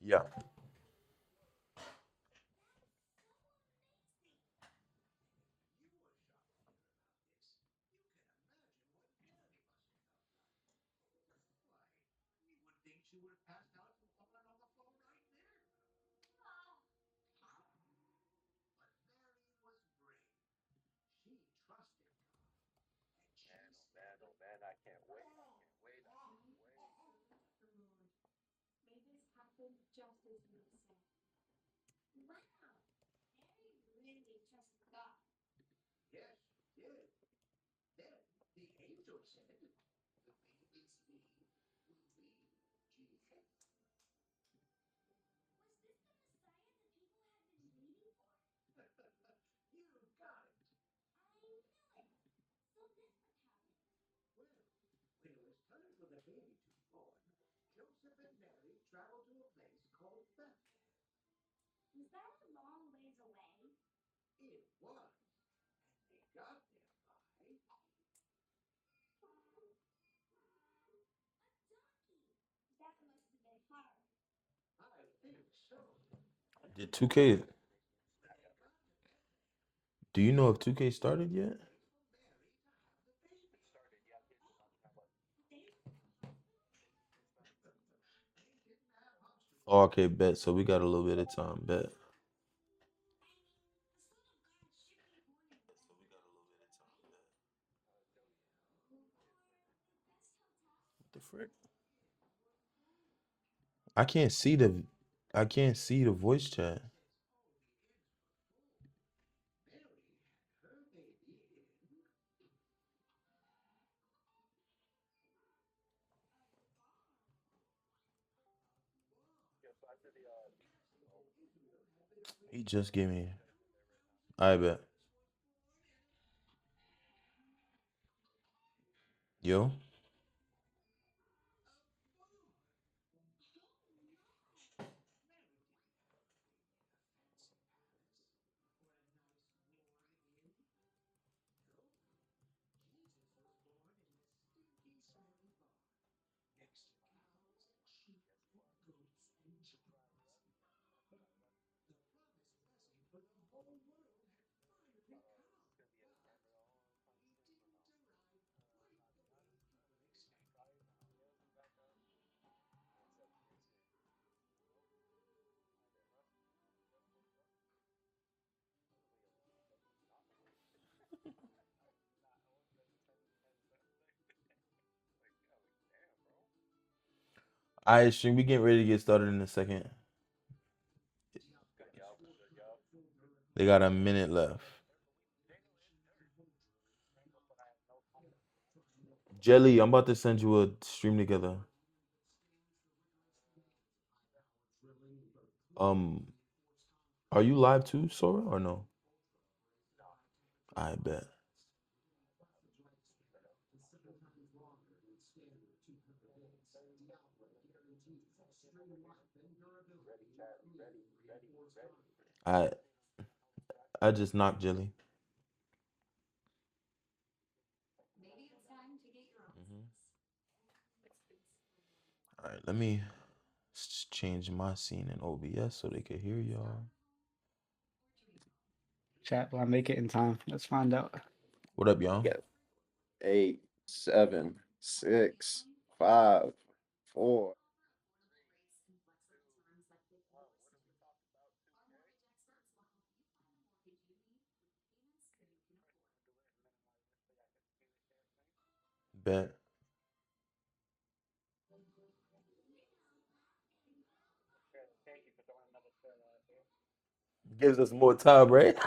Yeah. Did 2K? Do you know if 2K started yet? Oh, okay, bet. So we got a little bit of time. Bet. What the frick? I can't see the. I can't see the voice chat. He just gave me. I bet. Yo. I assume we getting ready to get started in a second. They got a minute left. Jelly, I'm about to send you a stream together. Um, are you live too, Sora, or no? I bet. I I just knocked Jelly. Mhm. All right, let me change my scene in OBS so they can hear y'all. Chat, will I make it in time? Let's find out. What up, y'all? Got 8, 7, 6, 5, 4. Bet. Gives us more time, right?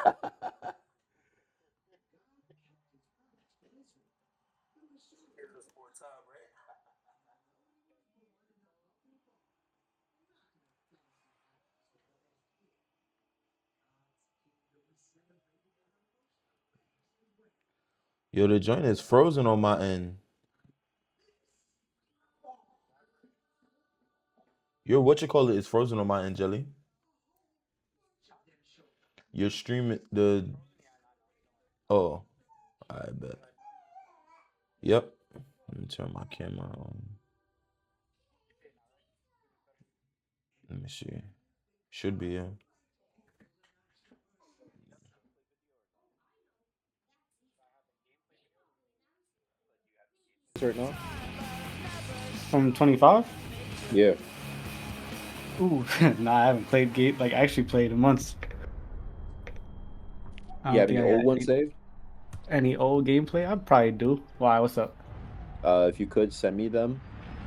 Yo, the joint is frozen on my end. Yo, what you call it is frozen on my end, Jelly. Your stream the oh, I bet. Yep. Let me turn my camera on. Let me see. Should be, yeah. Right now? From 25? Yeah. Ooh, nah, I haven't played game. Like, actually played in months. I You don't have think any I got old ones saved? any old gameplay. I probably do. Why? What's up? If you could send me them,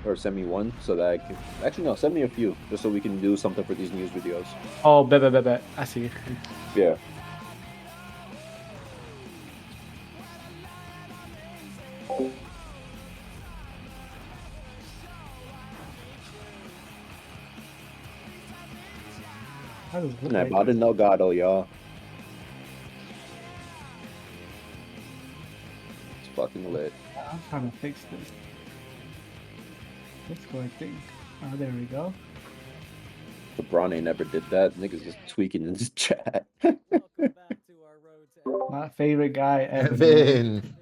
or send me one so that I can. Actually, no, send me a few just so we can do something for these news videos. Oh, bet. I see. Yeah. How does it look And I like? bought an Elgato, y'all. It's fucking lit. I'm trying to fix this. Let's go, I think. Oh, there we go. LeBron ain't never did that. Niggas just tweaking in his chat. Welcome back to our road to My favorite guy, Evan. Evan.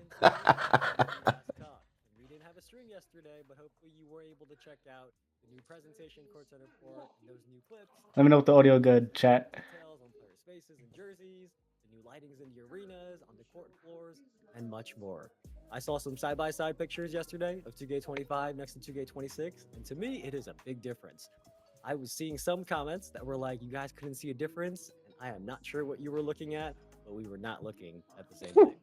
We didn't have a stream yesterday, but hopefully you were able to check out the new presentation courtside report and those new clips. Let me know if the audio good, chat. Details on player spaces and jerseys, the new lightings in the arenas, on the court floors, and much more. I saw some side-by-side pictures yesterday of 2K25 next to 2K26, and to me, it is a big difference. I was seeing some comments that were like, you guys couldn't see a difference, and I am not sure what you were looking at, but we were not looking at the same thing.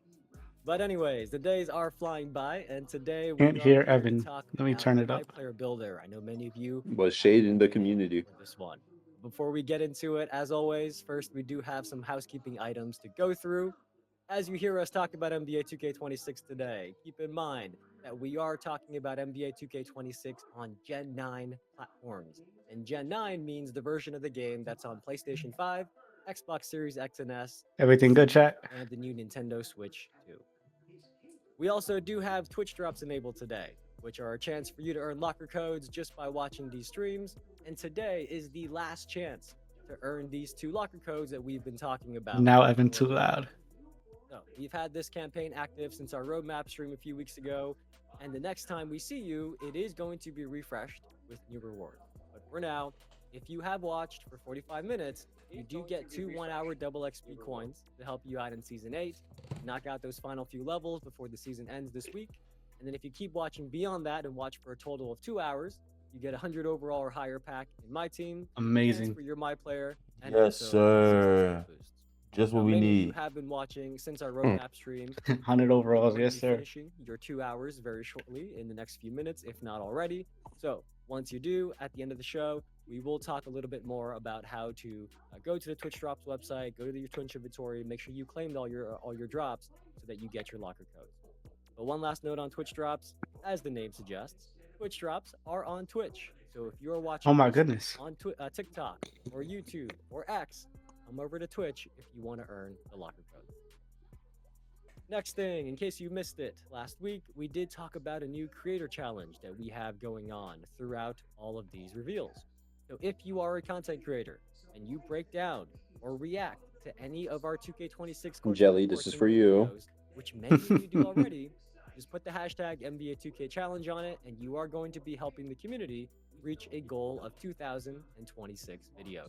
But anyways, the days are flying by, and today we Can't are hear here Evan. to talk Let me about turn it up. Myplayer Builder. I know many of you Was shading the community. for this one. Before we get into it, as always, first we do have some housekeeping items to go through. As you hear us talk about NBA 2K26 today, keep in mind that we are talking about NBA 2K26 on Gen 9 platforms. And Gen 9 means the version of the game that's on PlayStation 5, Xbox Series X and S, Everything good, chat? and the new Nintendo Switch 2. We also do have Twitch drops enabled today, which are a chance for you to earn locker codes just by watching these streams. And today is the last chance to earn these 2 locker codes that we've been talking about. Now Evan too loud. So we've had this campaign active since our roadmap stream a few weeks ago, and the next time we see you, it is going to be refreshed with new rewards. But for now, if you have watched for 45 minutes, you do get 2 1-hour double XP coins to help you out in Season 8, knock out those final few levels before the season ends this week. And then if you keep watching beyond that and watch for a total of 2 hours, you get a 100 overall or higher pack in my team. Amazing. For your My Player. And Yes, also sir. boosts. Just what Now, we many of you need. have been watching since our roadmap stream. 100 overalls, You're yes, gonna be sir. Finishing your 2 hours very shortly in the next few minutes, if not already. So once you do, at the end of the show, we will talk a little bit more about how to go to the Twitch Drops website, go to your Twitch inventory, make sure you claimed all your drops so that you get your locker codes. But one last note on Twitch Drops, as the name suggests, Twitch Drops are on Twitch. So if you're watching Oh my goodness. on TikTok or YouTube or X, come over to Twitch if you want to earn the locker code. Next thing, in case you missed it, last week we did talk about a new creator challenge that we have going on throughout all of these reveals. So if you are a content creator and you break down or react to any of our 2K26 Jelly, this is for you. videos, which many of you do already, just put the hashtag NBA 2K challenge on it, and you are going to be helping the community reach a goal of 2,026 videos.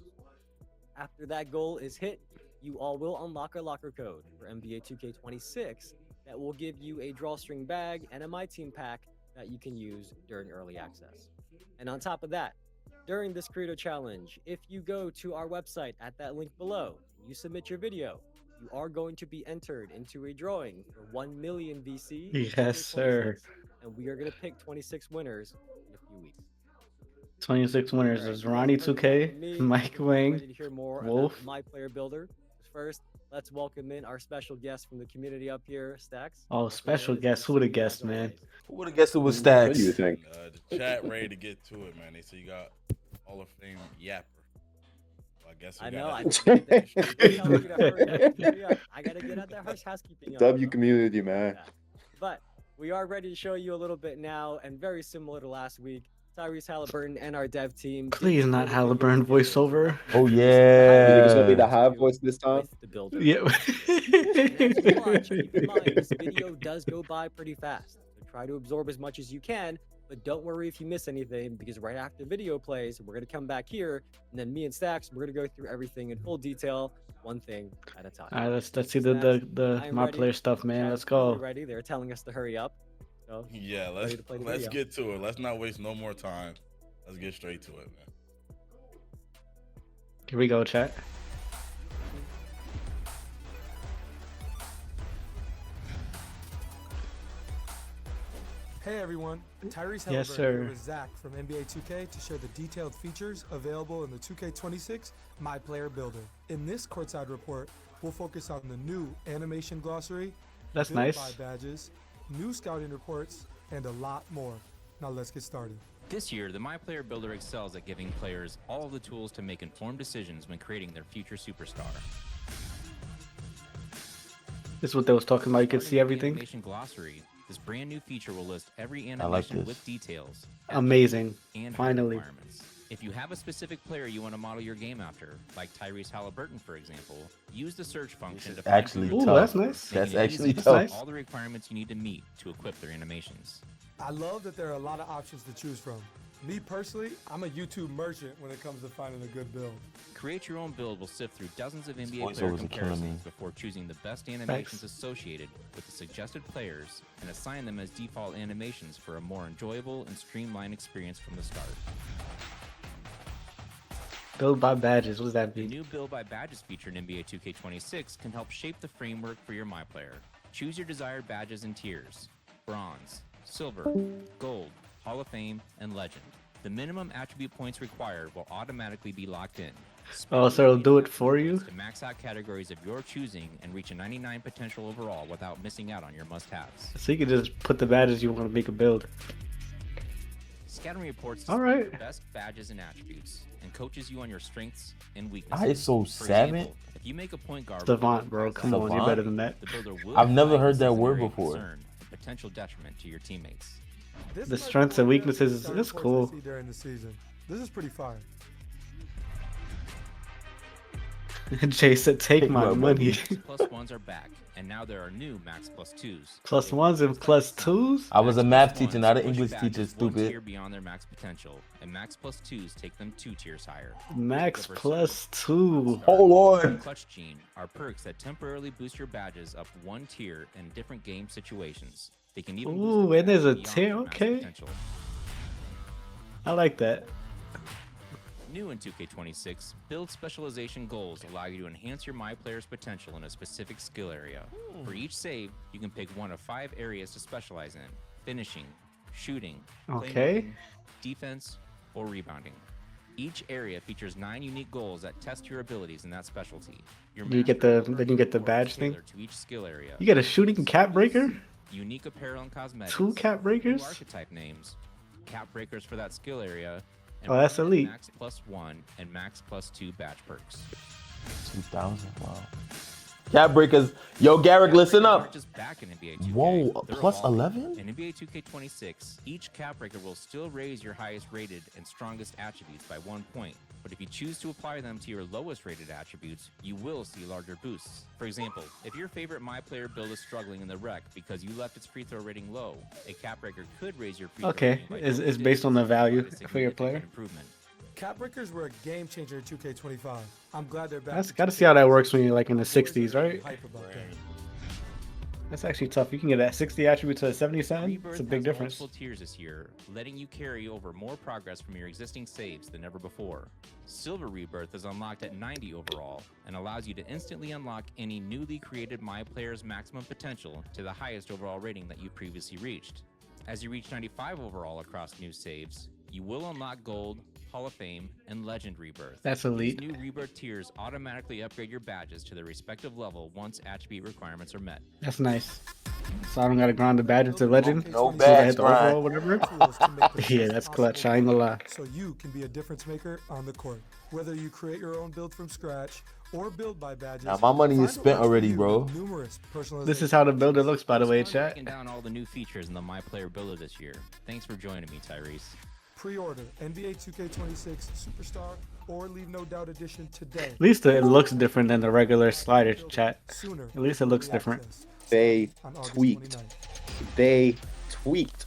After that goal is hit, you all will unlock a locker code for NBA 2K26 that will give you a drawstring bag and a My Team pack that you can use during early access. And on top of that, during this Creator Challenge, if you go to our website at that link below and you submit your video, you are going to be entered into a drawing for 1 million VC. Yes, sir. And we are going to pick 26 winners in a few weeks. 26 winners is Ronnie 2K, Mike Wang, Ready to hear more Wolf. about My Player Builder. First, let's welcome in our special guest from the community up here, Stacks. Oh, special guest. Who would have guessed, man? Who would have guessed it was What Stacks? do you think? The chat ready to get to it, man. They say you got Hall of Fame Yapper. So I guess we I know. I gotta get out that harsh housekeeping. W community, man. But we are ready to show you a little bit now, and very similar to last week, Tyrese Halliburton and our dev team. Please not Halliburton voiceover. Oh, You think it's gonna be yeah. the high voice this time? With the builder. Yeah. And as you watch, keep in mind, this video does go by pretty fast. So try to absorb as much as you can, But don't worry if you miss anything, because right after video plays, we're going to come back here, and then me and Stacks, we're going to go through everything in full detail, one thing at a time. All right, let's see Stacks, the I am my ready. player stuff, man. Chat Let's is probably go. ready. They're telling us to hurry up. So Yeah, ready to play the let's video. get to it. Let's not waste no more time. Let's get straight to it, man. Here we go, chat. Hey everyone, Tyrese Yes, Halliburton sir. here with Zach from NBA 2K to share the detailed features available in the 2K26 My Player Builder. In this courtside report, we'll focus on the new animation glossary, That's build nice. by badges, new scouting reports, and a lot more. Now let's get started. This year, the Myplayer Builder excels at giving players all of the tools to make informed decisions when creating their future superstar. This is what they was talking about. You can Starting see with the everything. Animation glossary. This brand new feature will list every like animation this. with details, Amazing. and Finally. requirements. If you have a specific player you want to model your game after, like Tyrese Halliburton, for example, use the search function to find Actually who Ooh, you're that's looking for, nice. making That's it actually easy to tough. set all the requirements you need to meet to equip their animations. I love that there are a lot of options to choose from. Me personally, I'm a YouTube merchant when it comes to finding a good build. Create Your Own Build will sift through dozens of NBA voiceovers player are killing me. comparisons before choosing the best animations associated with the suggested players and assign them as default animations for a more enjoyable and streamlined experience from the start. Build by badges. What does that The mean? new Build by Badges feature in NBA 2K26 can help shape the framework for your MyPlayer. Choose your desired badges and tiers: Bronze, Silver, Gold, Hall of Fame, and Legend. The minimum attribute points required will automatically be locked in. Oh, so it'll do it for you? To max out categories of your choosing and reach a 99 potential overall without missing out on your must-haves. So you can just put the badges you want to make a build. Scattering reports All display right. your best badges and attributes and coaches you on your strengths and weaknesses. ISO For 7? example, if you make a point guard with Savant, low bro. pass Come on, you're Savant? better than that. the builder will I've never flag heard this that as an word area of before. concern and potential detriment to your teammates. This The might be strengths and one of the weaknesses best is reports I cool. see during the season. This is pretty fire. Jay said, take my my money. money. Max plus ones are back, and now there are new Max plus twos. Plus They ones and focus plus on twos? I was a Max math plus teacher, ones not an push English badges teacher, one tier stupid. beyond their max potential, and Max plus twos take them 2 tiers higher. Max The plus Berserk, 2. Hold on. Clutch Gene are perks that temporarily boost your badges up 1 tier in different game situations. They can even boost Ooh, their and there's a badges beyond tier, their max okay. potential. I like that. New in 2K26, build specialization goals allow you to enhance your MyPlayer's potential in a specific skill area. For each save, you can pick one of 5 areas to specialize in: finishing, shooting, Okay. playmaking, defense, or rebounding. Each area features 9 unique goals that test your abilities in that specialty. Your You get mastery the- will then you get the reward badge thing? tailored to each skill area. You get a shooting cap breaker? Unique apparel and cosmetics. 2 cap New breakers? archetype names, cap breakers for that skill area, and Oh, that's permanent elite. Max plus 1 and Max plus 2 badge perks. 2,000. Wow. Cat breakers. Yo, Garrick, listen Aren't up. just back in NBA 2K. Whoa, They're plus evolving. 11? In NBA 2K26, each cap breaker will still raise your highest rated and strongest attributes by 1 point. But if you choose to apply them to your lowest rated attributes, you will see larger boosts. For example, if your favorite MyPlayer build is struggling in the rec because you left its free throw rating low, a cap breaker could raise your free throw Okay, rating by it's double based on the digits and value provide a for your significant player. Improvement. Cap breakers were a game changer in 2K25. I'm glad they're back. That's in gotta see how that works when you're like in the My boys are 60s, really right? hype about that. That's actually tough. You can get that 60 attribute to a 77. Rebirth It's a big has difference. multiple tiers this year, letting you carry over more progress from your existing saves than ever before. Silver Rebirth is unlocked at 90 overall and allows you to instantly unlock any newly created MyPlayer's maximum potential to the highest overall rating that you previously reached. As you reach 95 overall across new saves, you will unlock Gold, Hall of Fame, and Legend Rebirth. That's elite. These new Rebirth tiers automatically upgrade your badges to their respective level once attribute requirements are met. That's nice. So I don't gotta grind the badge to legend. No As soon as I badge hit the grind. overall, whatever. Tools to make the Yeah, best that's clutch. possible I ain't gonna build lie. So you can be a difference maker on the court. Whether you create your own build from scratch or build by badges. Now, my money is find what spent works for already, you bro. with numerous This is how the personalization builder looks, by the way, It's fun chat. breaking down all the new features in the MyPlayer builder this year. Thanks for joining me, Tyrese. Pre-order NBA 2K26 Superstar or Leave No Doubt Edition today. At least it looks different than the regular slider chat. Sooner At least it looks than different. access. They On August tweaked. 29th. They tweaked.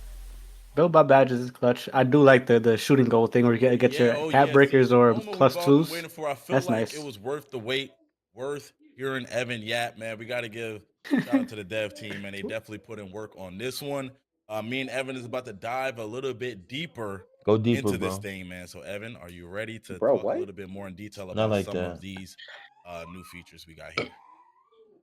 Build by badges is clutch. I do like the shooting goal thing where you get Yeah, your oh cap yeah. breakers See, or almost plus what I've been twos. waiting for. I feel That's like nice. it was worth the wait, worth hearing Evan yap, man. We got to give shout out to the dev team, man. They definitely put in work on this one. Me and Evan is about to dive a little bit deeper Go deeper, into this bro. thing, man. So, Evan, are you ready to Bro, talk a what? little bit more in detail Not about like some of that. these new features we got here?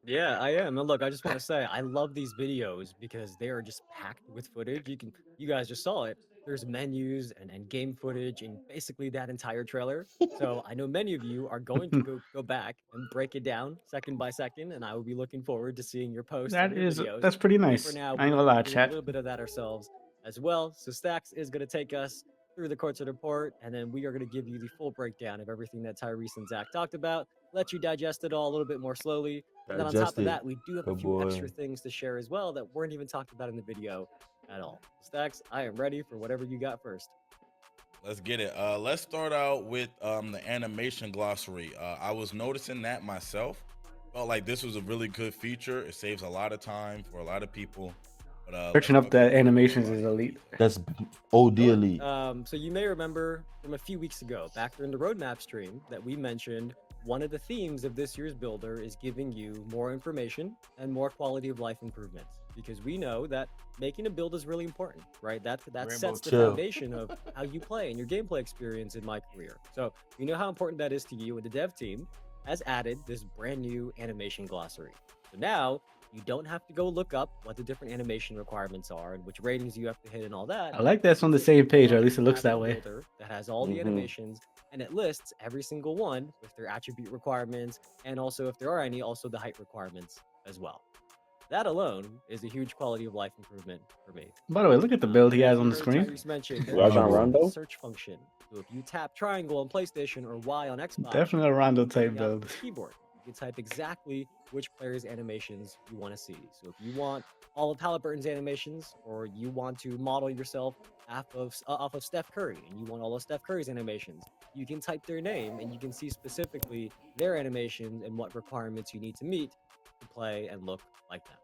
Yeah, I am. And look, I just want to say I love these videos because they are just packed with footage. You guys just saw it. There's menus and game footage and basically that entire trailer. So I know many of you are going to go back and break it down second by second, and I will be looking forward to seeing your posts and your videos. That's pretty But for nice. now, I ain't we're gonna going to lie, be doing a chat. little bit of that ourselves as well. So Stacks is going to take us through the courts of the report, and then we are going to give you the full breakdown of everything that Tyrese and Zach talked about, let you digest it all a little bit more slowly. And then on top Digest of it. that, we do have a Good few boy. extra things to share as well that weren't even talked about in the video at all. Stacks, I am ready for whatever you got first. Let's get it. Let's start out with the animation glossary. I was noticing that myself. Felt like this was a really good feature. It saves a lot of time for a lot of people. But Searching let's up talk a the little bit more animations about is it. elite. That's OD Sure. elite. So you may remember from a few weeks ago, back during the roadmap stream, that we mentioned one of the themes of this year's builder is giving you more information and more quality of life improvements. Because we know that making a build is really important, right? That Rainbow sets the chill. foundation of how you play and your gameplay experience in my career. So you know how important that is to you, and the dev team has added this brand new animation glossary. So now you don't have to go look up what the different animation requirements are and which ratings you have to hit and all that. I like that's on the Simply same page, or go at least it and looks grab that a way. builder that has all the Mhm. animations, and it lists every single one with their attribute requirements, and also if there are any, also the height requirements as well. That alone is a huge quality of life improvement for me. By the way, look at the build he And as has you on the heard screen. Tyrese mention, there Rajon is a Rondo? search function. So if you tap triangle on PlayStation or Y on Xbox, Definitely a Rondo you type bring up build. the keyboard. You can type exactly which player's animations you want to see. So if you want all of Halliburton's animations, or you want to model yourself off of Steph Curry, and you want all of Steph Curry's animations, you can type their name, and you can see specifically their animations and what requirements you need to meet to play and look like them.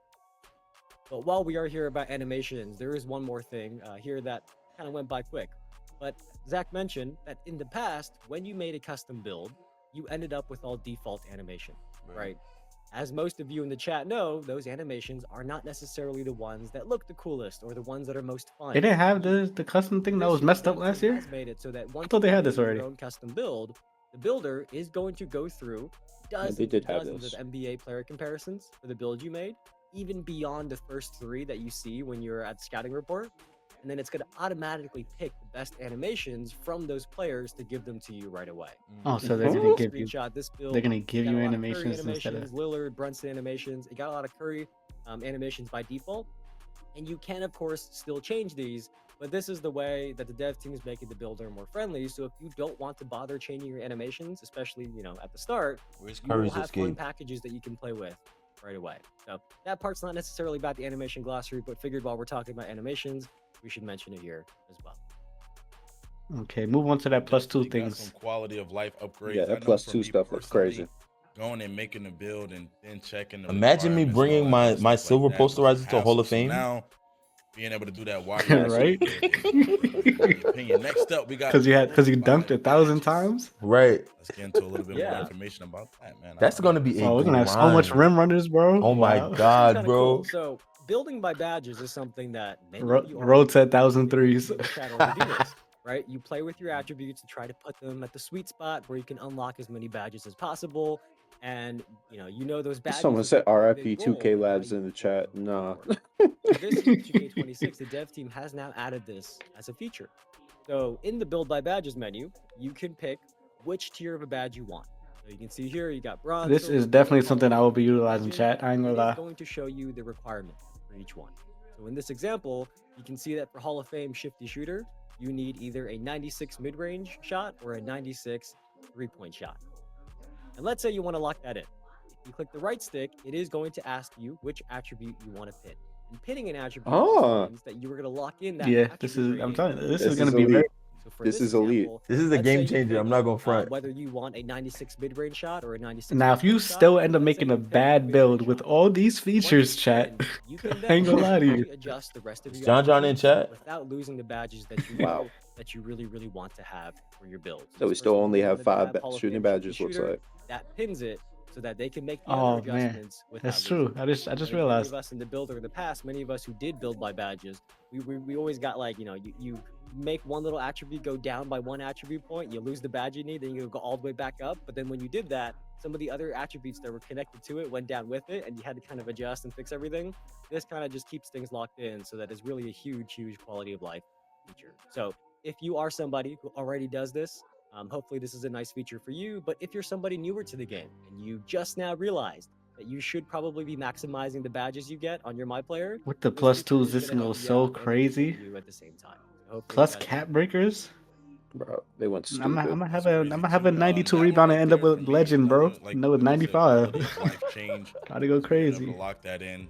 But while we are here about animations, there is one more thing here that kind of went by quick. But Zach mentioned that in the past, when you made a custom build, you ended up with all default animation, right? As most of you in the chat know, those animations are not necessarily the ones that look the coolest or the ones that are most fun. They didn't have to use. the custom thing that This was year, messed the up dev last team year. has made it so that once thought they you had this create already. your own custom build, the builder is going to go through dozens, did have dozens this. of NBA player comparisons for the build you made, even beyond the first 3 that you see when you're at scouting report. And then it's going to automatically pick the best animations from those players to give them to you right away. Oh, so You they're can gonna see give you screenshot this build. they're gonna give Got you a lot of Curry animations instead of. animations, Lillard, Brunson animations. It got a lot of Curry animations by default. And you can, of course, still change these, but this is the way that the dev team is making the builder more friendly. So if you don't want to bother changing your animations, especially, at the start, Where's you will Curry's have fun escape? packages that you can play with right away. So that part's not necessarily about the animation glossary, but figured while we're talking about animations, we should mention it here as well. Okay, move on to that plus two Definitely got things. some quality of life upgrades. Yeah, I that know plus for 2 me stuff looks personally, crazy. going and making the build and then checking the Imagine me requirements and all bringing that my other my stuff silver like that was a posterizer to Hall hassle. of So Fame. now being able to do that while you're Right? actually in my opinion. Next up, we got Because you dunked 5 1,000 badges. times. Right. Let's get into a little bit more Yeah. information about that, man. That's gonna be a Oh, we're gonna have so much grind. rim runners, bro. Oh my Wow. This is god, kinda bro. cool. So building by badges is something that many of you Road to already do. 1,000 Many of you threes. in the chat already do this, right? You play with your attributes to try to put them at the sweet spot where you can unlock as many badges as possible. And those badges. Someone is said a pretty RIP big goal 2K for how Labs you in the move chat. Nah. forward. So this year, 2K26, the dev team has now added this as a feature. So in the build by badges menu, you can pick which tier of a badge you want. So you can see here, you got bronze. This silver, is definitely gold, something I will be platinum, utilizing, legend. chat. I ain't gonna It is lie. going to show you the requirement for each one. So in this example, you can see that for Hall of Fame shifty shooter, you need either a 96 mid-range shot or a 96 three-point shot. And let's say you want to lock that in. If you click the right stick, it is going to ask you which attribute you want to pin. And pinning an attribute just means that you are going to lock in that Yeah, attribute this is. I'm rating telling you, this This is gonna is be very. elite. so So for This is elite. example, This is a let's say game you changer. pick, I'm not gonna front. whether you want a 96 mid-range shot or a 96 Now, if you mid-range shot. still end up Let's say making a you pick bad mid-range build with shot. all these Once features, you chat, win, you can I then ain't gonna lie to you. actually adjust the rest of Is your John in attributes chat? without losing the badges that you Wow. know that you really want to have for your build. So we This still person only really have wanted to 5 Hall of shooting Fame badges, looks shooter. like. That pins it so that they can make the other Oh man, adjustments without that's losing. true. I just Many realized. of us in the builder in the past, many of us who did build by badges, we always got like, you make one little attribute go down by one attribute point, you lose the badge you need, then you go all the way back up. But then when you did that, some of the other attributes that were connected to it went down with it, and you had to kind of adjust and fix everything. This kind of just keeps things locked in, so that is really a huge quality of life feature. So if you are somebody who already does this, hopefully this is a nice feature for you. But if you're somebody newer to the game and you just now realized that you should probably be maximizing the badges you get on your Myplayer, With the this plus feature twos, is this gonna can go help you so out and benefit crazy. you at the same time. So hopefully Plus you guys cap breakers. Bro, they went I'm stupid. gonna That's have a crazy I'm gonna have a too. 92 That one rebound right and end up there for with me is legend, bro. another, like No, with like you said, 95. quality of life change. Gotta go Is being able crazy. to lock that in,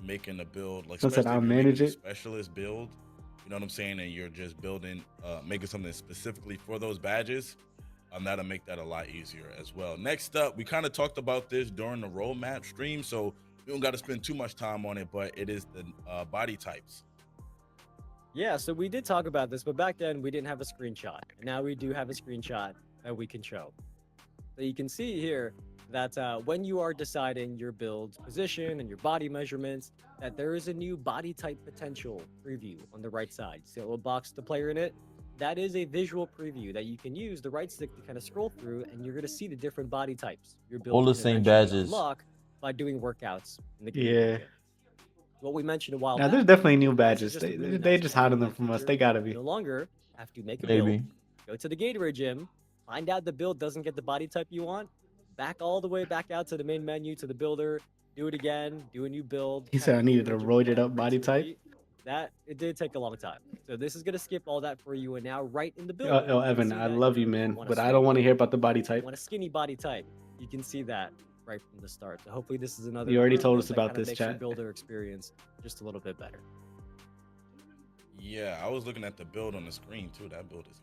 making the build, like I said especially I'll if you're manage making a it. specialist build, you know what I'm saying, and you're just building, making something specifically for those badges. That'll make that a lot easier as well. Next up, we kind of talked about this during the roadmap stream, so we don't got to spend too much time on it, but it is the body types. Yeah, so we did talk about this, but back then we didn't have a screenshot. And now we do have a screenshot that we can show. So you can see here that when you are deciding your build position and your body measurements, that there is a new body type potential preview on the right side. See a little box with the player in it? That is a visual preview that you can use the right stick to kind of scroll through, and you're going to see the different body types your build All the can same eventually badges. unlock by doing workouts in the community Yeah. gym. What we mentioned a while Now back. there's definitely new This is badges. just a They really they nice just quality hiding of them life from us. feature. They gotta You be. no longer have to make a Maybe. build, go to the Gatorade gym, find out the build doesn't get the body type you want, back all the way back out to the main menu to the builder, do it again, do a new build. He kind said of I needed a rearrange it roided whatever, up rinse body and type. repeat. That it did take a long time. So this is gonna skip all that for you, and now right in the Oh, builder, you can Evan, see I that love you, man, want a but I don't want to straight hear about the body you type. want a skinny body type. You can see that right from the start. So hopefully this is another You already told improvement us that about kind of this, makes your chat. builder experience just a little bit better. Yeah, I was looking at the build on the screen too. That build is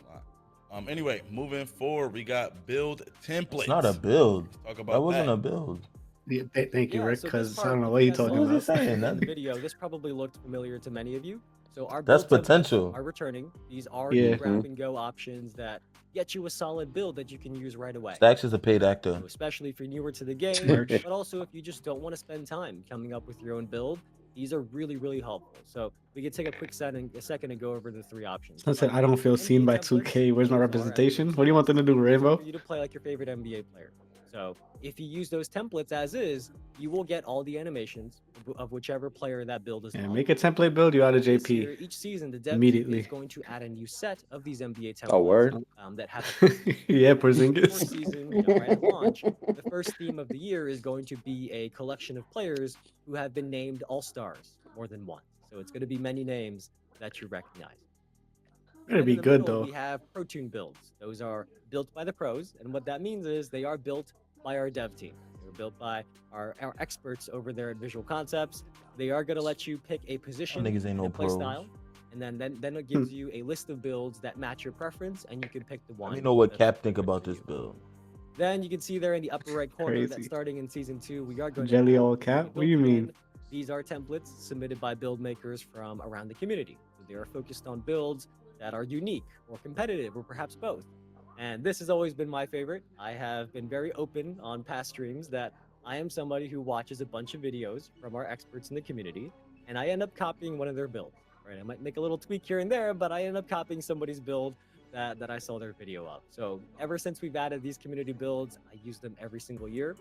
a lot. Anyway, moving forward, we got build templates. It's not a build. Let's talk That about wasn't that. a build. Yeah, thank you, Yeah, Rick, so this because I part, don't know if what you you're guys saw talking What was he about. saying? in the That- video, this probably looked familiar to many of you. So our That's build templates potential. are returning. These are Yeah. new grab and go options that get you a solid build that you can use right away. Stacks is a paid actor. So especially if you're newer to the game, Merch. but also if you just don't want to spend time coming up with your own build, these are really helpful. So we can take a quick second and go over the three options. I said I don't feel seen NBA by templates, 2K. Where's my those are representation? NBA What do you want them to do, templates Rainbow? for you to play like your favorite NBA player. So if you use those templates as is, you will get all the animations of whichever player that build is Yeah, on. make a template build. You out of This JP year, each season, the dev team immediately. is going to add a new set of these NBA templates Oh, word? that have Yeah, for Porzingis. season, right at launch. The first theme of the year is going to be a collection of players who have been named All-Stars more than once. So it's going to be many names that you recognize. Better Then be in the good middle, though. we have ProTune builds. Those are built by the pros, and what that means is they are built by our dev team. They're built by our experts over there at Visual Concepts. They are going to let you pick a position niggas ain't no and play pros. style, and then it gives you a list of builds that match your preference, and you can pick the one. Let me know what that's Cap think good about for this you. build. Then you can see there in the upper right corner that Crazy. starting in season 2, we are going Jelly to have all a cap? What do build you mean? command. These are templates submitted by build makers from around the community. So they are focused on builds that are unique or competitive or perhaps both. And this has always been my favorite. I have been very open on past streams that I am somebody who watches a bunch of videos from our experts in the community, and I end up copying one of their builds. Right? I might make a little tweak here and there, but I end up copying somebody's build that I saw their video of. So ever since we've added these community builds, I use them every single year.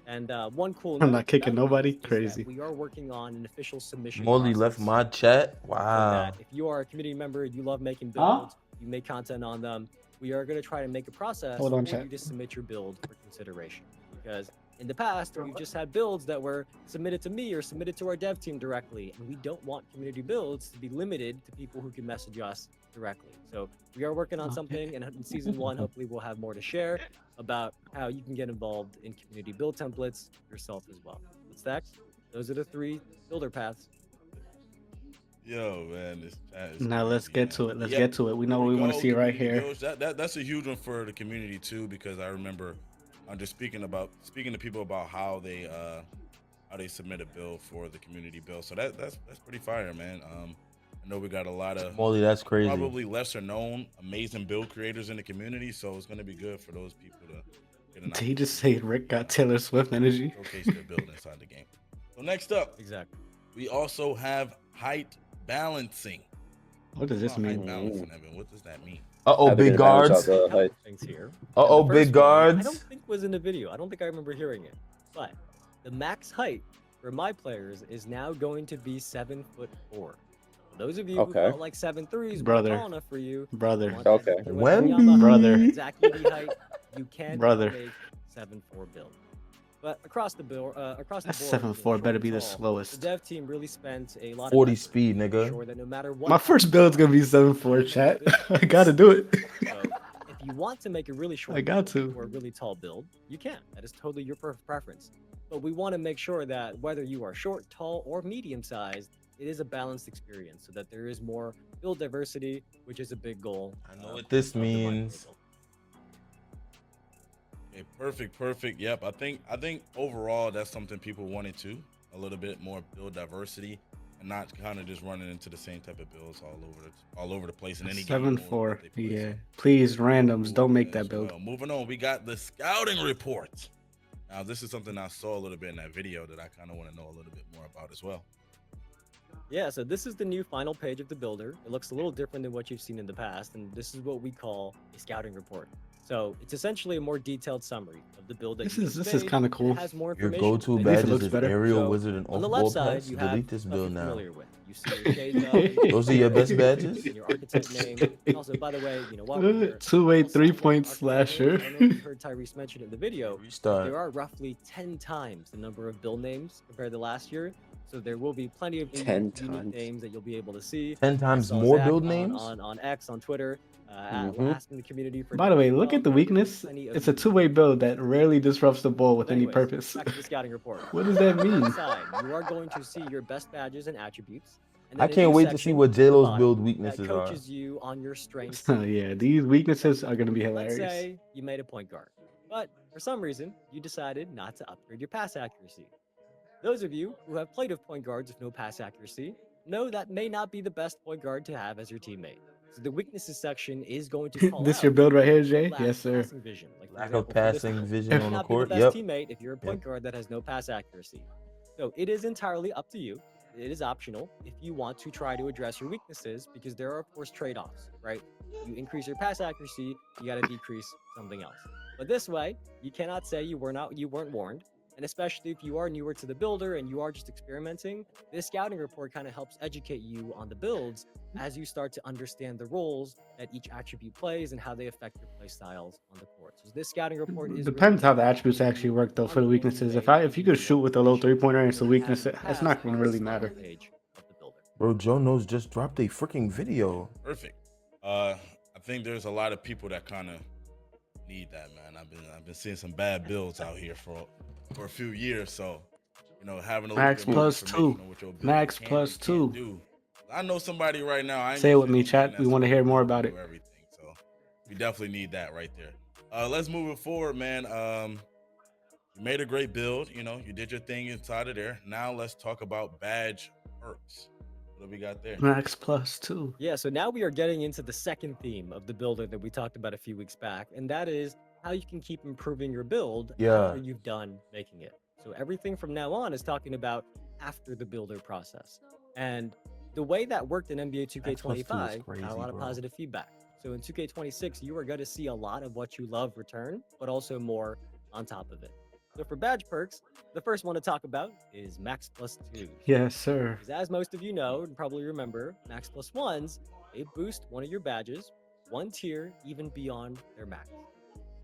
And one cool I'm note not kicking about nobody. these is that Crazy. we are working on an official submission Molly left process. my chat. So Wow. that if you are a community member, you love making Huh? builds, you make content on them, we are going to try to make a process Hold on, for chat. you to submit your build for consideration. Because in the past, we've just had builds that were submitted to me or submitted to our dev team directly, and we don't want community builds to be limited to people who can message us directly. So we are working on something, and in season 1, hopefully we'll have more to share about how you can get involved in community build templates yourself as well. But Stacks, those are the 3 builder paths. Yo, man, this chat is Now let's crazy, get man. to it. Let's Yep, get to it. We know here what we want to go, see right community here. builds. That's a huge one for the community too, because I remember I'm just speaking to people about how they submit a bill for the community bill. So that's pretty fire, man. I know we got a lot of Molly, that's crazy. probably lesser known amazing build creators in the community, so it's gonna be good for those people to get an Did he just say Rick got Taylor Swift energy? showcase their build inside the game. So next up, Exactly. we also have height balancing. What does this Height mean? balancing, Evan. What does that mean? Uh-oh, Having big to balance guards. out the Couple height. things here. Uh-oh, And the big first one, I guards. don't think was in the video. I don't think I remember hearing it. But the max height for my players is now going to be 7'4". For those of you who Okay. felt like 7'3" Brother. were tall enough for you, Brother. want that Okay. Mr. Wemby. Wembanyama Brother. exact EV height, you can Brother. make 7'4" build. But across the board, That you know, 7'4" short better and be the tall, slowest. The dev team really spent a lot 40 of effort speed, to nigga. ensure that no matter what My first build's gonna be 7'4", chat. I gotta do it. So if you want to make a really short I got build to. or a really tall build, you can. That is totally your preference. But we want to make sure that whether you are short, tall, or medium sized, it is a balanced experience so that there is more build diversity, which is a big goal. I know what this of the Myplayer means. build. Okay, perfect. Yep. I think overall that's something people wanted to a little bit more build diversity and not kind of just running into the same type of builds all over the place in any game mode 7'4". that they play. Yeah. So Please, randoms, cool don't make as that build. well. Moving on, we got the scouting report. Now, this is something I saw a little bit in that video that I kind of want to know a little bit more about as well. Yeah, so this is the new final page of the builder. It looks a little different than what you've seen in the past, and this is what we call a scouting report. So it's essentially a more detailed summary of the build that This you is just made, kind of and cool. It has more Your information. go-to than At least it badges looks is better. aerial So, wizard and on the off-ball left side, pets. you have Delete this stuff build you're now. familiar with. You see your shades up, Those are your best badges? and your archetype name. And also, by the way, while we're here, Two-way I'll start with 3-point archetype slasher. names. I don't know if you heard Tyrese mention it in the video. but Restart. There are roughly 10 times the number of build names compared to last year. So there will be plenty of 10 unique times. names that you'll be able to see. 10 I times saw more Zach build on- names? on X, on Twitter, Mhm. asking the community for. By the way, names as look well. at the There are weakness. plenty of It's a unique two-way names. build that rarely disrupts the ball with But any anyways, purpose. back to the scouting report. What does that On the mean? left side, you are going to see your best badges and attributes. And I then a can't new wait to see section what at the JLo's bottom build that weaknesses are. coaches you on your strengths. Oh, yeah, these weaknesses are gonna be Let's hilarious. say you made a point guard, but for some reason you decided not to upgrade your pass accuracy. Those of you who have played with point guards with no pass accuracy know that may not be the best point guard to have as your teammate. So the weaknesses section is going to call This out your build right here, if you Jay? lack Yes, sir. passing vision. Like, for Lack example, of for this passing one, vision you may on the not be the court. best Yep. teammate if you're a point guard that has no pass accuracy. So it is entirely up to you. It is optional if you want to try to address your weaknesses, because there are of course trade-offs, right? You increase your pass accuracy, you got to decrease something else. But this way, you cannot say you weren't warned. And especially if you are newer to the builder and you are just experimenting, this scouting report kind of helps educate you on the builds as you start to understand the roles that each attribute plays and how they affect your play styles on the court. So this scouting report is Depends how the really attributes actually work though on for the the only weaknesses. way If you to could get shoot with a low information 3-pointer and it's a that weakness, has in the it's not past gonna on really this final matter. page of the builder. Bro, Joe Knows just dropped a freaking video. Perfect. I think there's a lot of people that kind of need that, man. I've been seeing some bad builds out here for a few years, so having a little Max bit more plus information 2. on what your build Max can plus and can't 2. do. I know somebody right now. I ain't Say it gonna with me, his name, chat. We that's wanna gonna hear more build and about do it. Everything, so we definitely need that right there. Let's move it forward, man. You made a great build. You did your thing inside of there. Now let's talk about badge perks. What do we got there? Max plus 2. Yeah, so now we are getting into the second theme of the builder that we talked about a few weeks back, and that is how you can keep improving your build Yeah. after you've done making it. So everything from now on is talking about after the builder process. And the way that worked in NBA 2K25 crazy, got a lot of bro. positive feedback. So in 2K26, you are going to see a lot of what you love return, but also more on top of it. So for badge perks, the first one to talk about is Max Plus 2. Yes, sir. Because as most of you know and probably remember, Max Plus 1s, they boost one of your badges one tier even beyond their max.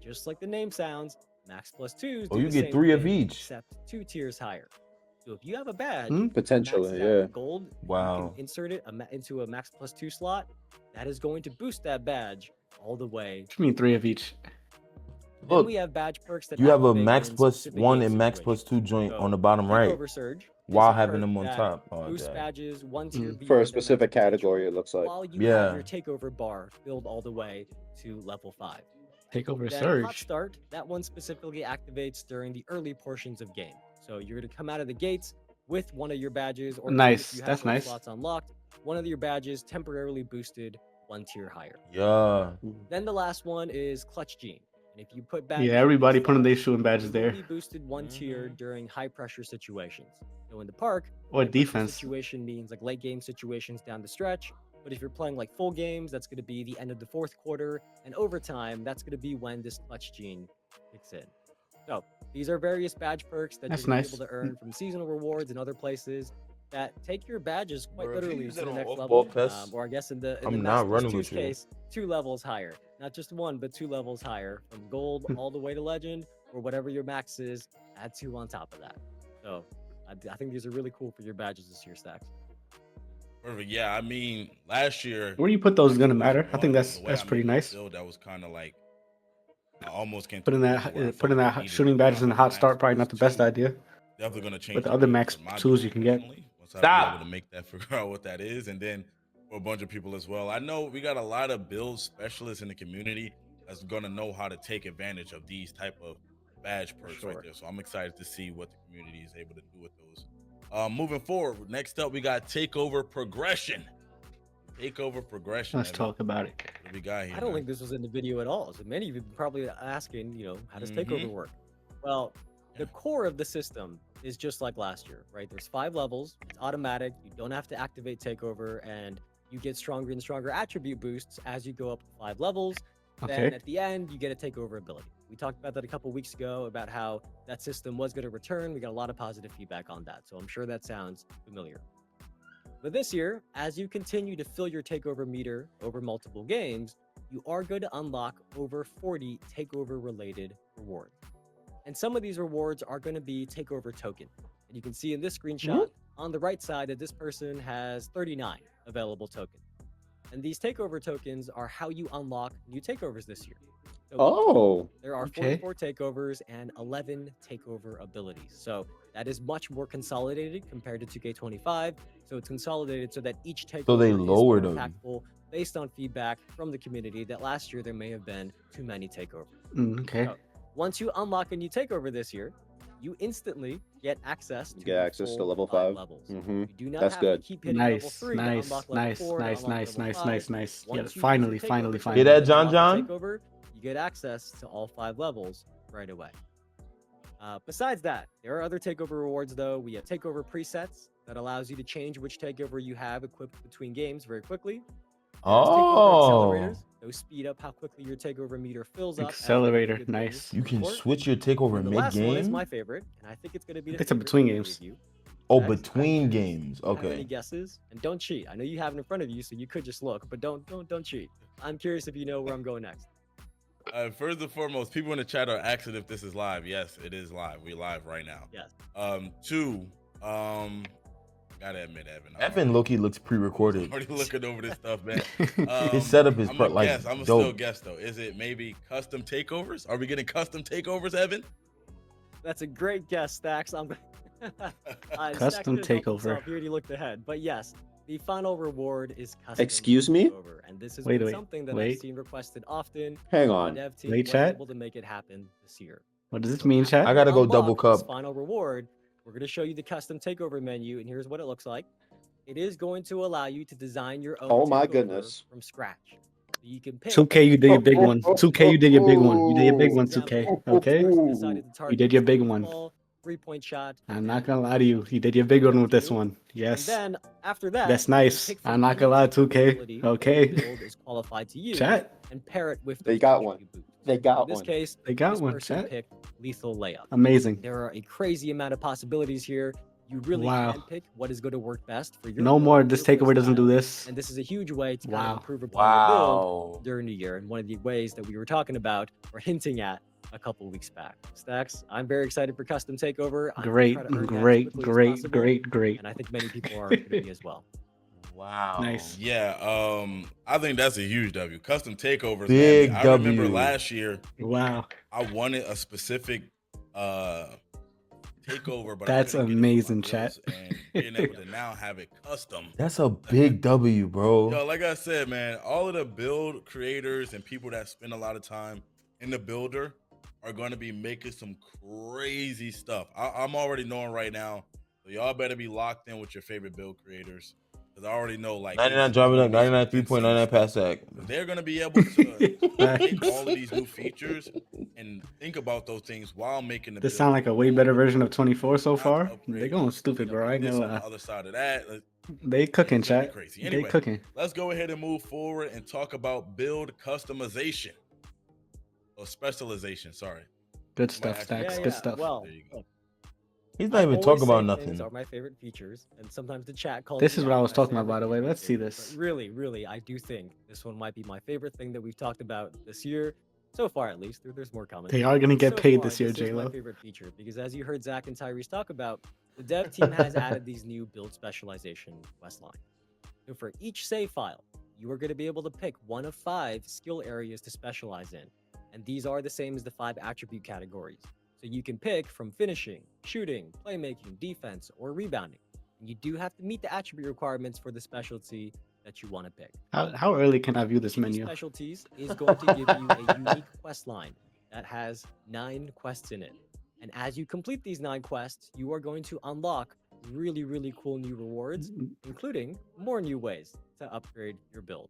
Just like the name sounds, Max Plus 2s Oh, do you the get same 3 of thing, each. except 2 tiers higher. So if you have a badge, Hmm? that Potentially, maxes out yeah. with gold, you Wow. can insert it into a Max Plus 2 slot, that is going to boost that badge all the way. What do you mean 3 of each? Then Look, we have badge perks that you have a activate Max in plus specific 1 game and Max plus situations. 2 joint So, on the bottom right. Takeover Surge while This having perk them on that top. Oh, boosts dang. badges 1 tier beyond For a their specific maximum category, potential it looks like. while you Yeah. have your takeover bar filled all the way to level 5. Takeover Then Hot Surge. Start, that one specifically activates during the early portions of game. So you're going to come out of the gates with one of your badges, or even Nice, if you have that's those nice. slots unlocked, one of your badges temporarily boosted 1 tier higher. Yeah. Then the last one is Clutch Gene. And if you put badges Yeah, in everybody these putting slots, their shooting you badges will there. be boosted 1 tier during high pressure situations. So in the park, Or high pressure defense. situation means like late game situations down the stretch. But if you're playing like full games, that's going to be the end of the 4th quarter, and overtime, that's going to be when this Clutch Gene kicks in. So these are various badge perks that That's you're going to nice. be able to earn from seasonal rewards and other places that take your badges quite Bro, if you literally use to that the on next off-ball level, PES, or I guess in the I'm Master not running 2's with you. case, 2 levels higher. Not just 1, but 2 levels higher, from gold all the way to legend, or whatever your max is. Add 2 on top of that. So I think these are really cool for your badges this year, Stacks. Perfect. Yeah, I mean, last year Where you put those is gonna wasn't matter. I think one, that's the way I pretty made my nice. build, that was kind of like I almost came to Putting a point where I that felt like I needed shooting a badges in the hot max start probably not boost the best too. idea. Definitely gonna change But the the other game max for my tools build you can get. personally. Once I be able to make that, figure out what that is, and then for a bunch of people as well. I know we got a lot of build specialists in the community that's gonna know how to take advantage of these type of badge perks right there. So I'm excited to see what the community is able to do with those. Moving forward, next up we got takeover progression. Takeover progression. Let's Evan. talk about it. What do we got here? I don't man? think this was in the video at all. So many of you probably asking, how does takeover work? Well, the core of the system is just like last year, right? There's 5 levels. It's automatic. You don't have to activate takeover, and you get stronger and stronger attribute boosts as you go up 5 levels. Then Okay. at the end, you get a takeover ability. We talked about that a couple weeks ago about how that system was going to return. We got a lot of positive feedback on that. So I'm sure that sounds familiar. But this year, as you continue to fill your takeover meter over multiple games, you are going to unlock over 40 takeover related rewards. And some of these rewards are going to be takeover token. And you can see in this screenshot on the right side that this person has 39 available tokens. And these takeover tokens are how you unlock new takeovers this year. So Oh, there are okay. 44 takeovers and 11 takeover abilities. So that is much more consolidated compared to 2K25. So it's consolidated so that each takeover they is more lowered 'em. impactful based on feedback from the community that last year there may have been too many takeovers. Okay. So once you unlock a new takeover this year, you instantly get access to You get the access to full level 5 5. levels. Mhm. You do not That's have good. to keep hitting level Nice, 3 to nice, unlock level nice, 4 to nice, unlock nice, level nice, 5. nice, nice. Yeah, Once you finally, use your finally, takeover finally. Hear token that, to unlock John? a takeover, you get access to all 5 levels right away. Besides that, there are other takeover rewards though. We have takeover presets that allows you to change which takeover you have equipped between games very quickly. There's takeover accelerators. Those speed up how quickly your takeover meter fills up. as you Accelerator, complete things nice. You in can court. switch your takeover And the last one is mid-game? my favorite, and I think it's going to be the It's a favorite between of many games. of you. Oh, Next, I'm between curious, games. do you have any Okay. guesses? And don't cheat. I know you have it in front of you, so you could just look, but don't cheat. I'm curious if you know where I'm going next. First and foremost, people in the chat are asking if this is live. Yes, it is live. We're live right now. Yes. Two, gotta admit, Evan. Evan Loki looks pre-recorded. Already looking over this stuff, man. His setup is I'm gonna like guess. I'm gonna dope. still guess though. Is it maybe custom takeovers? Are we getting custom takeovers, Evan? That's a great guess, Stacks. I'm Custom Stacks couldn't help takeover. himself. He already looked ahead. But yes, the final reward is custom Excuse me? takeover. And this is Wait, something that I've wait. seen requested often. Hang The on. dev team Wait, was chat. able to make it happen this year. What does this So mean, after chat? I you gotta go double unlock this cup. final reward, we're going to show you the custom takeover menu, and here's what it looks like. It is going to allow you to design your own Oh my takeover goodness. from scratch. So you can pick 2K, you did your big one. 2K, you did your big one. You did your big one, 2K. Okay? Decided to target did your this big type of one. ball, 3-point shot. I'm not gonna lie to you. You did your big one with this one. Yes. And then after that, That's you can nice. pick from I'm not any gonna lie, takeover 2K. ability that Okay. your build is qualified to use Chat. and pair it with They those got attribute one. boosts. They In got this one. case, They got this one, person chat. picked lethal layup. Amazing. There are a crazy amount of possibilities here. You really Wow. can pick what is going to work best for your No build, more. your This play takeover doesn't do style, this. and this is a huge way to kind Wow. of improve upon your build Wow. during the year. And one of the ways that we were talking about or hinting at a couple weeks back. Stacks, I'm very excited for custom takeover. I'm gonna Great, try to earn that as great, quickly as great, possible, great, great. and I think many people are going to be as well. Wow. Nice. Yeah. I think that's a huge W. Custom takeovers, Big man. I remember W. last year Wow. I wanted a specific takeover, but That's I couldn't get it for my amazing, chat. builds, and being able to now have it custom. That's a big W, bro. Yo, like I said, man, all of the build creators and people that spend a lot of time in the builder are going to be making some crazy stuff. I'm already knowing right now. So y'all better be locked in with your favorite build creators, because I already know, like, 99 driving up, 99 3.99 pass sack. they're going to be able to make Facts. all of these new features and think about those things while making the This build. sound like a way better version of 24 so Not to far. upgrade, They going stupid, bro. I ain't this gonna on the lie. other side of that. They cooking, It's gonna be chat. crazy. They Anyway, cooking. let's go ahead and move forward and talk about build customization or specialization. Sorry. Good Might stuff, actually Stacks. go Good off. stuff. Well, There you go. He's not I even always talking about say nothing. things are my favorite features, and sometimes the chat calls. This me is what I out was when talking say about, by the everything way. Let's see favorite, this. But really, I do think this one might be my favorite thing that we've talked about this year, so far at least. There's more coming. They are gonna get So paid far, this year, is my J-Lo. favorite feature because, as you heard Zach and Tyrese talk about, the dev team has added these new build specialization quest lines. So for each save file, you are going to be able to pick one of 5 skill areas to specialize in, and these are the same as the 5 attribute categories. So you can pick from finishing, shooting, playmaking, defense, or rebounding. And you do have to meet the attribute requirements for the specialty that you want to pick. How early can I view this Each of these menu? specialties is going to give you a unique quest line that has 9 quests in it. And as you complete these 9 quests, you are going to unlock really cool new rewards, including more new ways to upgrade your build.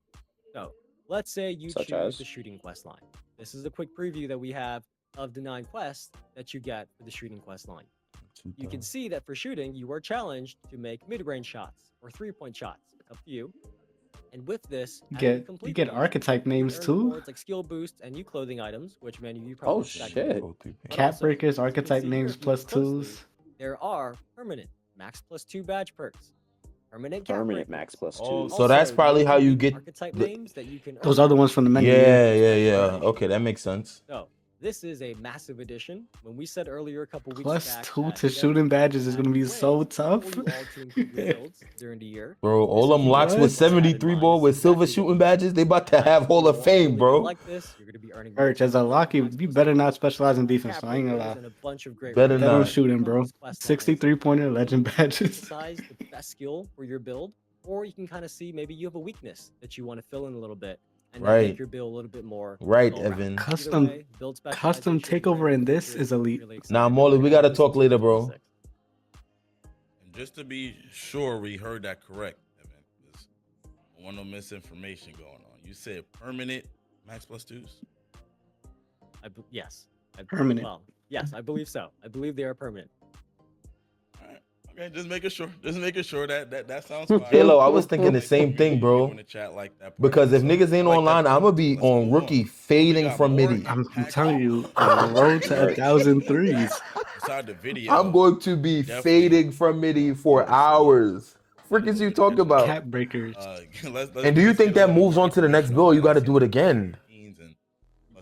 So let's say you Such choose as? the shooting quest line. This is a quick preview that we have of the 9 quests that you get for the shooting quest line. You can see that for shooting, you are challenged to make mid-range shots or 3-point shots. Up to you. And with this, You get archetype names too. Rewards like skill boosts and new clothing items, which many of you probably Oh expect. shit! But Cat also, breakers, as you can archetype see here, names if you plus look closely, 2s. There are permanent max plus 2 badge perks, permanent cat Permanent breakers. max plus Oh, 2. so that's Also, probably how you unique get archetype the- names that you can Those earn other ones from the menu. Yeah. Okay, that makes sense. So this is a massive addition. When we said earlier a couple weeks Plus back, 2 that to dev shooting team badges is had gonna be ways so tough. for you all to improve your builds during the year. Bro, all This them is locks what with was had in 73 mind. ball This with is silver exactly what shooting we did. badges, they about to Now, have if Hall you're of all Fame, really bro. good like this, you're going to be earning Urch, as a lock, you better not specialize in defense. So I ain't gonna lie. and a bunch of great Better That on not. shooting, bro. 63-pointer legend badges. Emphasize the best skill for your build, or you can kind of see maybe you have a weakness that you want to fill in a little bit and then Right. make your build a little bit more Right, well-rounded. Evan. Either Custom way, build custom specialization takeover is in very this featured. is elite. Really excited Nah, that Molly, we're we gonna gotta have this talk in later, bro. 2026. And just to be sure we heard that correct, Evan, there's no misinformation going on. You said permanent max plus 2s? Yes. Permanent. Well, yes, I believe so. I believe they are permanent. All right. Okay, just making sure. Just making sure that sounds fine. J-Lo, I was thinking the Like, same thing, you bro. in the chat like that part Because too, if so niggas I ain't like that online, part. I'm gonna be Let's on move rookie We fading got from more midi. I'm impactful telling you, road to Merch. 1,000 threes. inside the video. I'm going to be Definitely fading from midi for focus on. hours. Frick That is is you the talking difference. about? Cat breakers. Let's And do you let's think get a that little moves more on to the next information bill? on You got to that. do it again. And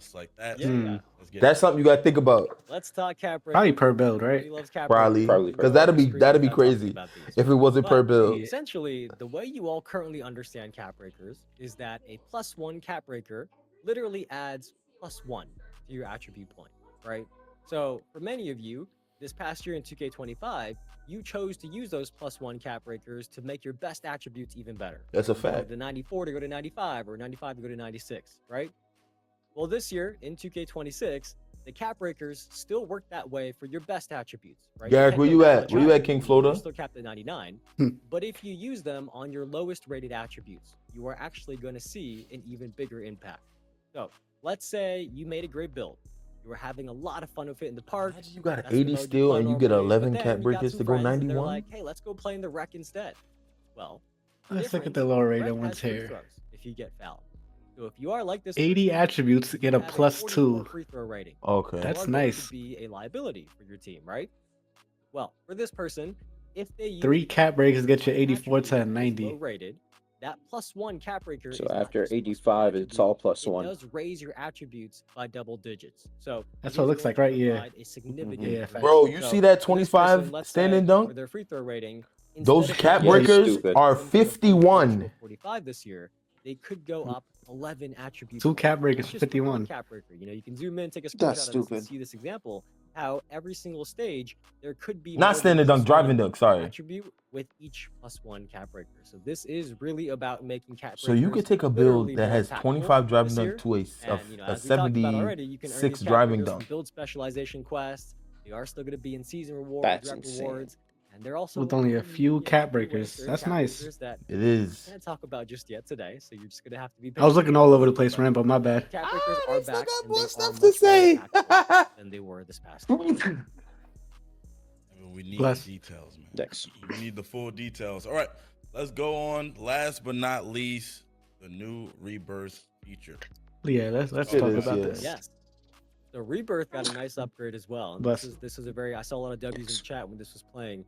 stuff like that. Yeah, So yeah. let's get That's it. something you got to think about. Let's talk cap breakers. Probably per build, right? Everybody loves cap Probably. breakers. Probably per Because build. that'd be Without talking crazy about these. if it wasn't per But bill. Yeah. essentially, the way you all currently understand cap breakers is that a +1 cap breaker literally adds +1 to your attribute point, right? So for many of you, this past year in 2K25, you chose to use those +1 cap breakers to make your best attributes even better. That's a You wanted fact. the 94 to go to 95 or 95 to go to 96, right? Well, this year in 2K26, the cap breakers still work that way for your best attributes, right? Garrick, can't where go you that at? much Where you higher. at, King You're Floater? still capped at 99. Hmm. But if you use them on your lowest rated attributes, you are actually going to see an even bigger impact. So let's say you made a great build. You were having a lot of fun with it in the park. Imagine you got That's the 80 mode you still play and you get normally, but 11 then cat you got breakers some to go friends and they're 91. like, hey, let's go play in the rec instead. Well, Let's look at difference, the lower rec rated has ones free here. throws if you get fouled. So if you are like this, 80 attributes get a have plus 44 2. free throw rating. Okay. That's You are going nice. to be a liability for your team, right? Well, for this person, if they use 3 the cat breakers get you +1 84 to attribute that is 90. low rated, that +1 cap breaker So is not after just a +1 85, it's all attribute, +1. It does raise your attributes by double digits. So That's it what it is looks going like, to right? Yeah. provide a significant Yeah, raise. facts. Bro, you So see that for this 25 person, let's standing say, dunk? for their free throw rating, Those instead of cat them Yeah, getting he's breakers stupid. are them from a 51. 45 this year, they could go up 11 attributes. 2 cat breakers That's for just for one 51. cap breaker. You know, you can zoom in, take a screenshot That's of this and stupid. see this example. how every single stage there could be Not more than standing dunk, just driving one dunk. Sorry. attribute with each +1 cap breaker. So this is really about making cap So you breakers could take a literally build that more has impactful 25 driving this dunk year. to And you know, a as we talked about already, you can earn these 76 cap driving breakers dunk. from build specialization quests. They are still going to be in season That's rep insane. rewards, and they're also With only a pretty, few cap free with breakers. certain That's cap nice. breakers that It we is. can't talk about just yet today. So you're just going to have to be I was patient looking all over the place, but, Rambo. My bad. cap breakers they are still back, got and more they are stuff much to more say. impactful than they were this past year. I mean, we need Bless. the details, man. Thanks. We need the full details. All right, let's go on. Last but not least, the new rebirth feature. Yeah, let's It talk is, about yeah. this. Yes. The Rebirth got a nice upgrade as well. And Bless. this is a very, I saw a lot of W's in chat when this was playing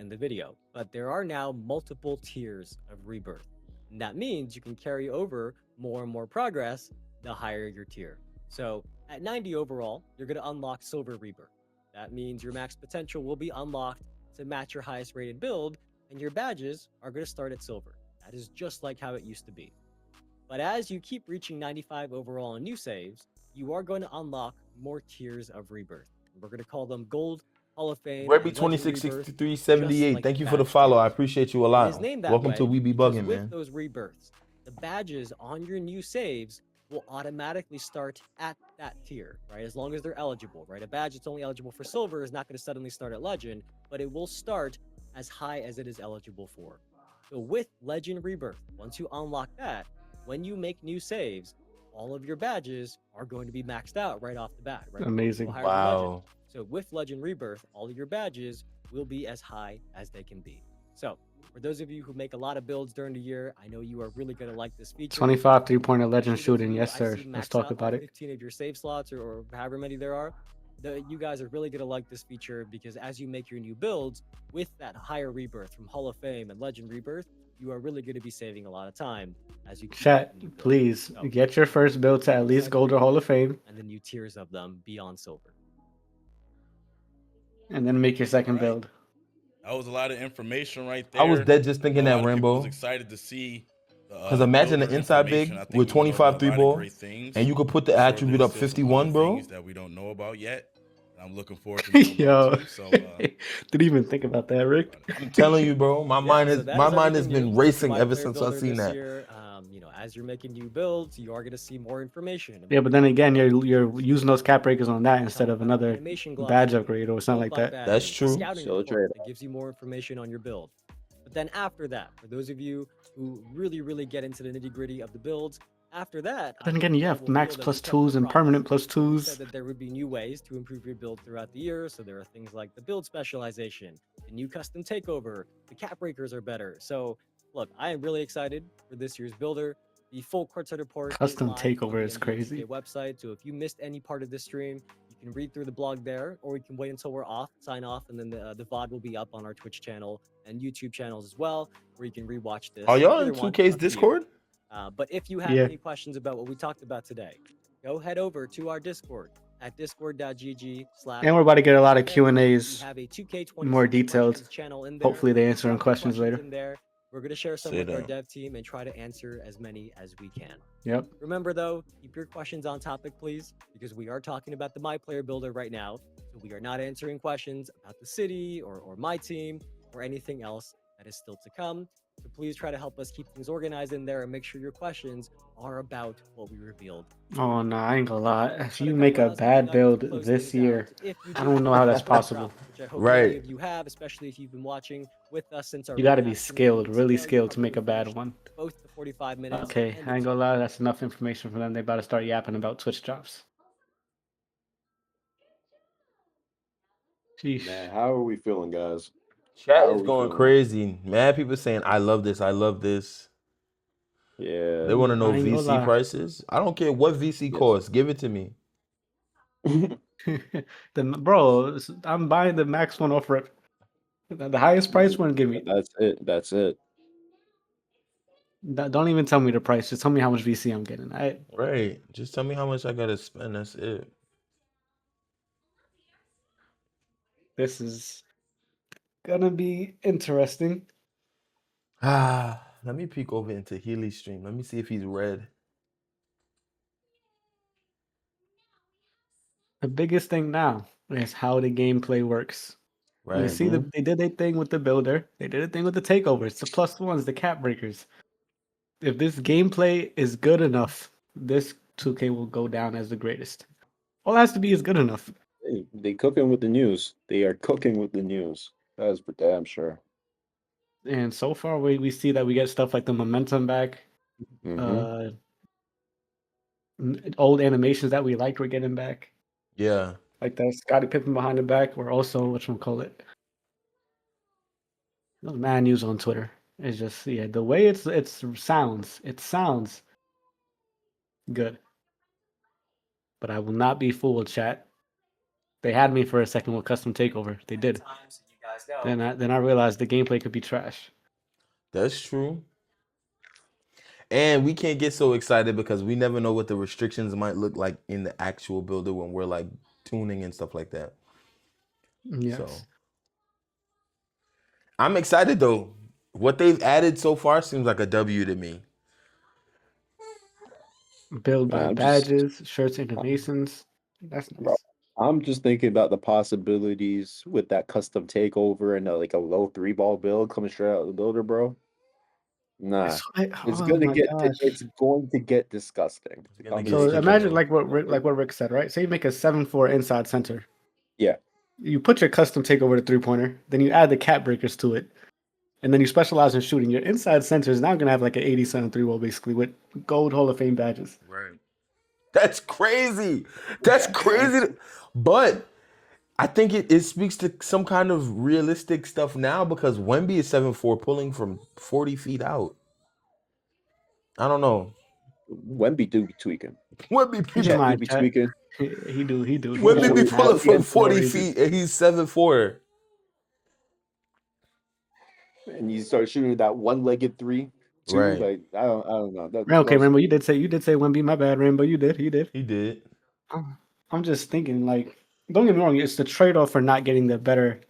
in the video. But there are now multiple tiers of Rebirth. And that means you can carry over more and more progress the higher your tier. So at 90 overall, you're going to unlock Silver Rebirth. That means your max potential will be unlocked to match your highest rated build, and your badges are going to start at Silver. That is just like how it used to be. But as you keep reaching 95 overall on new saves, you are going to unlock more tiers of Rebirth. We're going to call them Gold, Hall of Fame, Weeby and Legend 26 Rebirth, 63 just 78. like Thank you for the badge follow. I tiers. appreciate you a It lot. is named that Welcome way to We Be because Bugging, with man. those rebirths, the badges on your new saves will automatically start at that tier, right? As long as they're eligible, right? A badge that's only eligible for silver is not going to suddenly start at legend, but it will start as high as it is eligible for. So with Legend Rebirth, once you unlock that, when you make new saves, all of your badges are going to be maxed out right off the bat, right? Amazing. Higher than Legend. Wow. So with Legend Rebirth, all of your badges will be as high as they can be. So for those of you who make a lot of builds during the year, I know you are really going to like this feature. 25 3-pointer legend For those of shooting. you Yes, I sir. see Let's max talk out about all it. 15 of your save slots or however many there are, you guys are really going to like this feature because as you make your new builds with that higher rebirth from Hall of Fame and Legend Rebirth, you are really going to be saving a lot of time as you keep Chat, making new builds. please So, get your first build to at least excited Gold for or Hall you of Fame, and the new tiers of them beyond silver. and then make your second All right. build. That was a lot of information right there. I was dead just thinking a that, lot of people was Rambo. excited to see Because imagine the builder inside information. big I think with we learned 25 a three lot of ball, great things. and you could put the I'm sure attribute there's up still some 51, other bro. things that we don't know about yet. I'm looking forward to knowing Yo, about too. So didn't even think about that, Rick. I'm telling you, bro. My mind so is that my is mind has everything been new with the racing ever Myplayer since I Builder seen this that. year. As you're making new builds, you are going to see more information. Yeah, but then again, you're using those cap breakers on that instead of Talk about another animation badge glossary, upgrade or something like Roblox that. That's badges, true. Scouting Still a report trade-off. that gives you more information on your build. But then after that, for those of you who really get into the nitty gritty of the builds, after that, Then again, you I have will max feel that plus we kept twos our and promise. permanent plus We twos. said that there would be new ways to improve your build throughout the year. So there are things like the build specialization, the new custom takeover, the cap breakers are better. So look, I am really excited for this year's builder. The full courtside report Custom is live takeover on the is NBA crazy. 2K website. So if you missed any part of this stream, you can read through the blog there, or you can wait until we're off, sign off, and then the VOD will be up on our Twitch channel and YouTube channels as well, where you can rewatch this. Are y'all Either in one, 2K's up to you. Discord? But if you have Yeah. any questions about what we talked about today, go head over to our Discord at discord.gg/. And we're about to get a lot of We Q&As, have a 2K26 more detailed. questions channel in there. Hopefully they answer Drop in your questions later. in there. We're going to share some Say with our that. dev team and try to answer as many as we can. Yep. Remember though, keep your questions on topic, please, because we are talking about the Myplayer builder right now. So we are not answering questions about the city or my team or anything else that is still to come. So please try to help us keep things organized in there and make sure your questions are about what we revealed. Oh no, I ain't gonna lie. If But you make a allows me bad now to build close this things year, out. If you I do don't know have how a that's drop, possible. which I hope Right. many of you have, especially if you've been watching with us since our You gotta recap be some skilled, weeks really ago. You skilled to probably make a bad finished one. both the 45 minutes. Okay, and I ain't the gonna lie, that's enough information for them. They about to start yapping about Twitch drops. Sheesh. Man, how are we feeling, guys? Chat How are is we going feeling? crazy. Mad people saying, I love this. I love this. Yeah. They want to know I ain't gonna VC lie. prices. I don't care what VC Yes. costs. Give it to me. Bro, I'm buying the max one off rip. The highest price one, give me. That's it. That's it. Don't even tell me the price. Just tell me how much VC I'm getting. Right. Just tell me how much I gotta spend. That's it. This is gonna be interesting. Let me peek over into Healy's stream. Let me see if he's red. The biggest thing now, It's how the gameplay works. You Right. see, they did their thing with the builder. They did a thing with the takeovers, the +1s, the cap breakers. If this gameplay is good enough, this 2K will go down as the greatest. All it has to be is good enough. They cooking with the news. They are cooking with the news. That is for damn sure. And so far, we see that we get stuff like the momentum back. Mm-hmm. Old animations that we liked, we're getting back. Yeah. Like that Scottie Pippen behind the back. We're also whatchamacallit. There's mad news on Twitter. It's just the way it sounds good. But I will not be fooled, chat. They had me for a second with custom takeover. They did. Then I realized the gameplay could be trash. That's true. And we can't get so excited because we never know what the restrictions might look like in the actual builder when we're like tuning and stuff like that. Yes. So I'm excited though. What they've added so far seems like a W to me. Build I'm just, badges, shirts, animations. That's bro, nice. I'm just thinking about the possibilities with that custom takeover and like a low 3-ball build coming straight out of the builder, bro. Nah, Oh my gosh. it's going to get disgusting. It's gonna I'm get So just sticky, imagine bro. like what Rick said, right? Say you make a 7-4 inside center. Yeah. You put your custom takeover to 3-pointer, then you add the cap breakers to it, and then you specialize in shooting. Your inside center is now gonna have like an 87 3-ball basically with gold Hall of Fame badges. Right. That's crazy. That's crazy. But I think it speaks to some kind of realistic stuff now because Wemby is 7'4", pulling from 40 feet out. I don't know. Wemby do be tweaking. Wemby Keep in Chat do mind, be chat. tweaking. He do. Wemby be Shooting pulling nasty from for no 40 reason. feet and he's 7'4". And you start shooting that one-legged three too. Right. Like I don't know. Okay, Rambo, you did say Wemby. My bad, Rambo. You did. He did. I'm just thinking, like, don't get me wrong, it's the trade-off for not getting the better,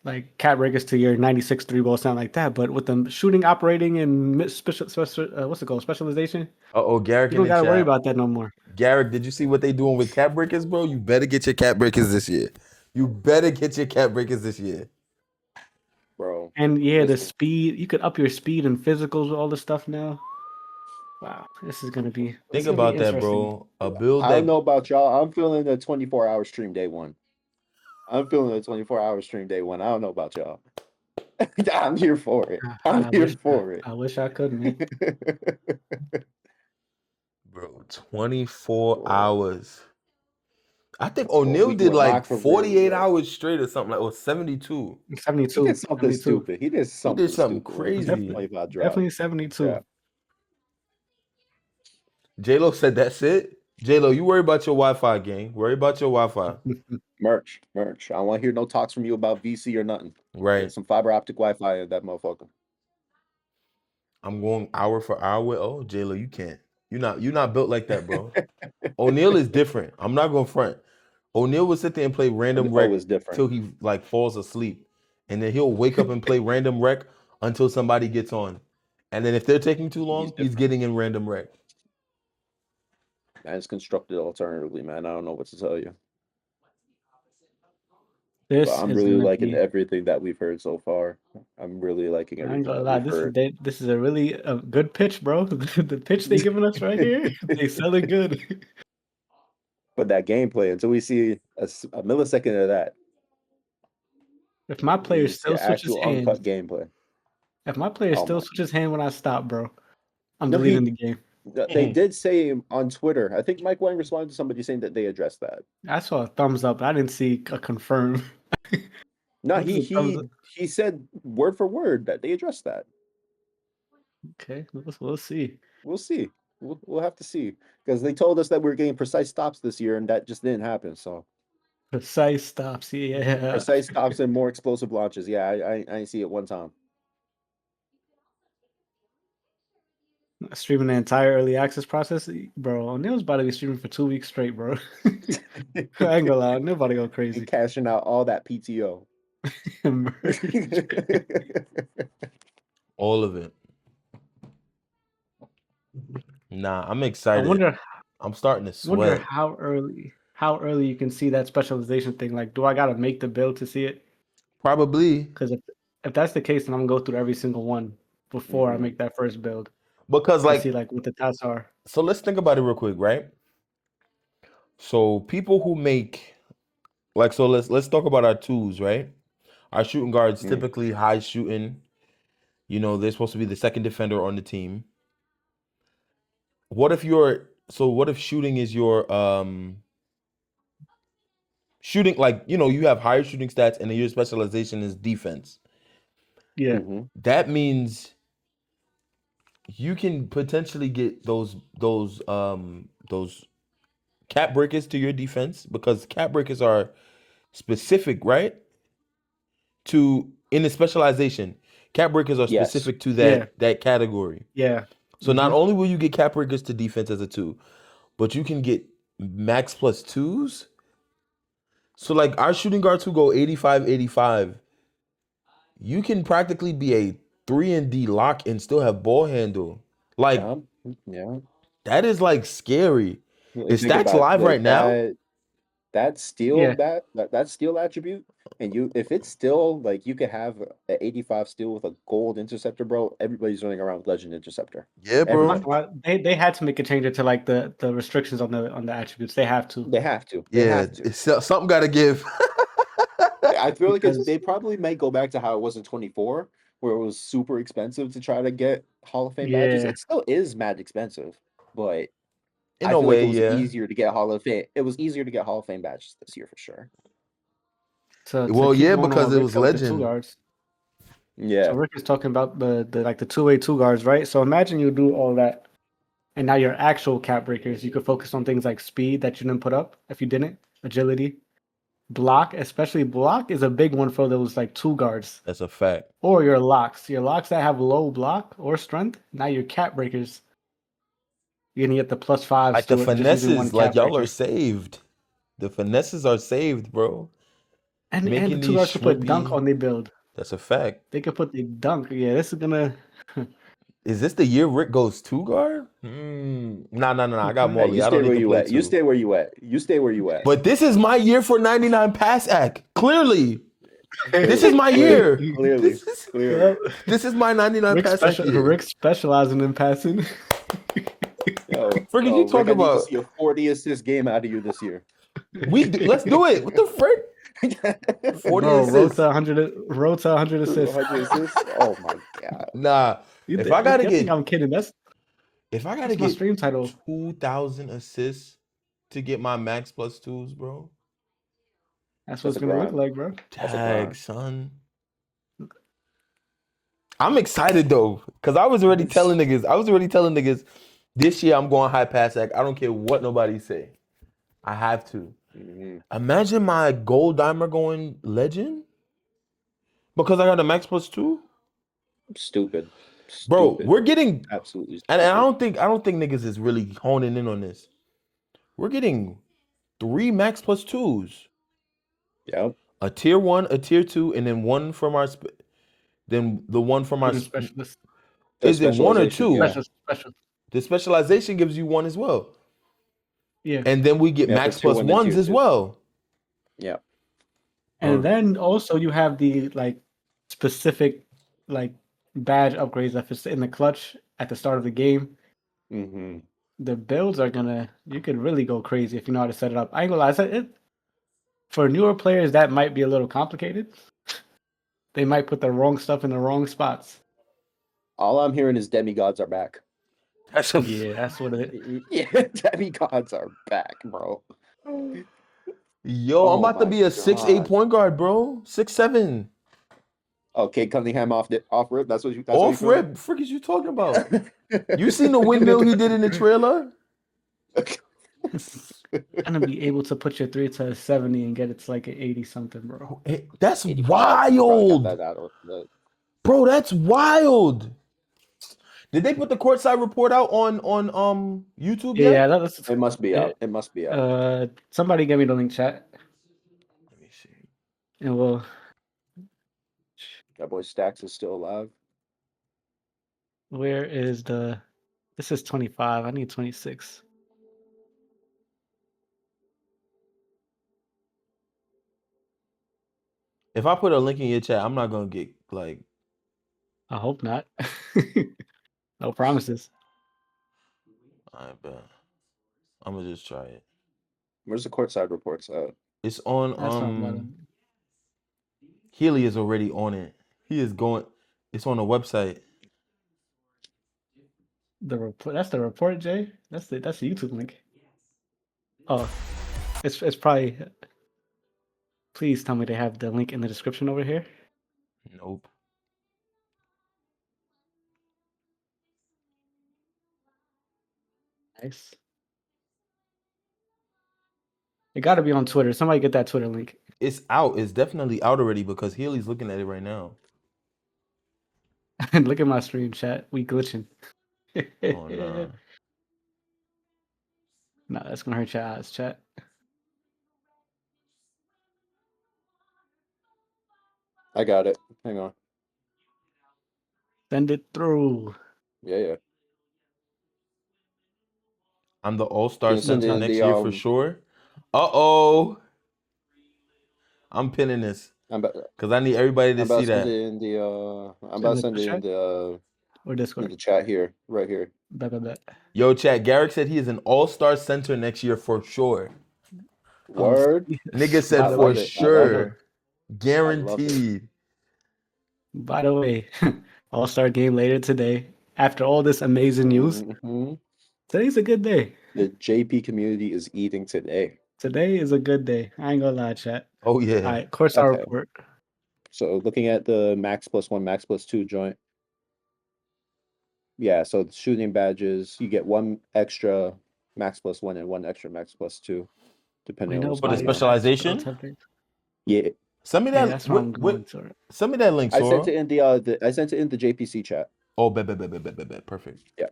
like, cat breakers to your 96 3-ball sound like that. But with the shooting, operating, and what's it called, specialization, Uh-oh, Garrick you in don't the got to worry chat. about that no more. Garrick, did you see what they doing with cat breakers, bro? You better get your cat breakers this year. You better get your cat breakers this year. bro. And yeah, the Listen. speed, you could up your speed and physicals with all this stuff now. Wow, this is gonna be Think about that, interesting. bro. A build I don't that know about y'all. I'm feeling the 24-hour stream day one. I'm feeling the 24-hour stream day one. I don't know about y'all. I'm here for it. I'm here for it. I wish I could, man. bro, 24 Bro. hours. I think Bro, O'Neal we did can like rock for real, 48 bro. hours straight or something like, or 72. 72. He did something 72. stupid. He did something something stupid when he crazy. played that drop. Definitely 72. Yeah. J-Lo said that's it. J-Lo, you worry about your Wi-Fi, gang. Worry about your Wi-Fi. Merch. I don't want to hear no talks from you about VC or nothing. Right. Get some fiber optic Wi-Fi in that motherfucker. I'm going hour for hour with J-Lo, you can't. You're not built like that, bro. O'Neal is different. I'm not going front. O'Neal will sit there and play random rec Always different. till he like falls asleep. And then he'll wake up and play random rec until somebody gets on. And then if they're taking too long, he's getting in random rec. Man, it's constructed alternatively, man. I don't know what to tell you. This But I'm is really gonna liking be. everything that we've heard so far. I'm really liking I ain't everything gonna that lie. we've heard. This is a really good pitch, bro. The pitch they giving us right here, they sell it good. But that gameplay, until we see a millisecond of that, If my we player need to see still switches actual hands, uncut gameplay. if my player Oh still my. switches hand when I stop, bro, I'm No, deleting the game. they did say on Twitter. I think Mike Wang responded to somebody saying that they addressed that. I saw a thumbs up. I didn't see a confirm. No, What is a thumbs up? he said word for word that they addressed that. Okay, we'll see. We'll see. We'll have to see because they told us that we are getting precise stops this year, and that just didn't happen. So Precise stops, yeah. precise stops and more explosive launches. Yeah, I didn't see it one time. Streaming the entire early access process, bro. O'Neal's about to be streaming for 2 weeks straight, bro. I ain't gonna lie, nobody go crazy. And cashing out all that PTO. All of it. Nah, I'm excited. I'm starting to sweat. Wonder how early. how early you can see that specialization thing. Like, do I gotta make the build to see it? Probably Because if that's the case, then I'm gonna go through every single one before I Mhm. make that first build because to like see like what the tasks are. so. Let's think about it real quick, right? So people who make like so let's talk about our twos, right? Our shooting guards Mm. typically high shooting. You know, they're supposed to be the second defender on the team. What if what if shooting is your shooting, like, you know, you have higher shooting stats and then your specialization is defense. Yeah, Mhm. That means you can potentially get those cap breakers to your defense because cap breakers are specific, right? To in the specialization, cap breakers are Yes. specific to yeah, that category. yeah. So not only will you get cap breakers to defense as a two, but you can get max plus twos. So like our shooting guards who go 85, you can practically be a 3 and D lock and still have ball handle. Like Yeah. Yeah. that is like scary. Like, Is think stats about live right now? that steal Yeah. that steal attribute, and if it's still like you could have an 85 steal with a gold interceptor, bro. Everybody's running around with legend interceptor. Yeah, I'm bro. not gonna lie, they had to make a change to like the restrictions on the attributes. They have to They have to. They Yeah, have to. it's something got to give. I feel like because they probably may go back to how it was in 24, where it was super expensive to try to get Hall of Fame badges. yeah, It still is mad expensive, but In I a feel like it way, was yeah. easier to get Hall of Fame. It was easier to get Hall of Fame badges this year for sure. to Well, keep yeah, going on what because it Rick was said with the two legend. guards. So Yeah. Rick is talking about the like the two-way two guards, right? So imagine you do all that, and now your actual cap breakers, you could focus on things like speed that you didn't put up if you didn't, agility, block, especially block is a big one for those like two guards. That's a fact. Or your locks. Your locks that have low block or strength, now your cap breakers, you're gonna get the plus fives Like the to it just using one finesses, like cap y'all are breaker. saved. The finesses are saved, bro. And the Making two these guards could put dunk shrimpy. on their build. That's a fact. They could put the dunk. Yeah, this is gonna Is this the year Rick goes two guard? Nah. I got Hey, Morley. you I stay don't need where to you play at. You two. stay where you at. You stay where you at. But this is my year for 99 pass act. Clearly. This is my Clearly, year. clearly, clearly. This is my 99 pass act year. Rick specializing in passing. Frick, you Rick, talking I need to about? see a 40 assist game out of you this year. Let's do it. What the frick? 40 Bro, assists. road to 100 assists. 100 assists? Oh my god. Nah. You, If th- I you gotta think get I'm kidding? That's get my stream title. 2,000 assists to get my max plus twos, bro. That's what That's it's a gonna look grind. like, bro. That's a Tag, grind. son. I'm excited though, because I was already telling niggas this year I'm going high pass act. I don't care what nobody say. I have to. Mhm. Imagine my gold dimer going legend because I got a max plus two. Stupid. Bro, Stupid. we're getting Absolutely and stupid. I don't think niggas is really honing in on this. We're getting 3 max plus twos. Yep. A tier 1, a tier 2, and then one from our then the one from our Shooting specialist. The is it one or specialization, two? yeah. Special. The specialization gives you one as well. Yeah. And then we get Yeah, for max tier plus 1 and ones tier as 2. well. Yeah. And then also you have the like specific like badge upgrades if it's in the clutch at the start of the game. Mm-hmm. The builds are you could really go crazy if you know how to set it up. I ain't gonna lie, for newer players that might be a little complicated. They might put the wrong stuff in the wrong spots. All I'm hearing is demigods are back. That's Yeah, that's what it is. Yeah, demigods are back, bro. Yo, I'm Oh about to my be a 6'8" god. point guard, bro. 6'7". Okay, Cunningham off rip. That's what you Off feeling? rip. Frick is you talking about? You seen the windmill he did in the trailer? Gonna be able to put your 3 to a 70 and get it to like an 80 something, bro. That's 85. Probably got wild. that out of the Bro, that's wild. Did they put the courtside report out on YouTube yet? Yeah, that's It must be up. It must be up. Somebody give me the link chat. Let me see. And we'll That boy Stacks is still alive. where is this is 25. I need 26. If I put a link in your chat, I'm not gonna get like. I hope not. No promises. I bet. I'm gonna just try it. Where's the courtside reports at? It's on. That's not bad. Healy is already on it. He is going. It's on the website. The report. That's the report, Jay. That's the YouTube link. Oh, it's probably. Please tell me they have the link in the description over here. Nope. Nice. It got to be on Twitter. Somebody get that Twitter link. It's out. It's definitely out already because Healy's looking at it right now. Look at my stream chat. We glitching. Oh nah. Nah, that's gonna hurt your eyes, chat. I got it. Hang on. Send it through. Yeah. I'm the All-Star Can you send it center in next the year for sure. Uh-oh. I'm pinning this I'm about, because I need everybody I'm to about see to send that. it in the I'm Send about to it send to it in chat the or in Discord. the chat here, right here. Bet. Yo, chat. Garrick said he is an All-Star center next year for sure. Word. Nigga said I By the for love way, it. I love it. sure. I love it. Guaranteed. by the way, All-Star game later today. After all this amazing news, Mhm. today's a good day. The JP community is eating today. Today is a good day. I ain't gonna lie, chat. Oh yeah. All right, courtside Okay. report. So looking at the max +1, max +2 joint. Yeah, so the shooting badges, you get one extra max +1 and one extra max +2, depending We on know what's For the going body on. fats build specialization? something. Yeah, Send me Yeah, that. that's what I'm going to. Send me that link, I sent Sora. it in I sent it in the JPC chat. Oh, bet. Perfect. Yeah.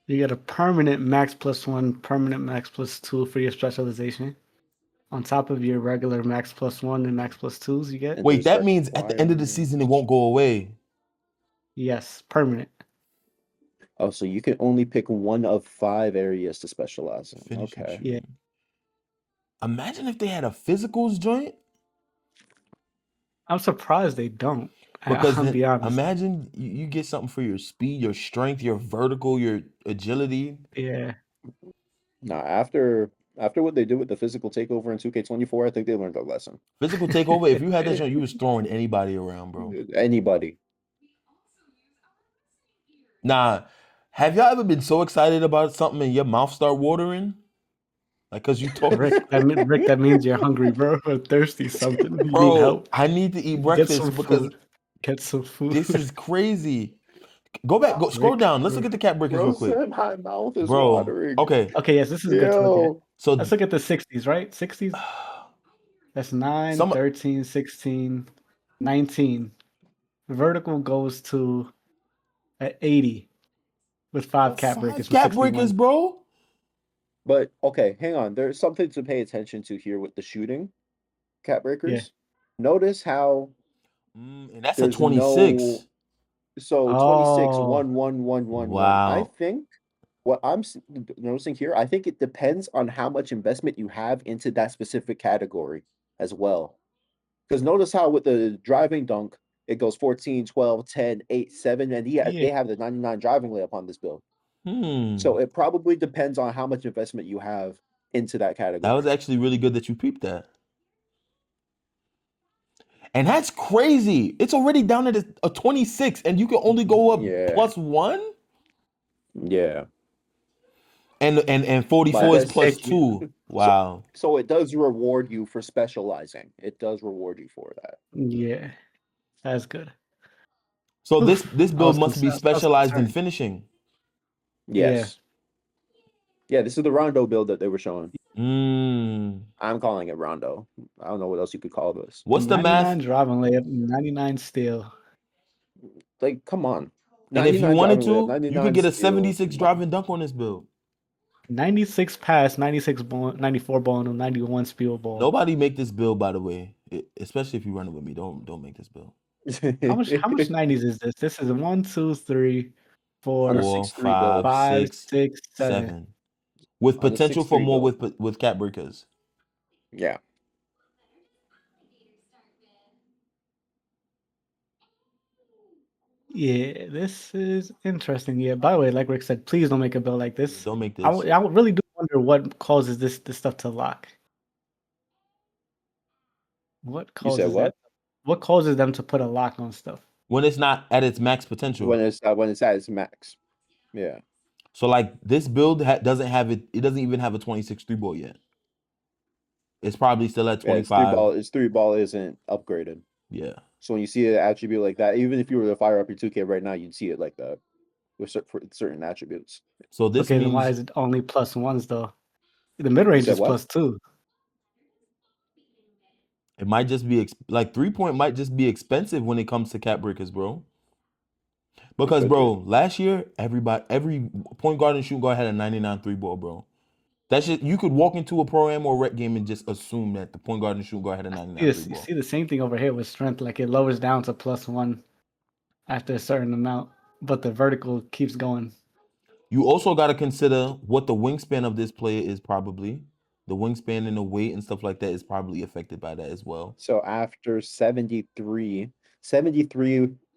You get a permanent max +1, permanent max +2 for your specialization. On top of your regular max +1 and max +2s, you get. And Wait, there's that means at the end of the season it won't go away. Yes, permanent. Oh, so you can only pick one of 5 areas to specialize in. Finishing Okay. shooting. Yeah. Imagine if they had a physicals joint. I'm surprised they don't. Because I'll then be honest. imagine you get something for your speed, your strength, your vertical, your agility. Yeah. Now, after what they did with the physical takeover in 2K24, I think they learned their lesson. Physical takeover. If you had that joint, you was throwing anybody around, bro. Anybody. Nah, have y'all ever been so excited about something and your mouth start watering? Like, cause you talk, Rick, that means you're hungry, bro, or thirsty, something. You need bro. help. I need to eat Get some breakfast because food. Get some food. this is crazy. Go back, scroll Rick, down. Let's look at the cap breakers real quick, said my mouth is bro. watering. Okay, Okay, yes, this is good to look at. so Let's look at the 60s, right? 60s. That's 9, Some- 13, 16, 19. Vertical goes to at 80 with 5 cap breakers. 5 cap 61. breakers, bro. But okay, hang on. There's something to pay attention to here with the shooting cat breakers. Notice how And that's a there's 26. no so 26 1 1 1 1 1. I Wow. think what I'm noticing here, I think it depends on how much investment you have into that specific category as well. Because notice how with the driving dunk, it goes 14, 12, 10, 8, 7, and Yeah. they have the 99 driving layup on this build. So it probably depends on how much investment you have into that category. That was actually really good that you peeped that. And that's crazy. It's already down at a 26, and you can only go up +1. Yeah. And 44 is Because- +2. Wow. So it does reward you for specializing. It does reward you for that. Yeah. That's good. So this build must be I was specialized in concerned. finishing. Yes. Yeah, this is the Rondo build that they were showing. Mm. I'm calling it Rondo. I don't know what else you could call this. What's the 99 math? driving layup, 99 steal. Like, come on. And if you wanted to, you 99 could get a steal. 76 driving dunk on this build. 96 pass, 96 ball, 94 ball, and 91 speed ball. Nobody make this build, by the way. Especially if you run it with me. Don't make this build. How much 90s is this? This is 1, 2, 3, 4, On a 4, 6'3" build. 5, 5, 6, 7. 7. With On a potential for 6'3" more build. with cap breakers. Yeah. Yeah, this is interesting. Yeah. By the way, like Rick said, please don't make a build like this. Don't make I, this. I really do wonder what causes this stuff to lock. What You said causes that? what? What causes them to put a lock on stuff? When it's not at its max potential. When it's at its max. Yeah. So like this build doesn't have it. It doesn't even have a 26 three ball yet. It's probably still at Yeah, its 25. three ball isn't upgraded. Yeah. So when you see an attribute like that, even if you were to fire up your 2K right now, you'd see it like that with certain attributes. So this Okay, then why means is it only +1s though? The mid You range said is what? +2. it might just be like 3-point might just be expensive when it comes to cap breakers, bro. Because could bro, be. last year every point guard and shoot guard had a 99 three ball, bro. That's just you could walk into a pro am or rec game and just assume that the point guard and shoot guard had a 99 Yes, three you ball. see the same thing over here with strength. Like it lowers down to +1 after a certain amount, but the vertical keeps going. You also got to consider what the wingspan of this player is probably. The wingspan and the weight and stuff like that is probably affected by that as well. So after 73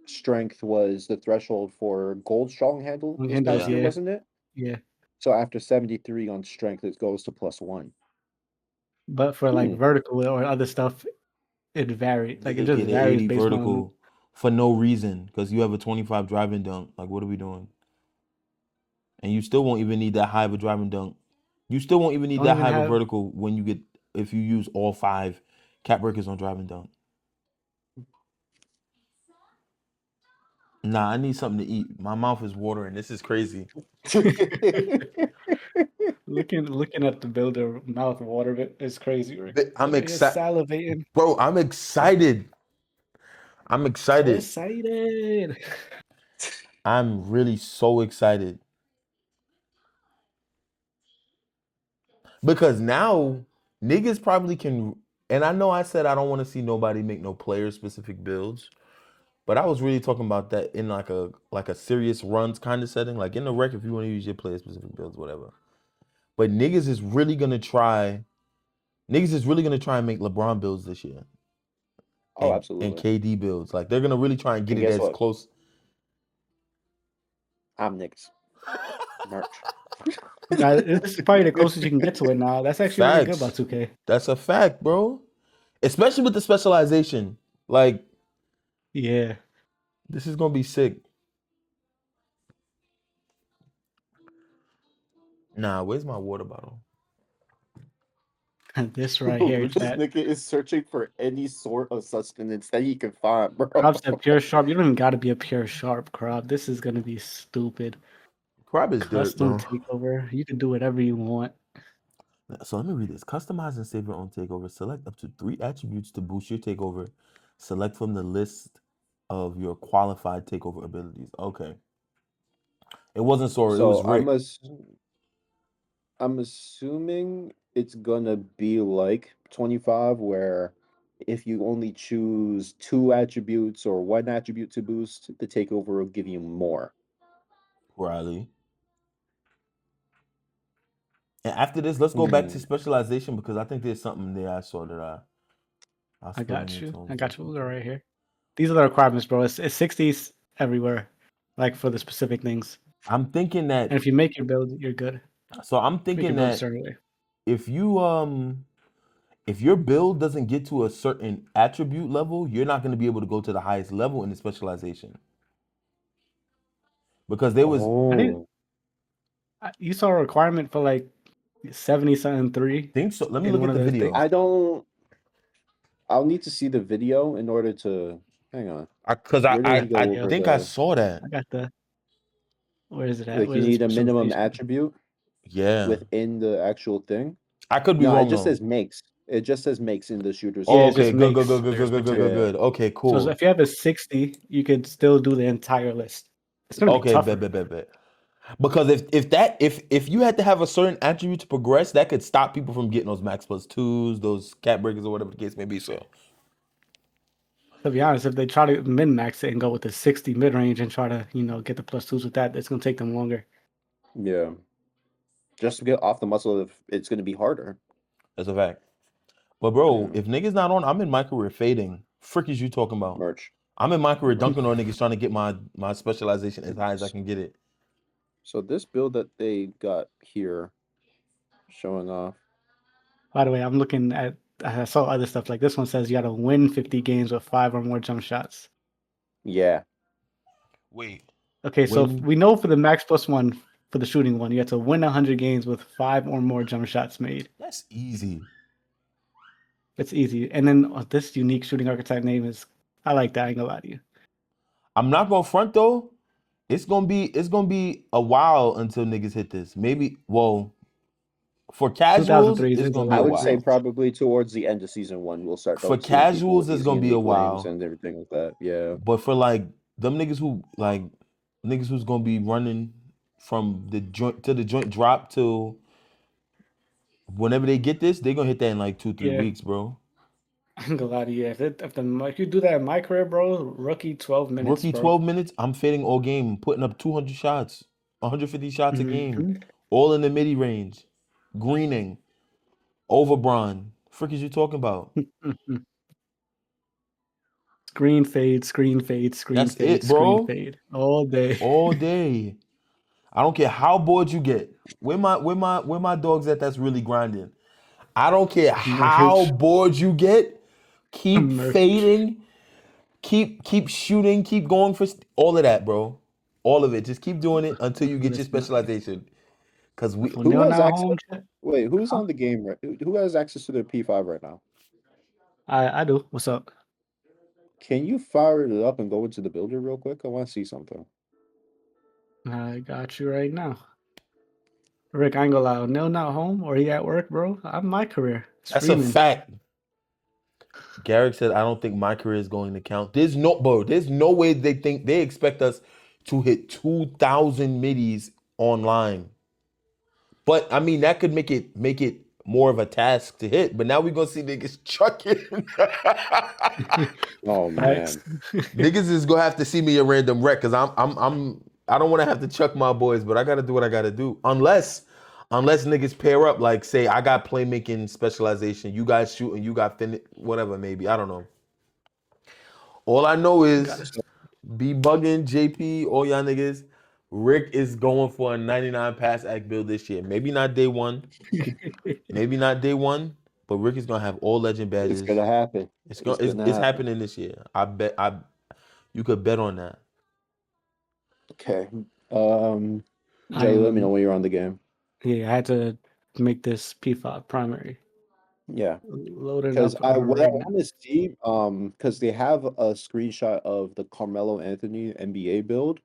strength was the threshold for gold strong handle Long this past handouts, Yeah. year, yeah, wasn't it? yeah. So after 73 on strength, it goes to +1. But for like Hmm. vertical or other stuff, it varies. Like it Niggas just get an varies 80 based on. vertical for no reason because you have a 25 driving dunk. Like, what are we doing? And you still won't even need that high of a driving dunk. You still won't even need Don't that even high of a have. vertical when you get if you use all 5 cap breakers on driving dunk. Nah, I need something to eat. My mouth is watering. This is crazy. Looking at the builder mouth water bit is crazy. Rick. I'm Over here excited, salivating. bro. I'm excited. I'm So excited. excited. I'm really so excited because now niggas probably can. And I know I said I don't want to see nobody make no player specific builds, but I was really talking about that in like a serious runs kind of setting, like in the rec if you want to use your player specific builds, whatever. But niggas is really gonna try. Niggas is really gonna try and make LeBron builds this year Oh, and absolutely. KD builds. Like they're gonna really try and get And it guess as what? close. I'm niggas. Merch. This is probably the closest you can get to it now. That's actually really good about Facts. 2K. That's a fact, bro. Especially with the specialization. Like Yeah. this is gonna be sick. Nah, where's my water bottle? This right here, This chat. nigga is searching for any sort of sustenance that he can find, bro. Crop said pure sharp. You don't even got to be a pure sharp, Crop. This is gonna be stupid. Crab is dirt, Custom bro. takeover. You can do whatever you want. So let me read this. Customize and save your own takeover. Select up to 3 attributes to boost your takeover. Select from the list of your qualified takeover abilities. Okay. It wasn't Sora, it was So Rick. I'm assuming it's gonna be like 25, where if you only choose 2 attributes or 1 attribute to boost, the takeover will give you more. Riley. And after this, let's go back to specialization because I think there's something there I saw that I I still got need you. to I got you. They're right here. These are the requirements, bro. It's 60s everywhere, like for the specific things. I'm thinking And that if you make your build, you're good. so I'm Make thinking your build a that certain way. if your build doesn't get to a certain attribute level, you're not going to be able to go to the highest level in the specialization. Because there was I didn't. You saw a requirement for like 70 something 3 think so. Let me in look one at of the those video. things. I'll need to see the video in order to hang on. Because Where did he go I over think I the saw that. I got the. Where is it at? like you Where's the need a minimum specialization? attribute Yeah. within the actual thing? I could be No, it wrong just though. says makes. It just says makes in the shooter's Yeah, Oh, it just okay. Good, good, makes. good, good, There's good, good, good, good, material. good. Okay, So cool. if you have a 60, you could still do the entire list. It's gonna be Okay, tougher. bet. Because if you had to have a certain attribute to progress, that could stop people from getting those max plus twos, those cap breakers, or whatever the case may be. So To be honest, if they try to min max it and go with the 60 mid range and try to, get the +2s with that, it's gonna take them longer. Yeah. Just to get off the muscle, if it's going to be harder. that's a fact. But bro, Yeah. if niggas not on, I'm in my career fading. Frick is you talking about? Merch. I'm in my career dunking on niggas trying to get my specialization as high as I can get it. So this build that they got here, showing off. By the way, I'm looking at. I saw other stuff like this one says you got to win 50 games with 5 or more jump shots. Yeah, Wait. Okay, so Win. we know for the max plus one for the shooting one, you have to win 100 games with 5 or more jump shots made. That's easy. It's easy. And then this unique shooting archetype name is, I like that. I ain't gonna lie to you. I'm not gonna front though. It's gonna be a while until niggas hit this. Maybe for casuals, 2003 it's is gonna be I a 11 would say while. degrees. probably towards the end of season 1, we'll start For seeing people with casuals, it's these gonna be a unique names while. and everything like that. Yeah. But for like them niggas who like niggas who's gonna be running from the joint to the joint drop to whenever they get this, they're gonna hit that in like 2-3 Yeah. weeks, bro. I ain't gonna lie to you. If you do that in my career, bro, rookie 12 minutes, Rookie bro. 12 minutes, I'm fading all game, putting up 200 shots, 150 shots a game, Mhm. all in the midi range, greening, over Bron. Frick is you talking about? Screen fade, screen fade, screen That's fade, it, screen bro. fade all day. All day. I don't care how bored you get. Where my dogs at that's really grinding. I don't care how Merch, bored you get. Keep merch. fading. Keep shooting. Keep going for all of that, bro. All of it. Just keep doing it until you get your Listen, specialization. Cause we for Who Neil has now access? home chat, Wait, who's huh? on the game? Who has access to the P5 right now? I do. What's up? Can you fire it up and go into the builder real quick? I want to see something. I got you right now. Rick, I ain't gonna lie. Neil not home or he at work, bro. I'm my career that's a streaming. fact. Garrick said, I don't think my career is going to count. There's no way they expect us to hit 2,000 middies online. But I mean, that could make it more of a task to hit. But now we're gonna see niggas chucking. Oh Facts. man, Niggas is gonna have to see me a random wreck because I don't want to have to chuck my boys, but I gotta do what I gotta do. Unless niggas pair up, like say I got playmaking specialization, you guys shooting, you got whatever, maybe. I don't know. All I know is Got be bugging JP, all y'all niggas. Rick is going for a 99 pass act build this year. Maybe not day one. it. Maybe not day one, but Rick is gonna have all legend it's badges. gonna happen. It's It's gonna it's, gonna it's happen. happening this year. I bet you could bet on that. Okay. Jay, let me know I'm when you're on the game. yeah, I had to make this P5 primary. Yeah. Loading Because up what I right now. want to see, because they have a screenshot of the Carmelo Anthony NBA build.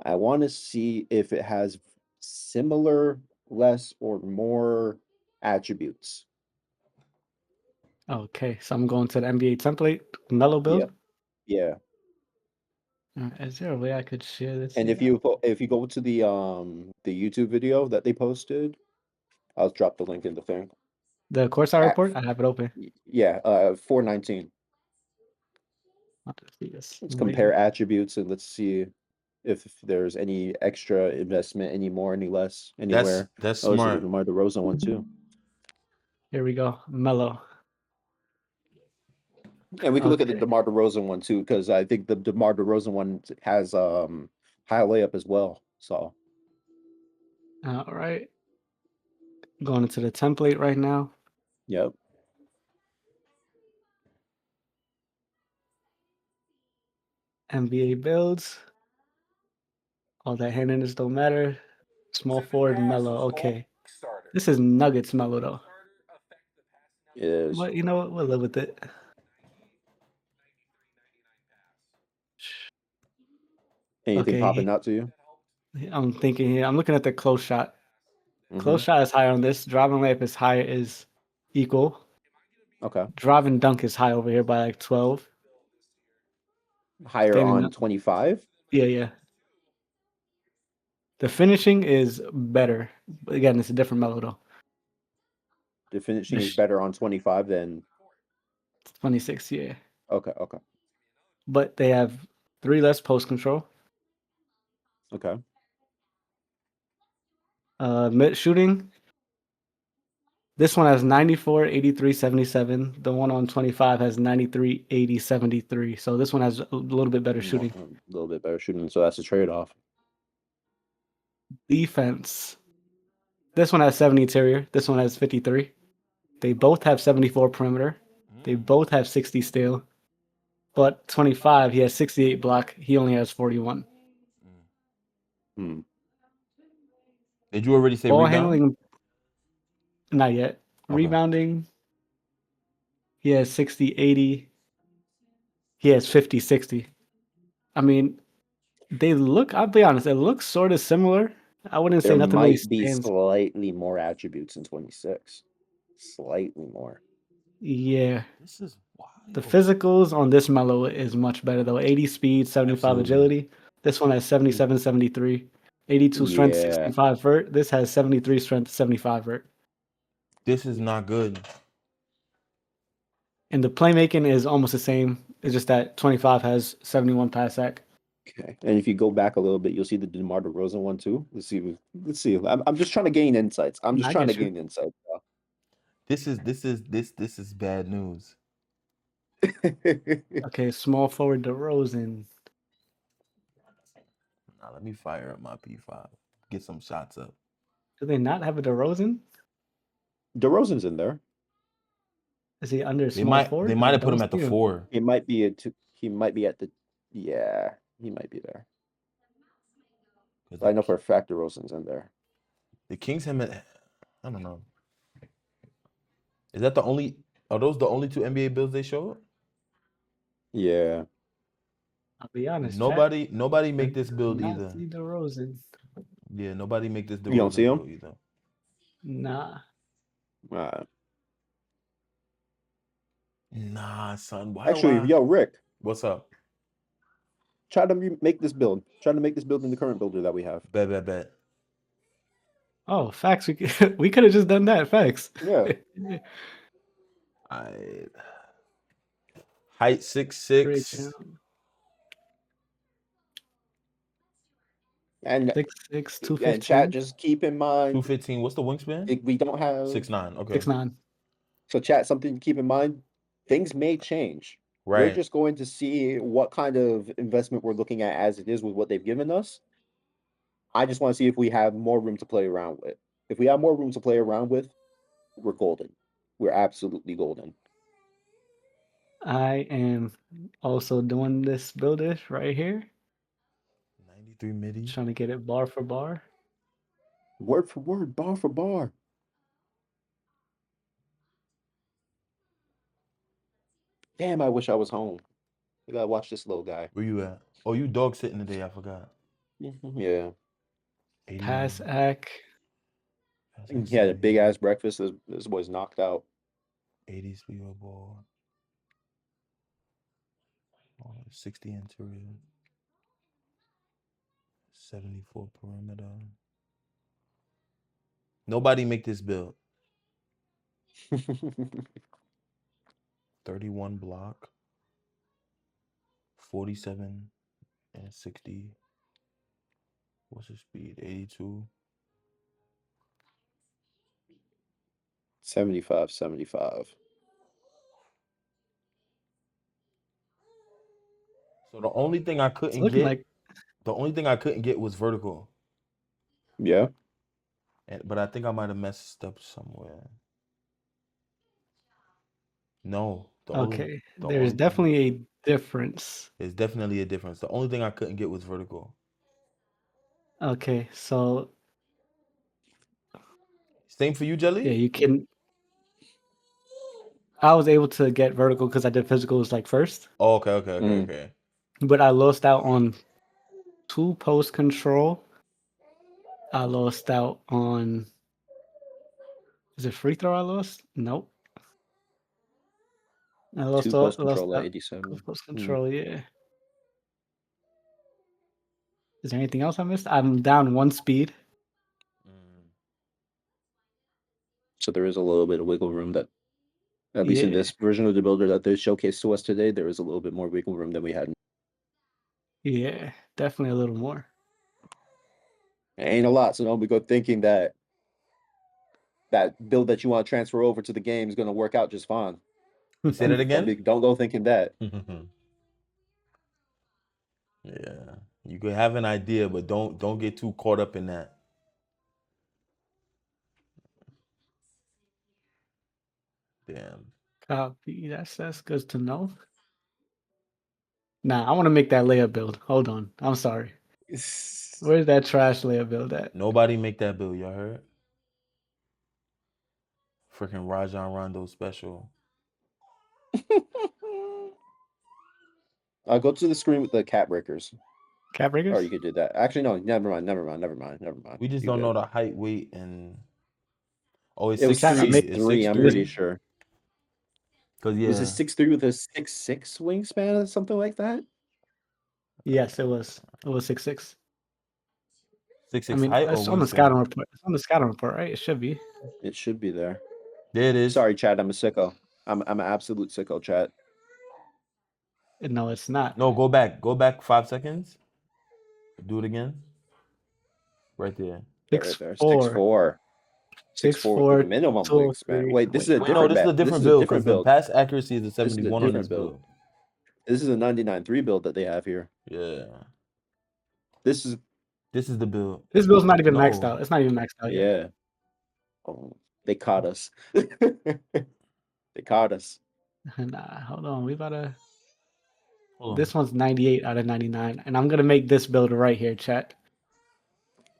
I want to see if it has similar, less, or more attributes. Okay, so I'm going to the NBA template, Mellow build. Yep. Yeah. Is there a way I could share this? And if you go to the YouTube video that they posted, I'll drop the link in the thing. The course I At, report, I have it open. yeah, 419. I'll just see this. Let's I'm compare waiting. attributes and let's see if there's any extra investment, any more, any less, anywhere. That's Oh, this is the smart. DeMar DeRozan one too. Here we go. Mellow. And we can look at the Okay. DeMar DeRozan one too, because I think the DeMar DeRozan one has high layup as well. So All right. Going into the template right now. yep. NBA builds. All that handedness don't matter. Small forward mellow. Okay. This is Nuggets mellow though. It is. But you know what? We'll live with it. Anything Okay. popping out to you? I'm thinking here. I'm looking at the close shot. Close Mm-hmm. shot is higher on this. Driving layup is higher, is equal. Okay. Drive and dunk is high over here by like 12. Higher Standing on up. 25. Yeah. The finishing is better. But again, it's a different mellow though. The finishing The is better on 25 than 26, yeah. okay. But they have 3 less post control. Okay. Mid shooting This one has 94, 83, 77. The one on 25 has 93, 80, 73. So this one has a little bit better shooting. A little bit better shooting, so that's a trade-off. Defense. This one has 70 interior. This one has 53. They both have 74 perimeter. They both have 60 steal. But 25, he has 68 block. He only has 41. Hmm. Did you already say Ball rebound? handling, not yet. Okay. Rebounding, he has 60, 80. He has 50, 60. I mean, I'll be honest, it looks sort of similar. I wouldn't say There nothing really might be stands. slightly more attributes in 26. Slightly more. Yeah. This is The wild. physicals on this mellow is much better though. 80 speed, 75 Absolutely. agility. This one has 77, 73. 82 strength, Yeah. 65 vert. This has 73 strength, 75 vert. This is not good. And the playmaking is almost the same. It's just that 25 has 71 pass sec. Okay. And if you go back a little bit, you'll see the DeMar DeRozan one too. Let's see. Let's see. I'm just trying to gain insights. I'm just I trying to get you. gain insights. This is bad news. Okay, small forward DeRozan. Now let me fire up my P5. Get some shots up. Do they not have a DeRozan? DeRozan's in there. Is he under They small might forward? they 'Cause might I have put don't him at the see him. 4. He might be he might be at the yeah, he might be there. I know for a fact DeRozan's in there. The Kings have I don't know. Is that the only are those the only 2 NBA builds they showed? Yeah. I'll be honest. Nobody Chat make this does build not either. see DeRozan. Yeah, nobody make this You don't see DeRozan him? build either. Nah. Nah, son. Why Actually, do I? yo, Rick, What's up? try to make this build. Try to make this build in the current builder that we have. Bet. Oh, facts. We could have just done that. Facts. Yeah. I height Great 6'6". channel. And 6'6", and chat, 215, just keep in mind 215. What's the wingspan? we don't have 6'9". Okay. 6'9". so chat, something to keep in mind. Things may change. We're Right. just going to see what kind of investment we're looking at as it is with what they've given us. I just want to see if we have more room to play around with. If we have more room to play around with, we're golden. We're absolutely golden. I am also doing this builder right here. 93 midi. Trying to get it bar for bar. Word for word, bar for bar. Damn, I wish I was home. I gotta watch this little guy. Where you at? Oh, you dog sitting today. I forgot. Yeah. 89. Pass ac. He had a big ass breakfast. This boy's knocked out. 80 speed of ball. 60 interior. 74 perimeter. Nobody make this build. 31 block. 47 and 60. What's his speed? 82. 75, 75. So the only thing I It's couldn't looking get, like was vertical. Yeah. But I think I might have messed up somewhere. No. okay. The There's only definitely a difference. There's definitely a difference. The only thing I couldn't get was vertical. Okay, so Same for you, Jelly? yeah, you can. I was able to get vertical because I did physicals like first, Oh, okay. but I lost out on 2 post control. I lost out on. Is it free throw? I lost. Nope. I lost 2 out. post Lost control at out. 87. Post control. Yeah. Is there anything else I missed? I'm down 1 speed. So there is a little bit of wiggle room that, at least in Yeah. this version of the builder that they showcased to us today, there is a little bit more wiggle room than we had. Yeah, definitely a little more. It ain't a lot, so don't be go thinking that that build that you want to transfer over to the game is going to work out just fine. Say that again. Don't go thinking that. Yeah, you could have an idea, but don't get too caught up in that. Damn. Copy. That's good to know. Nah, I want to make that layup build. Hold on. I'm sorry. Where's that trash layup build at? Nobody make that bill. Y'all heard? Freaking Rajon Rondo special. Go to the screen with the cat breakers. Cap breakers? Or you could do that. Actually, no, never mind. We just You don't good. know the height, weight, and it's It was 6'3". make- It's 6'3", I'm 6'3". pretty sure. Cause Was yeah, it 6'3" with a 6'6" wingspan or something like that? Yes, it was. It was 6'6". 6'6" I mean, height or it's on the scouting wingspan. report. It's on the scouting report, right? It should be. It should be there. There it is. Sorry, Chad. I'm a sicko. I'm an absolute sicko, Chad. No, it's not. No, go back. Go back 5 seconds. Do it again. Right there. Yeah, right there. 6'4". 6'4". 6'4" with 6'4", a minimum wingspan. 203. Wait, this is a Wait, no, different this is a bet. This different is a build different because the build. pass accuracy is a This is a 71 on this different build. build. This is a 99.3 build that they have here. Yeah. This is This is the build. This build's not even No. maxed out. It's not even maxed out yet. yeah. Oh, they caught us. They caught us. Nah, hold on. We about to. Hold on. This one's 98 out of 99, and I'm gonna make this build right here, chat.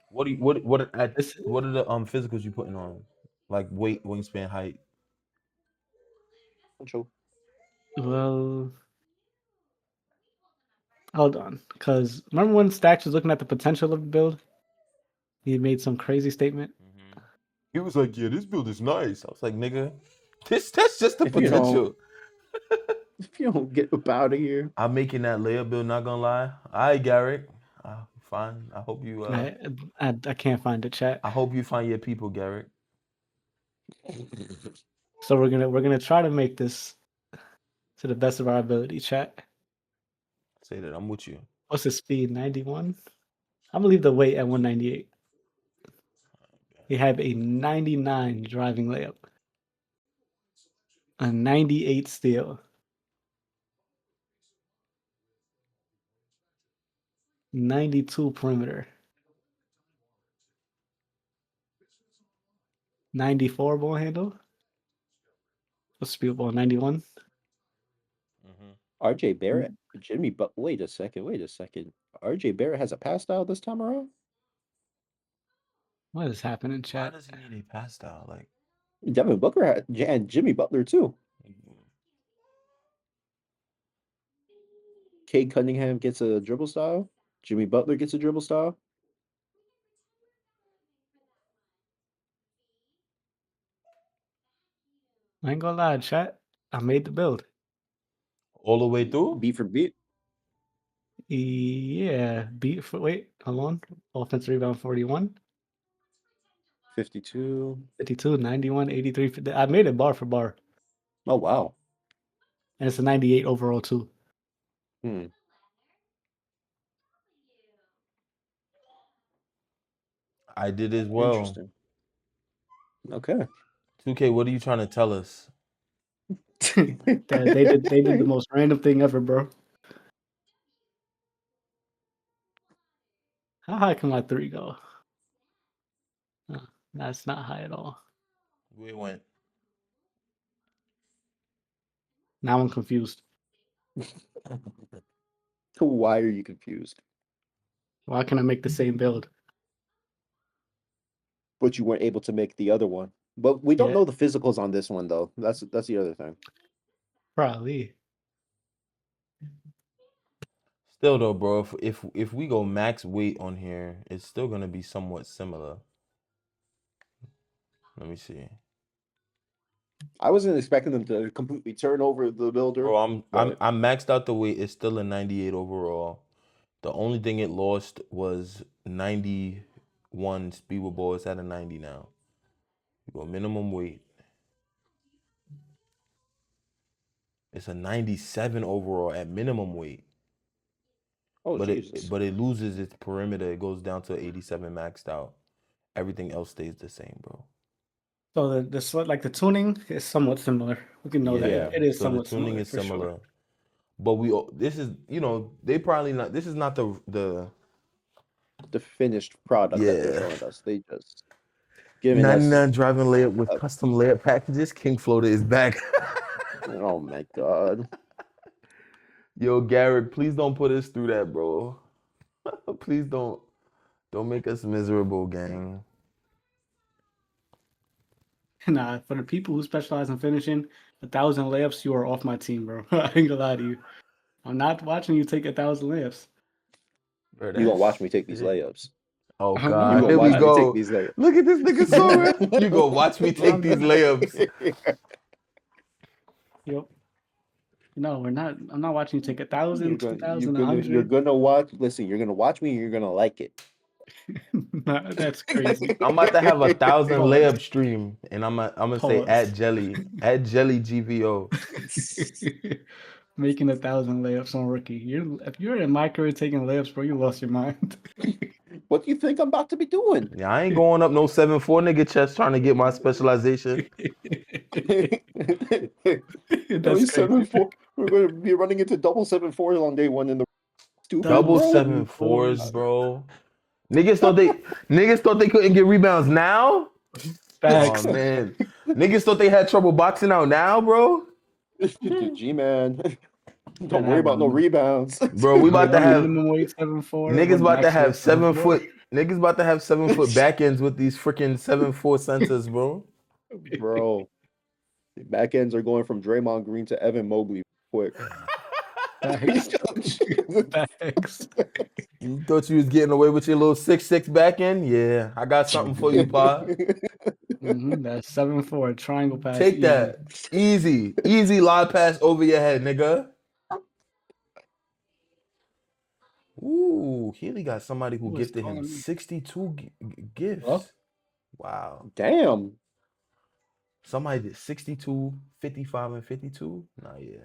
What are the physicals you putting on? Like weight, wingspan, height. Control. Well, hold on, because remember when Stacks was looking at the potential of the build? He made some crazy statement. He was like, "Yeah, this build is nice." I was like, "Nigga, that's just the If you don't- potential." If you don't get up out of here. I'm making that layup build. Not gonna lie. All right, Garrett. Fine. I hope you. I can't find the chat. I hope you find your people, Garrett. So we're gonna try to make this to the best of our ability, chat. Say that I'm with you. What's the speed? 91. I'm gonna leave the weight at 198. He have a 99 driving layup, a 98 steal, 92 perimeter, 94 ball handle. What's speed ball? 91. RJ Barrett, Jimmy, but wait a second. RJ Barrett has a pass style this time around? What is happening, Why chat? does he need a pass style? Like, Devin Booker and Jimmy Butler too. Cade Cunningham gets a dribble style. Jimmy Butler gets a dribble style. I ain't gonna lie, chat. I made the build. all the way through? Beat for beat. Yeah, beat for wait, hold on. Offensive rebound 41, 52. 52, 91, 83. I made it bar for bar. Oh wow. And it's a 98 overall too. I did as well. Interesting. Okay. 2K, what are you trying to tell us? That they did the most random thing ever, bro. How high can my 3 go? That's not high at all. We went. Now I'm confused. Why are you confused? Why can I make the same build? But you weren't able to make the other one. But we don't Yeah. know the physicals on this one though. That's the other thing. Probably. Still though, bro, if we go max weight on here, it's still gonna be somewhat similar. Let me see. I wasn't expecting them to completely turn over the builder. Bro, I'm but maxed out the weight. It's still a 98 overall. The only thing it lost was 91 speed with ball. It's at a 90 now. You go minimum weight. It's a 97 overall at minimum weight. oh But Jesus. it loses its perimeter. It goes down to 87 maxed out. Everything else stays the same, bro. So the tuning is somewhat similar. We can know that Yeah. it is So the somewhat tuning similar is for similar. sure. But this is, they probably not, this is not the The finished product that they're yeah. showing us. They just giving us 99 driving layup with a, custom layup packages. King Floater is back. oh my god. Yo, Garrett, please don't put us through that, bro. Please don't make us miserable, gang. Nah, for the people who specialize in finishing 1,000 layups, you are off my team, bro. I ain't gonna lie to you. I'm not watching you take 1,000 layups. Bro, You gonna watch me take these shit. layups. Oh I You God, won't. gonna here we watch me take go. these layups. Look at this nigga Sora. You go watch me take I'm these not. layups. Yep. No, we're not. I'm not watching you take 1,000, You're 2,000, you're 100. gonna watch. Listen, you're gonna watch me, and you're gonna like it. Nah, that's crazy. I'm about to have 1,000 Pause. layup stream, and I'm gonna say Pause. at Jelly GVO. Making 1,000 layups on rookie. If you're in my career taking layups, bro, you lost your mind. What do you think I'm about to be doing? Yeah, I ain't going up no 7'4" nigga chest trying to get my specialization. That's Only crazy. 7-4. We're gonna be running into double 7-4s on day one in the stupid, Double bro. 7'4s, bro. Niggas thought they couldn't get rebounds now. Oh Facts. man, niggas thought they had trouble boxing out now, bro. G-man. Don't Gotta worry have about no rebounds. Bro, we about to have minimum weight 7'4", niggas one about to max weight have 7'4". niggas about to have 7 foot back ends with these freaking 7'4" centers, bro. Bro, the back ends are going from Draymond Green to Evan Mobley quick. Facts. Facts. You thought you was getting away with your little 6'6" back end? Yeah, I got something for you, Pa. That's 7'4", triangle pass. Take Easy. that. Easy live pass over your head, nigga. Ooh, Healy got somebody who Who is gifted him calling me? 62 gifts. Hello? Wow. Damn. Somebody did 62, 55, and 52? Nah, yeah.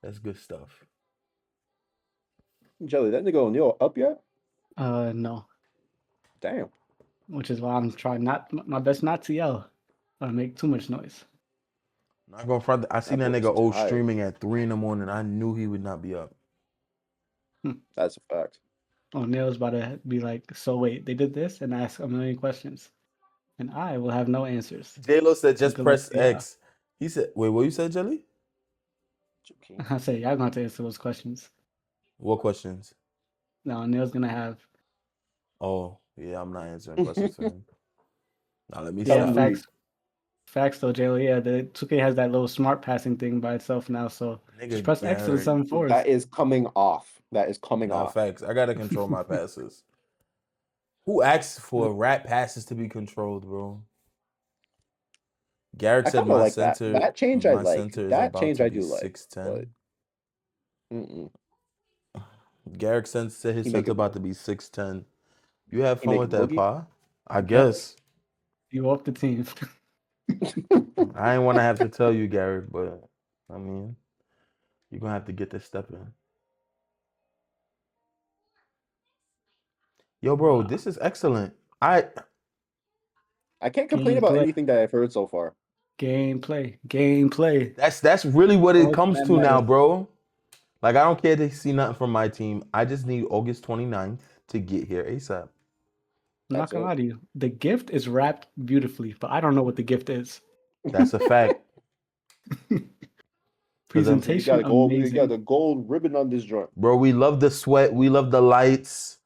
That's good stuff. Jelly, that nigga O'Neal up yet? No. Damn. Which is why I'm trying my best not to yell or make too much noise. Not going front. I seen that boy's nigga O tired. streaming at 3 in the morning. I knew he would not be up. That's a fact. O'Neal's about to be like, so wait, they did this, and ask a million questions. And I will have no answers. J-Lo said just Good luck press to y'all. X. He said, wait, what you said, Jelly? I say, y'all gonna have to answer those questions. What questions? No, O'Neal's gonna have. Oh, yeah, I'm not answering questions for him. Now let me Tell Yeah, him stop. we- facts though, Jayla. Yeah, the 2K has that little smart passing thing by itself now, so Nigga, just press X to the Garrett. 7'4s. That is coming off. That is coming Nah, off. facts. I gotta control my passes. Who asked for rat passes to be controlled, bro? Garrett I said kind of my like that. center. That change I My like. center is That about change to I be do like. 6'10". Mm-mm. Garrett said his He make center it- about to be 6'10". You have He fun make with it that, boogie? Pa? I guess. You off the team. I ain't want to have to tell you, Garrett, but I mean, you're gonna have to get this step in. Yo, bro, this is excellent. I can't complain about Gameplay. anything that I've heard so far. Gameplay. That's really what it All comes that to now, matters. bro. Like, I don't care to see nothing from my team. I just need August 29th to get here ASAP. I'm not That's gonna it. lie to you. The gift is wrapped beautifully, but I don't know what the gift is. That's a fact. Presentation You amazing. got a gold ribbon on this joint. Bro, we love the sweat. We love the lights.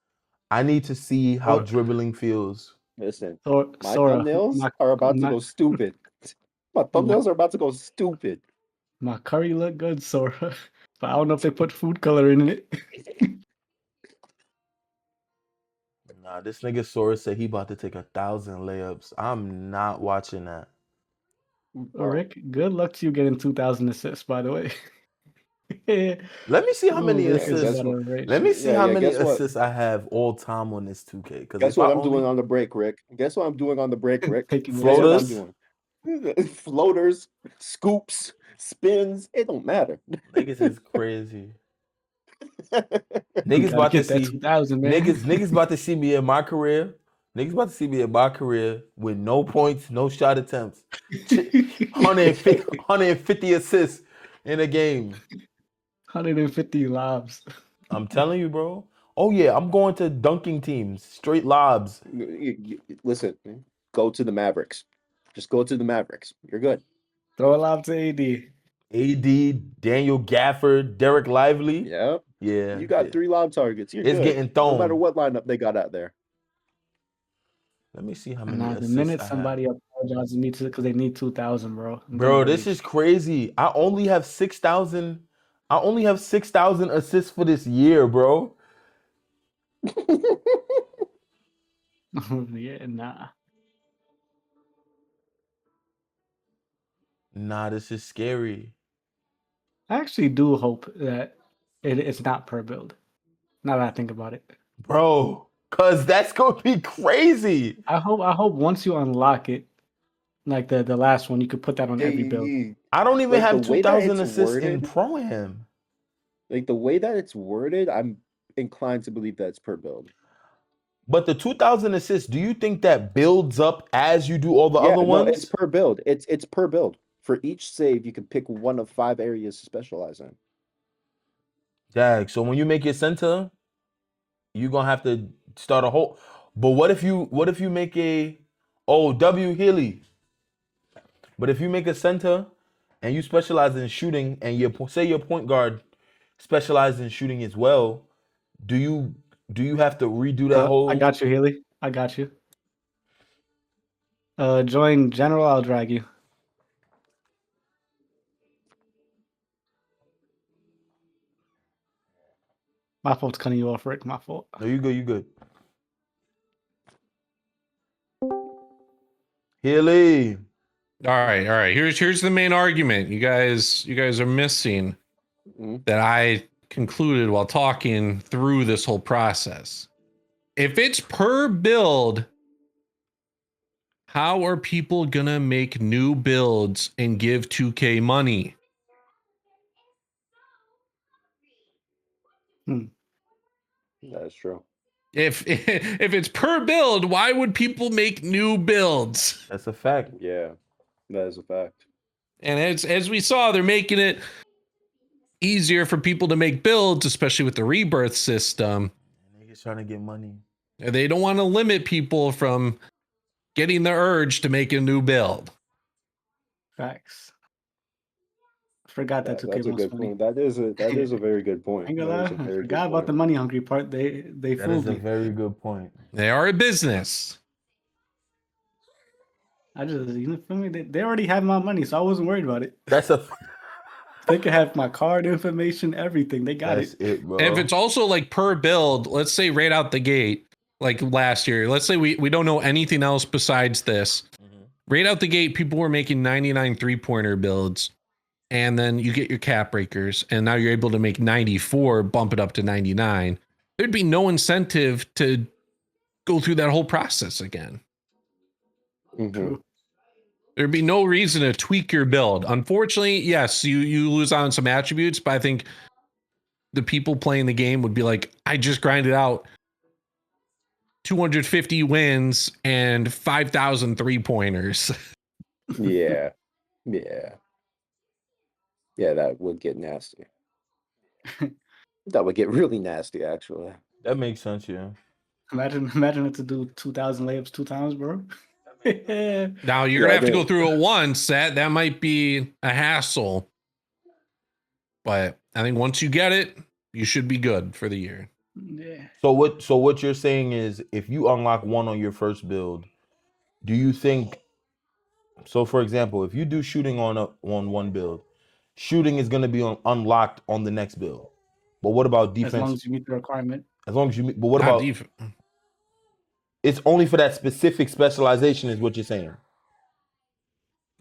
I need to see how Or- dribbling feels. Listen, So, my Sora, thumbnails are about to go stupid. My thumbnails are about to go stupid. my curry look good, Sora. But I don't know if they put food coloring in it. Nah, this nigga Sora said he about to take 1,000 layups. I'm not watching that. Bro, Rick, good luck to you getting 2,000 assists, by the way. Let me see how many Rick is assists. about to rage. Let me see Yeah, how yeah, many guess what? assists I have all time on this 2K. Because guess if what I I'm only doing on the break, Rick? Guess what I'm doing on the break, Rick? Taking Guess what I'm floaters, doing? Floaters, scoops, spins. It don't matter. niggas is crazy. You Niggas gotta about to get that see 2,000, man. niggas about to see me in my career Niggas about to see me in my career with no points, no shot attempts. 150 assists in a game. 150 lobs. I'm telling you, bro. Oh yeah, I'm going to dunking teams, straight lobs. Listen, go to the Mavericks. Just go to the Mavericks. You're good. Throw a lob to AD. AD, Daniel Gafford, Derek Lively. Yeah. Yeah, You got 3 lob targets. You're it's good. getting No matter thrown. what lineup they got out there. Let me see how And many now the assists minute I have. somebody apologizes me to because they need 2,000, bro. I'm gonna Bro, this rage. is crazy. I only have 6,000. I only have 6,000 assists for this year, bro. Yeah, nah. Nah, this is scary. I actually do hope that it's not per build. Now that I think about it. Bro, cause that's gonna be crazy. I hope once you unlock it, like the last one, you could put that on every build. I don't even Like, the have way that 2,000 it's assists in worded, Pro-Am. like the way that it's worded, I'm inclined to believe that it's per build. But the 2,000 assists, do you think that builds up as you do all the Yeah, other no, it's ones? per build. It's per build. For each save, you can pick one of 5 areas to specialize in. Dag, so when you make your center, you're gonna have to start a whole. But what if you make a W Healy? But if you make a center and you specialize in shooting and say your point guard specializes in shooting as well, do you have to redo that I whole got you, Haley. I got you. Join General. I'll drag you. My fault's cutting you off, Rick. My fault. No, you good. Healy. All right. Here's the main argument you guys are missing Mhm. that I concluded while talking through this whole process. If it's per build, how are people gonna make new builds and give 2K money? That's true. If it's per build, why would people make new builds? That's a fact. Yeah, that is a fact. And as we saw, they're making it easier for people to make builds, especially with the rebirth system. Niggas trying to get money. They don't want to limit people from getting the urge to make a new build. Facts. Forgot that 2K That's a wants good money. point. That is a very good point. Ain't That gonna is a lie. I very forgot good about the point. money hungry part. They That fooled is a me. very good point. They are a business. I just feel me. They already have my money, so I wasn't worried about it. That's a They could have my card information, everything. They got that's it, bro. And if it's also like per build, let's say right out the gate, like last year, let's say we don't know anything else besides this. Right out the gate, people were making 99 3-pointer builds. And then you get your cap breakers, and now you're able to make 94, bump it up to 99. There'd be no incentive to go through that whole process again. Mhm. True. There'd be no reason to tweak your build. Unfortunately, yes, you lose on some attributes, but I think the people playing the game would be like, I just grinded out 250 wins and 5,000 3-pointers. Yeah, yeah, yeah. That would get nasty. That would get really nasty, actually. That makes sense, yeah. Imagine it to do 2,000 layups 2 times, bro. Yeah. Now you're Yeah, gonna have to go they- through it once. That might be a hassle. But I think once you get it, you should be good for the year. So what you're saying is if you unlock one on your first build, do you think so for example, if you do shooting on one build, shooting is going to be unlocked on the next build. But what about defense? As long as you meet the requirement. But what Not about def- it's only for that specific specialization is what you're saying.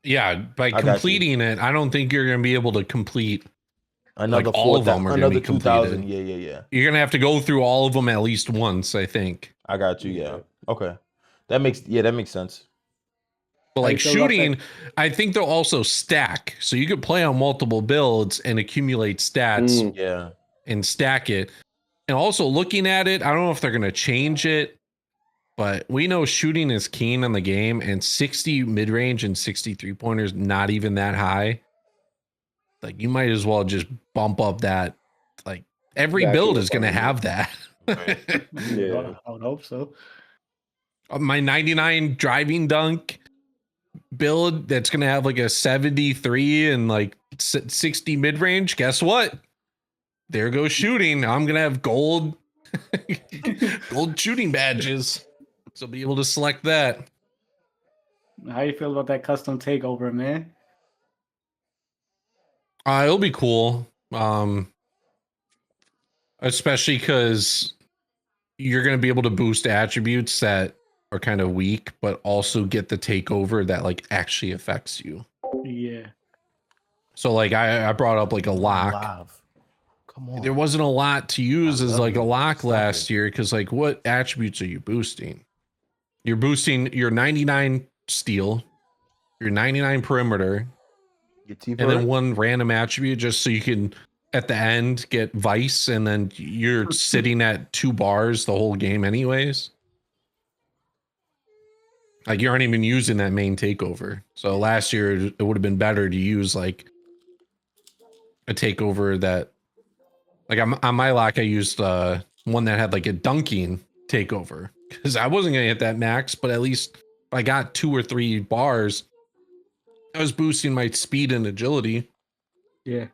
Yeah, by got you. completing it, I don't think you're gonna be able to complete Another like all of them are gonna another be 2,000. completed. Yeah. You're gonna have to go through all of them at least once, I think. I got you. Yeah. Yeah. Okay. That makes sense. But How you like feel about that? shooting, I think they'll also stack. So you could play on multiple builds and accumulate stats Mm. Yeah. and stack it. And also looking at it, I don't know if they're gonna change it But we know shooting is keen on the game, and 60 mid range and 63 pointers not even that high. Like you might as well just bump up that. Like every The build actual is going to have that. Yeah. I would hope so. My 99 driving dunk build that's going to have like a 73 and like 60 mid range. Guess what? There goes shooting. I'm going to have gold shooting badges. So be able to select that. How you feel about that custom takeover, man? It'll be cool. Especially because you're going to be able to boost attributes that are kind of weak, but also get the takeover that like actually affects you. Yeah. So like I brought up like a lock. Live. Come on. There wasn't a lot to use I as love like a you. lock Stop last it. year because like what attributes are you boosting? You're boosting your 99 steel, your 99 perimeter, Get T and then for one random attribute just so you can at the end get vice, and then you're sitting at 2 bars the whole game anyways. Like you aren't even using that main takeover. So last year it would have been better to use like a takeover that like on my lock I used one that had like a dunking takeover because I wasn't gonna hit that max, but at least if I got 2 or 3 bars, I was boosting my speed and agility. Yeah.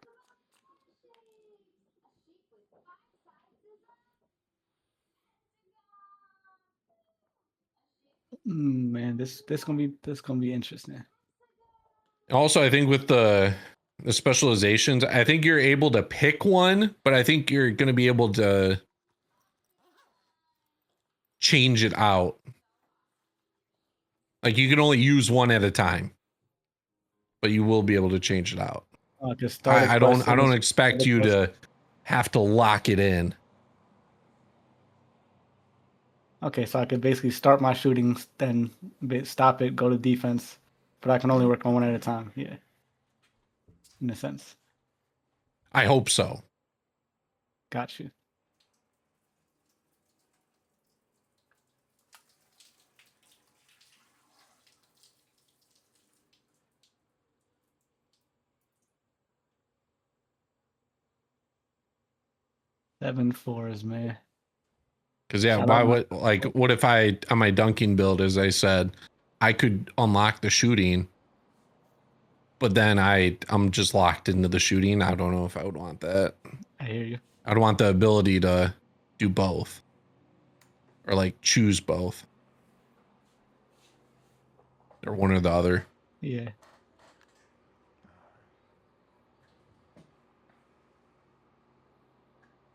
Man, this gonna be interesting. Also, I think with the specializations, I think you're able to pick one, but I think you're gonna be able to change it out. Like you can only use one at a time, but you will be able to change it out. Just start a I quest. don't expect you to have to lock it in. Okay, so I could basically start my shooting, then stop it, go to defense, but I can only work on one at a time. Yeah, in a sense. I hope so. Got you. Seven fours, man. Because yeah, I why like my would like what if I on my dunking build, as I said, I could unlock the shooting, but then I'm just locked into the shooting. I don't know if I would want that. I hear you. I'd want the ability to do both. Or like choose both. Or one or the other. Yeah.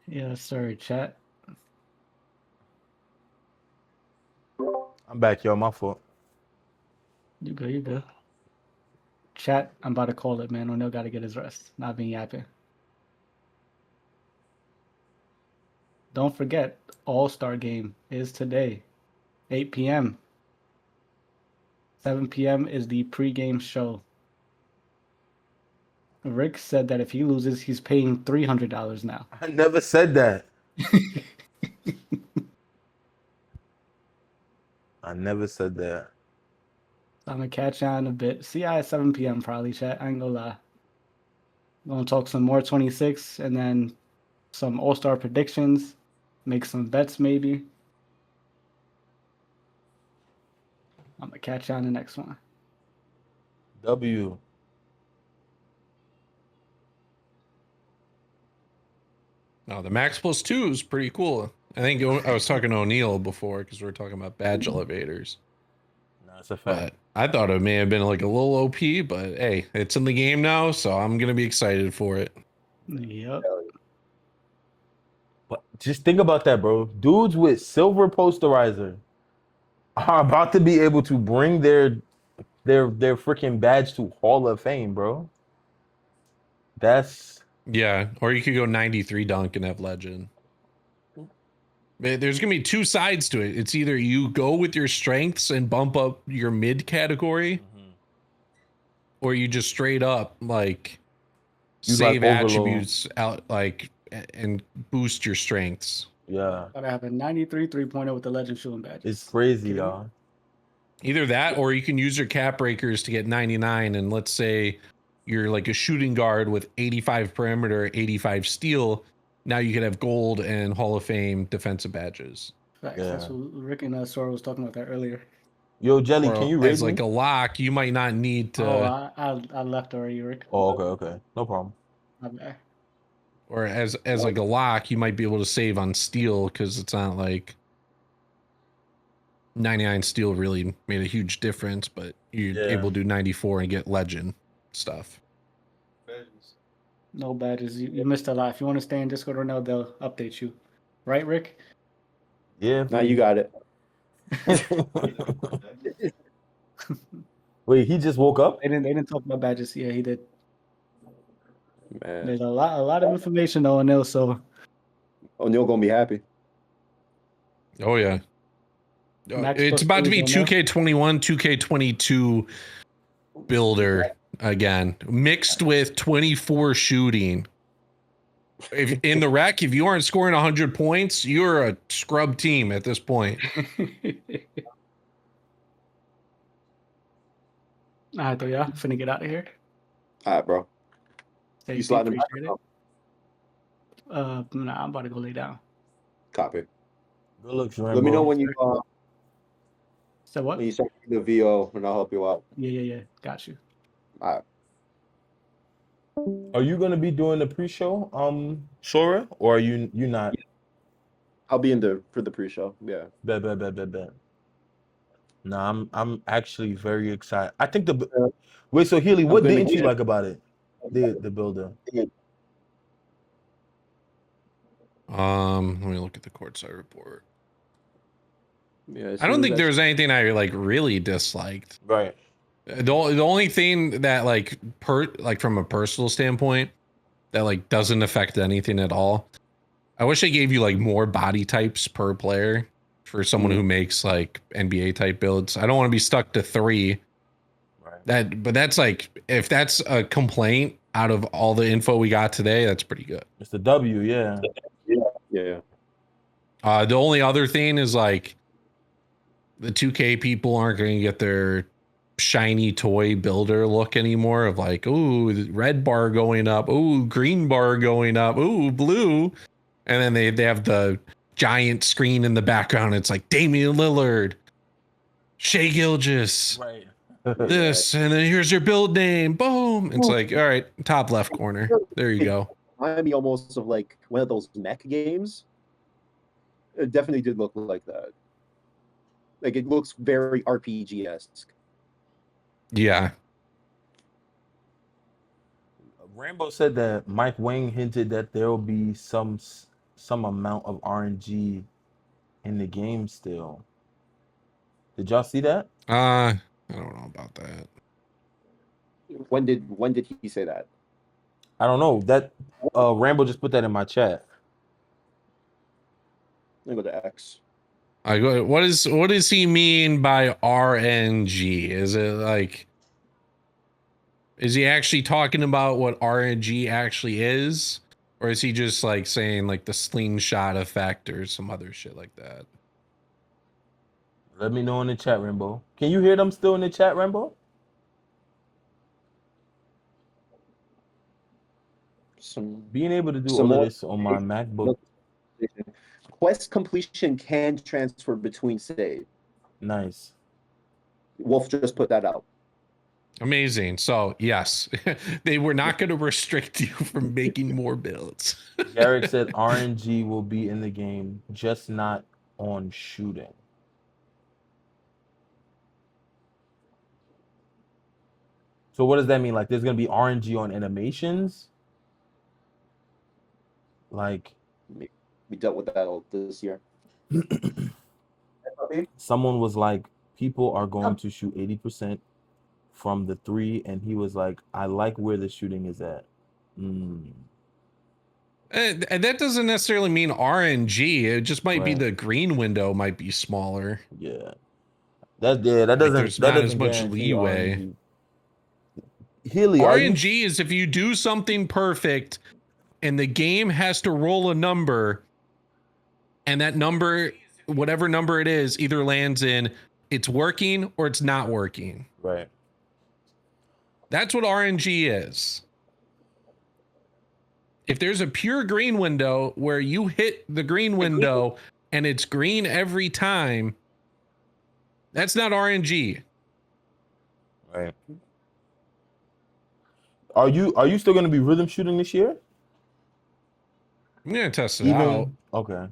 Yeah, sorry, chat. I'm back, yo. My fault. You go, you go. Chat, I'm about to call it, man. O'Neal got to get his rest. Not being yapping. Don't forget, All-Star game is today, 8 p.m. 7 p.m. is the pregame show. Rick said that if he loses, he's paying $300 now. I never said that. I never said that. I'm gonna catch you on a bit. See you at 7 p.m. probably, chat. I ain't gonna lie. Gonna talk some more 26 and then some All-Star predictions. Make some bets maybe. I'm gonna catch you on the next one. W. No, the max +2 is pretty cool. I think I was talking to O'Neal before because we were talking about badge elevators. No, it's a fact. But I thought it may have been like a little OP, but hey, it's in the game now, so I'm gonna be excited for it. Yep. But just think about that, bro. Dudes with silver posterizer are about to be able to bring their freaking badge to Hall of Fame, bro. That's Yeah, or you could go 93 dunk and have legend. There's gonna be 2 sides to it. It's either you go with your strengths and bump up your mid category, or you just straight up like You like save overload. attributes out like and boost your strengths. Yeah, Gotta have a 93 3.0 with the legend shooting badge. it's crazy, Kidding me? y'all. Either that, or you can use your cap breakers to get 99. And let's say you're like a shooting guard with 85 perimeter, 85 steal. Now you could have gold and Hall of Fame defensive badges. Facts. That's Yeah. what Rick and Sora was talking about that earlier. Yo, Jelly, can Or you as raid like me? a lock, you might not need Oh, to, I left already, Rick. Oh, okay. No problem. My bad. or as like a lock, you might be able to save on steal because it's not like 99 steal really made a huge difference, but you're Yeah. able to do 94 and get legend stuff. No badges. You missed a lot. If you want to stay in Discord right now, they'll update you. Right, Rick? Yeah. Now you got it. Wait, he just woke up? They didn't talk about badges. Yeah, he did. Man, There's a lot of information on there, so O'Neal gonna be happy. Oh yeah. Max It's plus about to two be is on there. 2K21, 2K22 builder again, mixed with 24 shooting. If in the rec, if you aren't scoring 100 points, you're a scrub team at this point. All right, though, y'all. Finna get out of here. All right, bro. Stay You deep, sliding back? appreciate it. Nah, I'm about to go lay down. Copy. Good looks, Rambo. Let me know when you So what? when you start the VO, and I'll help you out. Yeah. Got you. All right. Are you gonna be doing the pre-show, Sora, or are you not? I'll be in for the pre-show. Yeah. Bet. Nah, I'm actually very excited. I think wait. So Healy, what gonna didn't make you it. like about it? The builder. Let me look at the courtside report. Yeah. as I don't soon as think that- there's anything I like really disliked. Right. The only thing that like from a personal standpoint that like doesn't affect anything at all. I wish they gave you like more body types per player for someone who makes like NBA type builds. I don't want to be stuck to 3. Right. But that's like if that's a complaint out of all the info we got today, that's pretty good. It's the W, yeah. Yeah. The only other thing is like the 2K people aren't going to get their shiny toy builder look anymore of like, ooh, red bar going up, ooh, green bar going up, ooh, blue. And then they have the giant screen in the background. It's like Damian Lillard, Shea Gilgeous, Right. this, and then here's your build name. Boom. It's like, all right, top left corner. There you go. Remind me almost of like one of those mech games. It definitely did look like that. Like it looks very RPG-esque. Yeah. Rambo said that Mike Wang hinted that there will be some amount of RNG in the game still. Did y'all see that? I don't know about that. When did he say that? I don't know. That Rambo just put that in my chat. Let me go to X. I go. What does he mean by RNG? Is it like? Is he actually talking about what RNG actually is, or is he just like saying like the slingshot effect or some other shit like that? Let me know in the chat, Rambo. Can you hear them still in the chat, Rambo? Being able to do all of this on my MacBook. Quest completion can transfer between save. Nice. Wolf just put that out. Amazing. So yes, they were not going to restrict you from making more builds. Garrick said RNG will be in the game, just not on shooting. So what does that mean? Like there's gonna be RNG on animations? Like we dealt with that all this year. Someone was like, people are going to shoot 80% from the 3, and he was like, I like where the shooting is at. And that doesn't necessarily mean RNG. It just might be Right. the green window might be smaller. Yeah. That doesn't there's that not doesn't as much guarantee leeway. RNG. Healy, are you RNG is if you do something perfect and the game has to roll a number and that number, whatever number it is, either lands in it's working or it's not working. Right. That's what RNG is. If there's a pure green window where you hit the green window and it's green every time, that's not RNG. Right. Are you still going to be rhythm shooting this year? I'm gonna test it out. Okay.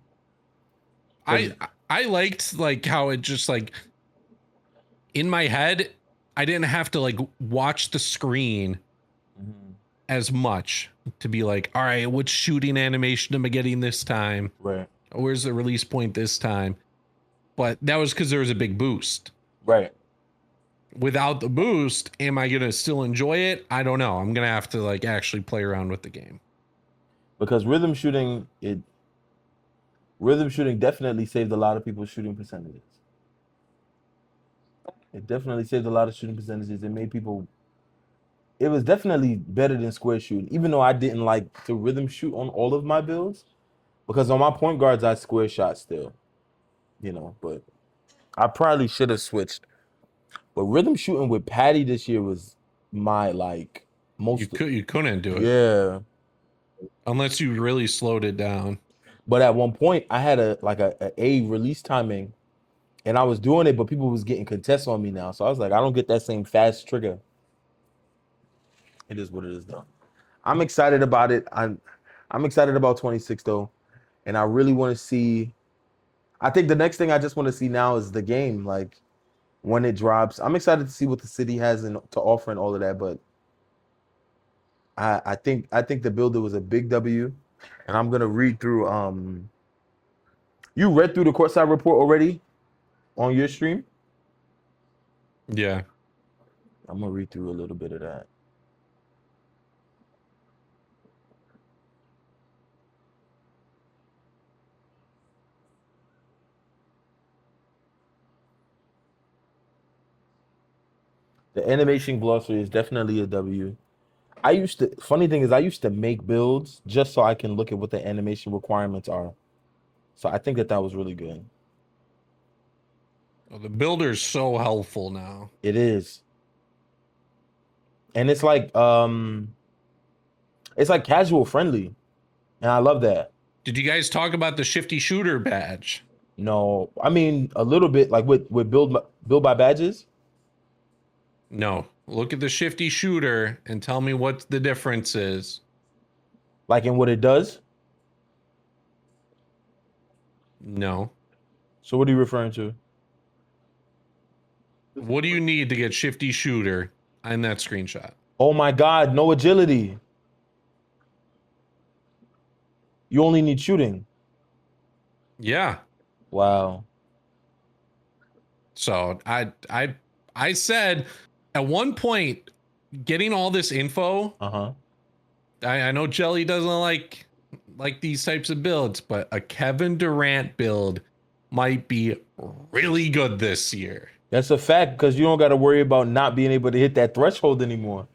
I liked like how it just like in my head, I didn't have to like watch the screen as much to be like, all right, which shooting animation am I getting this time? Right. Where's the release point this time? But that was because there was a big boost. Right. Without the boost, am I gonna still enjoy it? I don't know. I'm gonna have to like actually play around with the game. Because rhythm shooting definitely saved a lot of people's shooting percentages. It definitely saved a lot of shooting percentages. It made people. It was definitely better than square shooting, even though I didn't like to rhythm shoot on all of my builds, because on my point guards I square shot still, But I probably should have switched. But rhythm shooting with Patty this year was my like most. You couldn't do it. Yeah. Unless you really slowed it down. But at one point I had a release timing, and I was doing it, but people was getting contests on me now. So I was like, I don't get that same fast trigger. It is what it is, though. I'm excited about it. I'm excited about 26 though, and I really want to see. I think the next thing I just want to see now is the game, like when it drops. I'm excited to see what the city has to offer and all of that. But I think the builder was a big W, and I'm gonna read through. You read through the courtside report already on your stream? Yeah. I'm gonna read through a little bit of that. The animation glossary is definitely a W. Funny thing is, I used to make builds just so I can look at what the animation requirements are. So I think that was really good. Well, the builder's so helpful now. It is. And it's like casual friendly. And I love that. Did you guys talk about the shifty shooter badge? No, I mean a little bit, like with build by badges. No. Look at the shifty shooter and tell me what the difference is. Like in what it does? No. So what are you referring to? What do you need to get shifty shooter in that screenshot? Oh my God, no agility. You only need shooting. Yeah. Wow. So I said at one point, getting all this info. I know Jelly doesn't like these types of builds, but a Kevin Durant build might be really good this year. That's a fact, because you don't got to worry about not being able to hit that threshold anymore.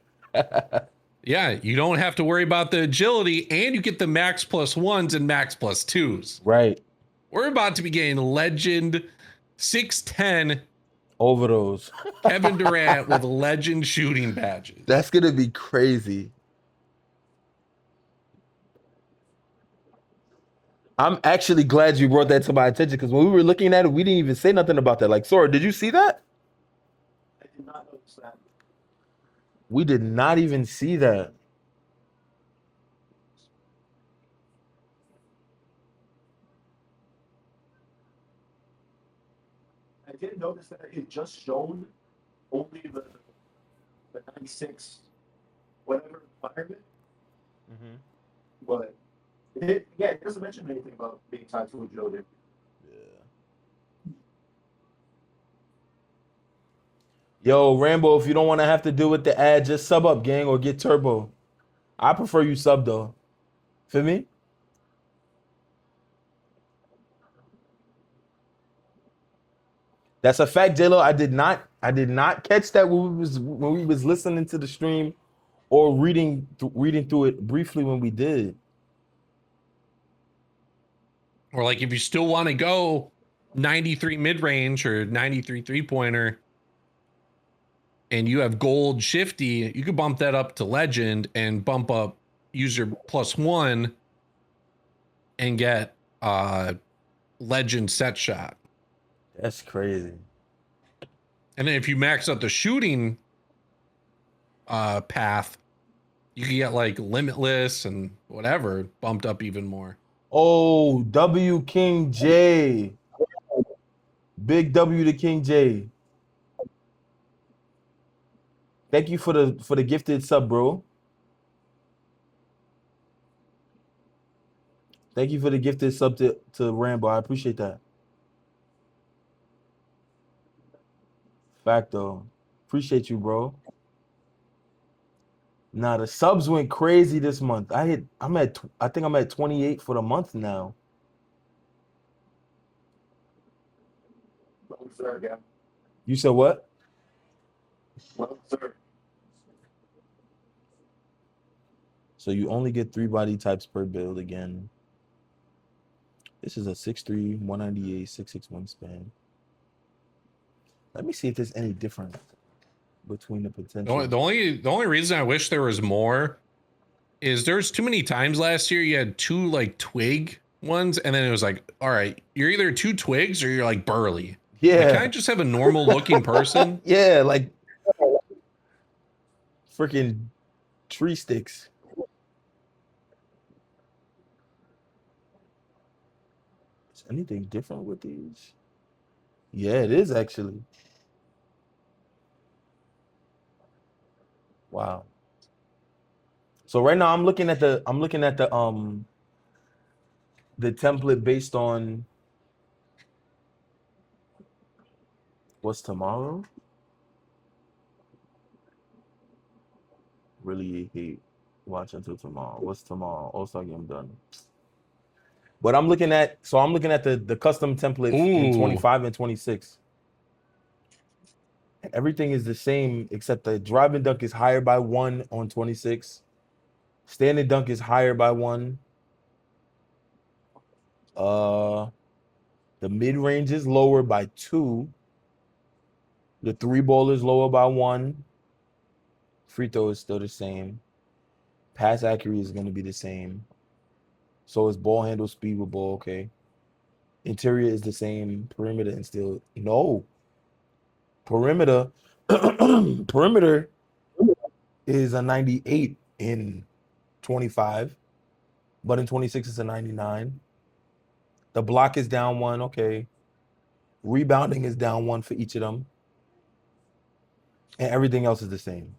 Yeah, you don't have to worry about the agility, and you get the max +1s and max +2s. Right. We're about to be getting legend 6'10" over those. Kevin Durant with legend shooting badges. That's gonna be crazy. I'm actually glad you brought that to my attention, because when we were looking at it, we didn't even say nothing about that. Like, Sora, did you see that? I did not notice that. We did not even see that. I did notice that it just shown only the 96 whatever environment, but it doesn't mention anything about being tied to agility. Yo, Rambo, if you don't want to have to deal with the ad, just sub up, gang, or get turbo. I prefer you sub though. Feel me? That's a fact, J-Lo. I did not catch that when we was listening to the stream or reading through it briefly when we did. Or like if you still want to go 93 mid range or 93 3-pointer and you have gold shifty, you could bump that up to legend and bump up user +1 and get legend set shot. That's crazy. And then if you max out the shooting path, you can get like limitless and whatever bumped up even more. Oh, W King J. Big W to King J. Thank you for the gifted sub, bro. Thank you for the gifted sub to Rambo. I appreciate that. Facto. Appreciate you, bro. Nah, the subs went crazy this month. I think I'm at 28 for the month now. You said what? So you only get 3 body types per build again. This is a 6'3", 198, 6'6" wingspan. Let me see if there's any difference between the potential. The only reason I wish there was more is there's too many times last year you had 2 like twig ones, and then it was like, all right, you're either 2 twigs or you're like burly. Yeah. Like, can I just have a normal looking person? Yeah, like freaking tree sticks. Is anything different with these? Yeah, it is actually. Wow. So right now I'm looking at the template based on what's tomorrow. Really hate watching until tomorrow. What's tomorrow? All-Star game done. But I'm looking at the custom template in 25 and 26. And everything is the same except the driving dunk is higher by 1 on 26. Standing dunk is higher by 1. The mid-range is lower by 2. The 3-ball is lower by 1. Free throw is still the same. Pass accuracy is going to be the same. So is ball handle speed with ball, okay. Interior is the same. Perimeter and still no. Perimeter perimeter is a 98 in 25, but in 26 it's a 99. The block is down 1, okay. Rebounding is down 1 for each of them. And everything else is the same.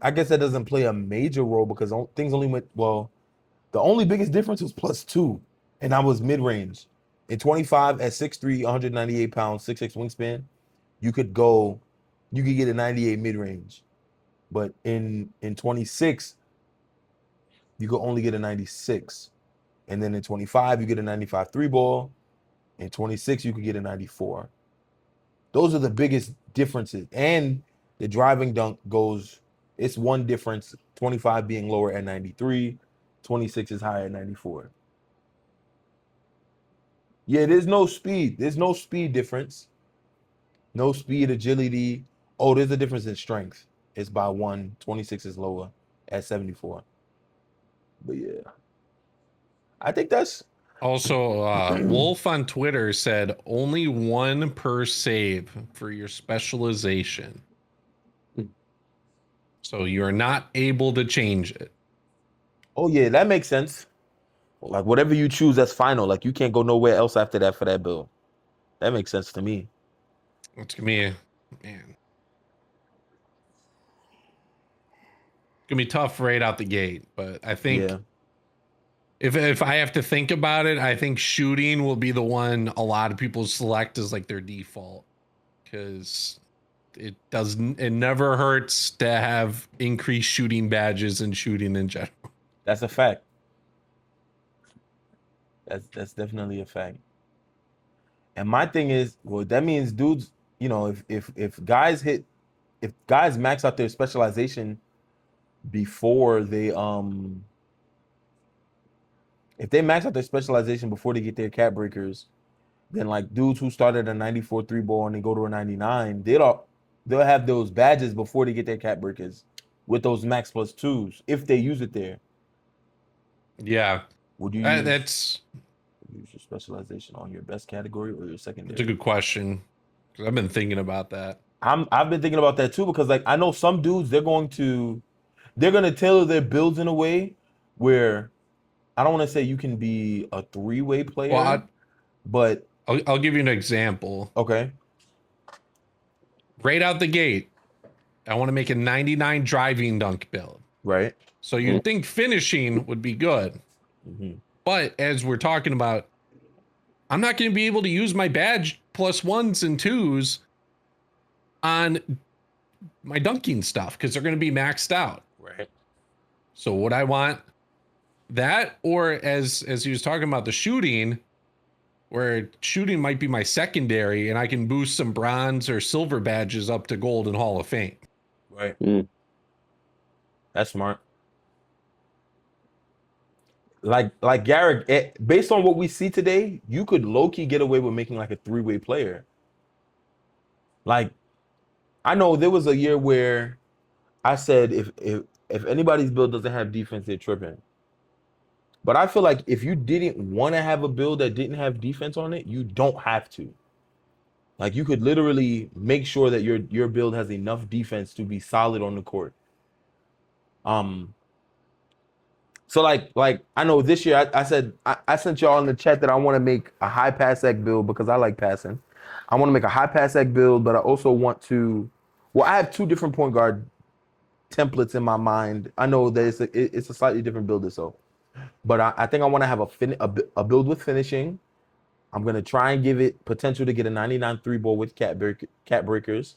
I guess that doesn't play a major role because things only went, well, the only biggest difference was +2, and I was mid-range. In 25 at 6'3", 198 pounds, 6'6" wingspan, you could get a 98 mid-range. But in 26, you could only get a 96. And then in 25, you get a 95 3-ball. In 26, you could get a 94. Those are the biggest differences. And the driving dunk it's one difference, 25 being lower at 93, 26 is higher at 94. Yeah, there's no speed. There's no speed difference. No speed, agility. Oh, there's a difference in strength. It's by 1. 26 is lower at 74. But yeah. I think that's also Wolf on Twitter said only 1 per save for your specialization. So you're not able to change it. Oh yeah, that makes sense. Like whatever you choose, that's final. Like you can't go nowhere else after that for that build. That makes sense to me. It's gonna be man. Gonna be tough right out the gate, but I think if I have to think about it, I think shooting will be the one a lot of people select as like their default, because it never hurts to have increased shooting badges and shooting in general. That's a fact. That's definitely a fact. And my thing is, well, that means dudes, you know, if guys max out their specialization before they If they max out their specialization before they get their cap breakers, then like dudes who started a 94 three ball and they go to a 99, they'll have those badges before they get their cap breakers with those max plus twos if they use it there. Yeah, Would you that's use your specialization on your best category or your that's secondary? a good question. 'Cause I've been thinking about that. I've been thinking about that too because like I know some dudes they're gonna tailor their builds in a way where I don't want to say you can be a three-way player, Well, but I'll give you an example. okay, Right out the gate, I want to make a 99 driving dunk build. right? So you'd think finishing would be good. Mhm. But as we're talking about, I'm not going to be able to use my badge plus ones and twos on my dunking stuff because they're going to be maxed out. Right. So would I want that, or as he was talking about the shooting, where shooting might be my secondary and I can boost some bronze or silver badges up to gold and Hall of Fame. Right. Mm. That's smart. Like Garrick, based on what we see today, you could low-key get away with making like a three-way player. Like, I know there was a year where I said if anybody's build doesn't have defense, they're tripping. But I feel like if you didn't want to have a build that didn't have defense on it, you don't have to. Like you could literally make sure that your build has enough defense to be solid on the court. So like I know this year I said I sent y'all in the chat that I want to make a high pass ec build because I like passing. I want to make a high pass ec build, but I also want to. Well, I have two different point guard templates in my mind. I know that it's a slightly different build, so, but I think I want to have a build with finishing. I'm gonna try and give it potential to get a 99 three ball with cap breakers.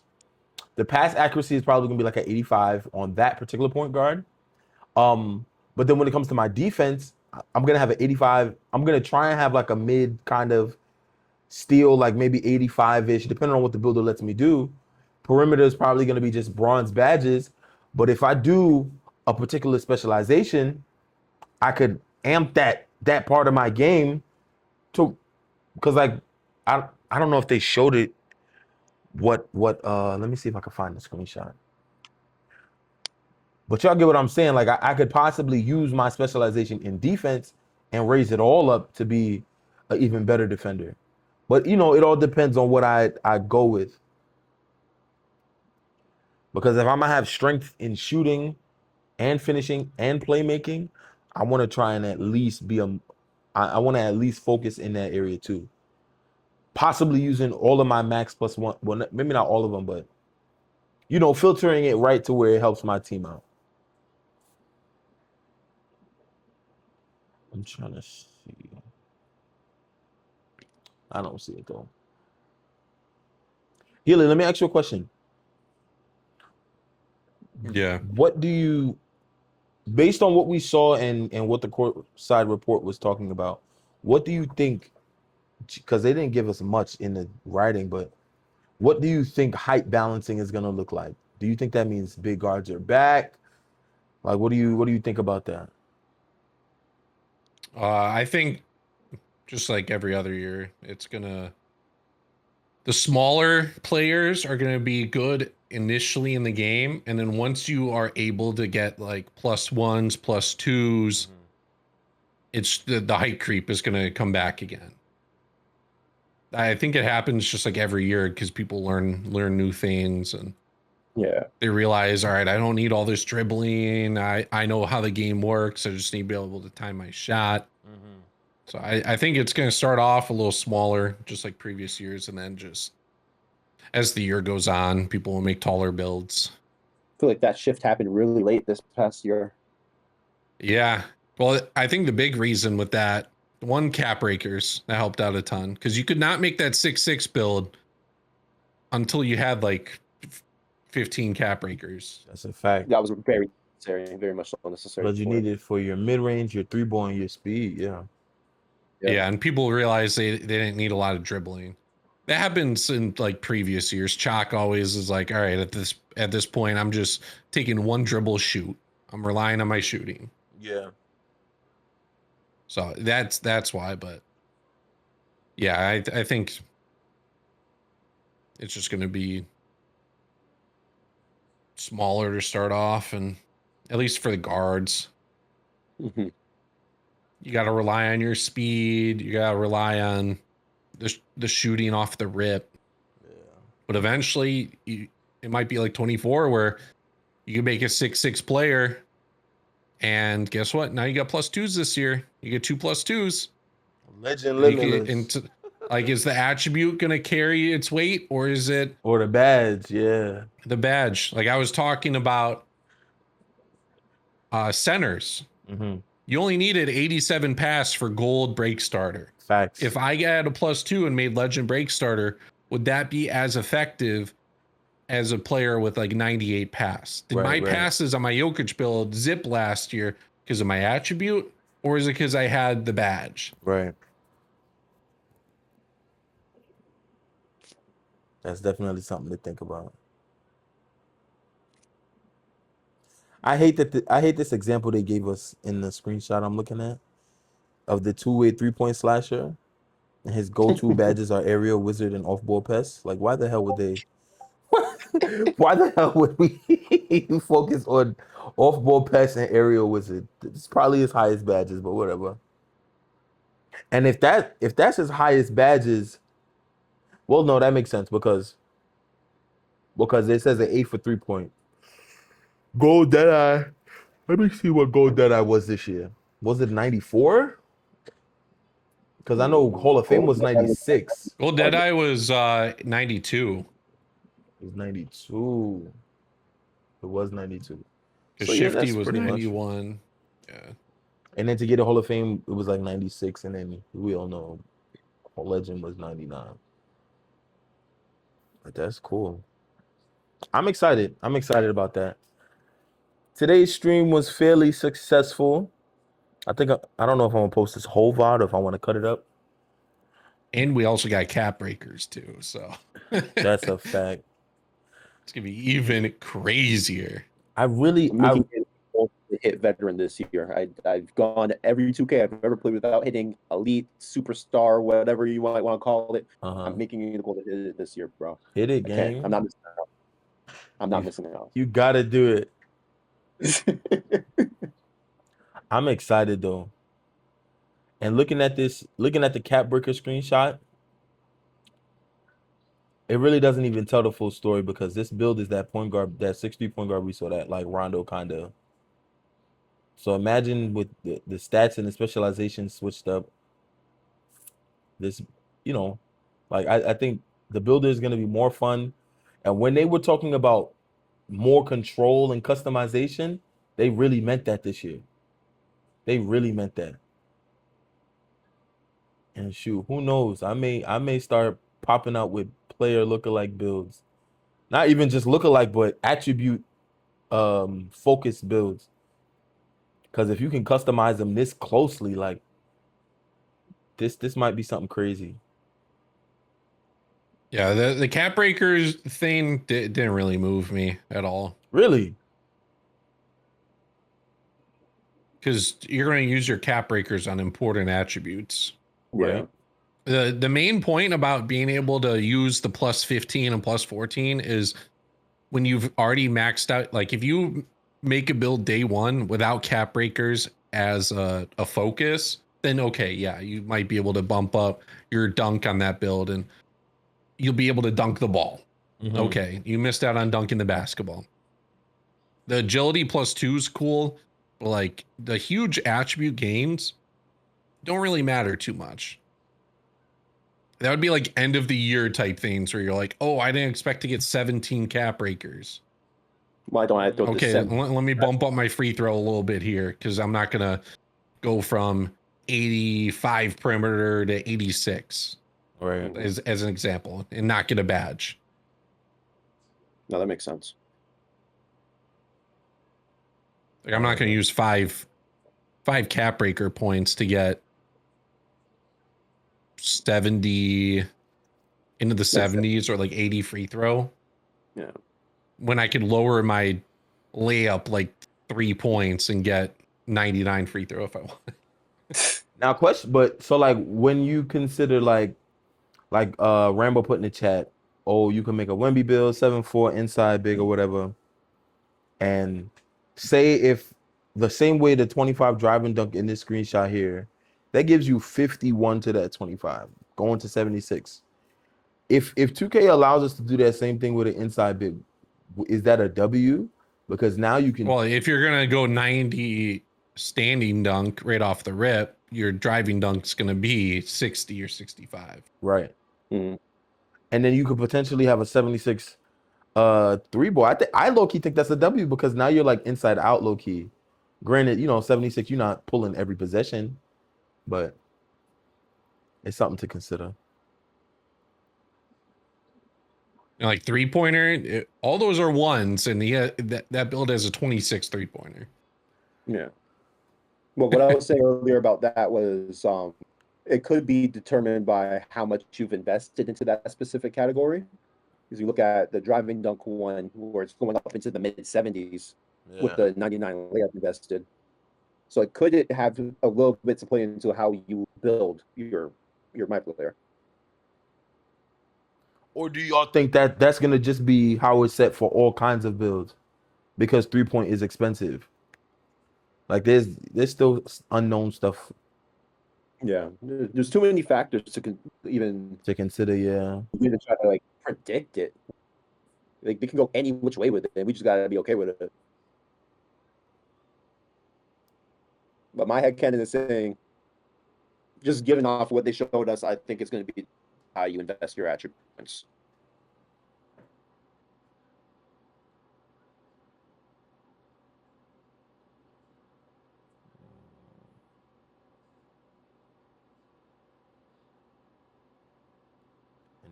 The pass accuracy is probably gonna be like an 85 on that particular point guard. But then when it comes to my defense, I'm gonna have an 85. I'm gonna try and have like a mid kind of steal, like maybe 85-ish, depending on what the builder lets me do. Perimeter is probably gonna be just bronze badges. But if I do a particular specialization, I could amp that part of my game to because like I don't know if they showed it what let me see if I can find the screenshot. But y'all get what I'm saying. Like I could possibly use my specialization in defense and raise it all up to be an even better defender. But you know, it all depends on what I go with. Because if I'm gonna have strength in shooting and finishing and playmaking, I want to try and at least I want to at least focus in that area too. Possibly using all of my max plus one, well, maybe not all of them, but you know, filtering it right to where it helps my team out. I'm trying to see. I don't see it though. Healy, let me ask you a question. Yeah. What do you, based on what we saw and what the court side report was talking about, what do you think? Because they didn't give us much in the writing, but what do you think height balancing is going to look like? Do you think that means big guards are back? Like, what do you think about that? I think just like every other year, the smaller players are gonna be good initially in the game, and then once you are able to get like plus ones, plus twos, it's the height creep is gonna come back again. I think it happens just like every year because people learn new things and Yeah. they realize, all right, I don't need all this dribbling. I know how the game works. I just need to be able to time my shot. So I think it's going to start off a little smaller, just like previous years, and then just as the year goes on, people will make taller builds. I feel like that shift happened really late this past year. Yeah. Well, I think the big reason with that, one, cap breakers, that helped out a ton because you could not make that 6-6 build until you had like 15 cap breakers. That's a fact. That was very necessary, very much so necessary. Because you need it for your mid range, your three ball, and your speed. Yeah. Yeah, and people realize they didn't need a lot of dribbling. That happens in like previous years. Chalk always is like, all right, at this point, I'm just taking one dribble shoot. I'm relying on my shooting. Yeah. So that's why. But yeah, I think it's just going to be smaller to start off, and at least for the guards, Mhm. you got to rely on your speed. You got to rely on the shooting off the rip. Yeah. But eventually, it might be like 24, where you can make a 6-6 player, and guess what? Now you got +2s this year. You get 2 +2s. Legend You can, limitless. like, is the attribute going to carry its weight, or is it Or the badge, yeah. the badge? Like I was talking about centers. Mm-hmm. You only needed 87 pass for gold break starter. Facts. If I had a +2 and made legend break starter, would that be as effective as a player with like 98 pass? Did my Right. passes on my Jokic build zip last year because of my attribute, or is it because I had the badge? Right. That's definitely something to think about. I hate that. I hate this example they gave us in the screenshot I'm looking at of the two-way three-point slasher. And his go-to badges are aerial wizard and off-ball pest. Like, why the hell would they? Why the hell would we focus on off-ball pest and aerial wizard? It's probably his highest badges, but whatever. And if that's his highest badges, well, no, that makes sense because it says an 8 for 3-point. Gold Deadeye. Let me see what Gold Deadeye was this year. Was it 94? Because I know Hall of Fame was 96. Gold Deadeye was 92. It was 92. It was 92. Because So yeah, Shifty that's was pretty much. 91. Yeah. And then to get a Hall of Fame, it was like 96. And then we all know Legend was 99. But that's cool. I'm excited. I'm excited about that. Today's stream was fairly successful. I think I don't know if I'm gonna post this whole VOD or if I want to cut it up. And we also got cap breakers too. So That's a fact. It's gonna be even crazier. I'm making it to hit veteran this year. I've gone every 2K I've ever played without hitting elite, superstar, whatever you might want to call it. I'm making it a goal to hit it this year, bro. Hit it, I can't. gang. I'm not missing out. I'm not missing out. You gotta do it. I'm excited though. And looking at the cap breaker screenshot, it really doesn't even tell the full story because this build is that point guard, that 6'3" point guard we saw that like Rondo kind of. So imagine with the stats and the specialization switched up. This, like I think the builder is gonna be more fun. And when they were talking about more control and customization, they really meant that this year. They really meant that. And shoot, who knows? I may start popping out with player lookalike builds. Not even just lookalike, but attribute focused builds. Because if you can customize them this closely, like this might be something crazy. Yeah, the cap breakers thing didn't really move me at all. Really? Because you're going to use your cap breakers on important attributes. Right. The main point about being able to use the +15 and +14 is when you've already maxed out. Like if you make a build day one without cap breakers as a focus, then okay, yeah, you might be able to bump up your dunk on that build and you'll be able to dunk the ball. Okay, you missed out on dunking the basketball. The agility +2 is cool, but like the huge attribute gains don't really matter too much. That would be like end of the year type things where you're like, oh, I didn't expect to get 17 cap breakers. Why don't I throw Okay, let me bump up my free throw a little bit here because I'm not gonna go from 85 perimeter to 86. Right. As an example, and not get a badge. No, that makes sense. Like I'm not gonna use five cap breaker points to get 70 into the 70s or like 80 free throw. Yeah. When I could lower my layup like 3 points and get 99 free throw if I want. Now, question, but so like when you consider like Rambo put in the chat, oh, you can make a Wemby build 7-4 inside big or whatever, and say if the same way the 25 driving dunk in this screenshot here, that gives you 51 to that 25, going to 76. If 2K allows us to do that same thing with an inside big, is that a W? Because now you can Well, if you're gonna go 90 standing dunk right off the rip, your driving dunk's gonna be 60 or 65. right, Mhm. and then you could potentially have a 76 three ball. I low key think that's a W because now you're like inside out low key. Granted, 76, you're not pulling every possession, but it's something to consider. And like 3-pointer, all those are ones, and that build has a 26 3-pointer. Yeah. Well, what I was saying earlier about that was it could be determined by how much you've invested into that specific category. Because you look at the driving dunk one, where it's going up into the mid 70s with the 99 layup invested. So it could have a little bit to play into how you build your Myplayer. Or do y'all think that that's gonna just be how it's set for all kinds of builds? Because 3-point is expensive. Like there's still unknown stuff Yeah, there's too many factors to even to consider. Yeah, try to like predict it. Like they can go any which way with it, and we just gotta be okay with it. But my headcanon is saying, just given off what they showed us, I think it's going to be how you invest your attributes.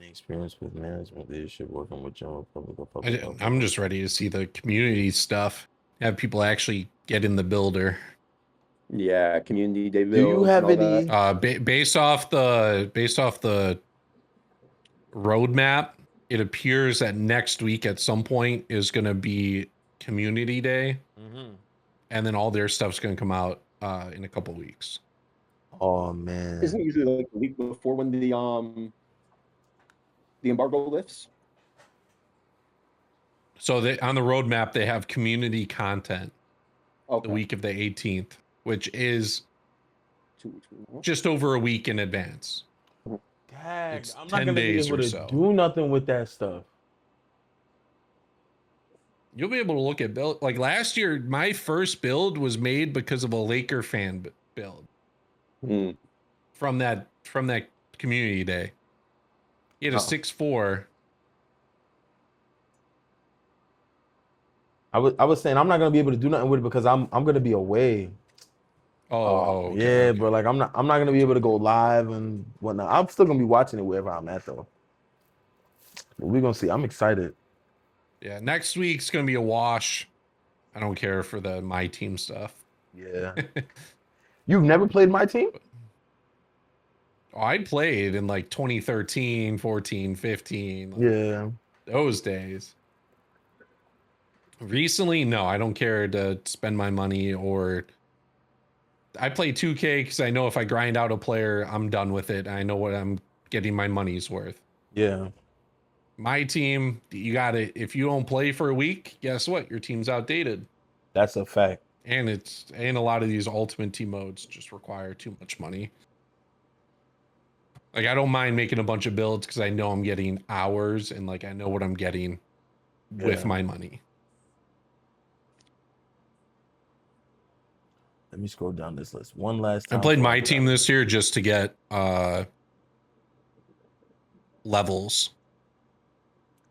any experience with management, leadership, working with general public or public health. I'm just ready to see the community stuff. Have people actually get in the builder. Yeah, community day Do you builds have and all any? that. Based off the roadmap, it appears that next week at some point is going to be community day, and then all their stuff's going to come out in a couple weeks. Oh man, Isn't it usually like the week before when the embargo lifts? So on the roadmap they have community content Okay. the week of the 18th, which is 2 weeks. just over a week in advance. Dang, It's I'm not 10 gonna be days able or to so. do nothing with that stuff. You'll be able to look at build. Like last year, my first build was made because of a Laker fan build from that community day. He had a 6'4". I was saying I'm not gonna be able to do nothing with it because I'm gonna be away. Okay, yeah, okay. but like I'm not gonna be able to go live and whatnot. I'm still gonna be watching it wherever I'm at though. But we're gonna see. I'm excited. Yeah, next week's gonna be a wash. I don't care for the my team stuff. Yeah. You've never played my team? Oh, I played in like 2013, 14, 15. Like Yeah. those days. Recently, no, I don't care to spend my money, or I play 2K because I know if I grind out a player, I'm done with it. I know what I'm getting my money's worth. Yeah. My team, you got to, if you don't play for a week, guess what? Your team's outdated. That's a fact. And a lot of these ultimate team modes just require too much money. Like I don't mind making a bunch of builds because I know I'm getting hours and like I know what I'm getting with my money. Let me scroll down this list one last time. I played my team this year just to get levels.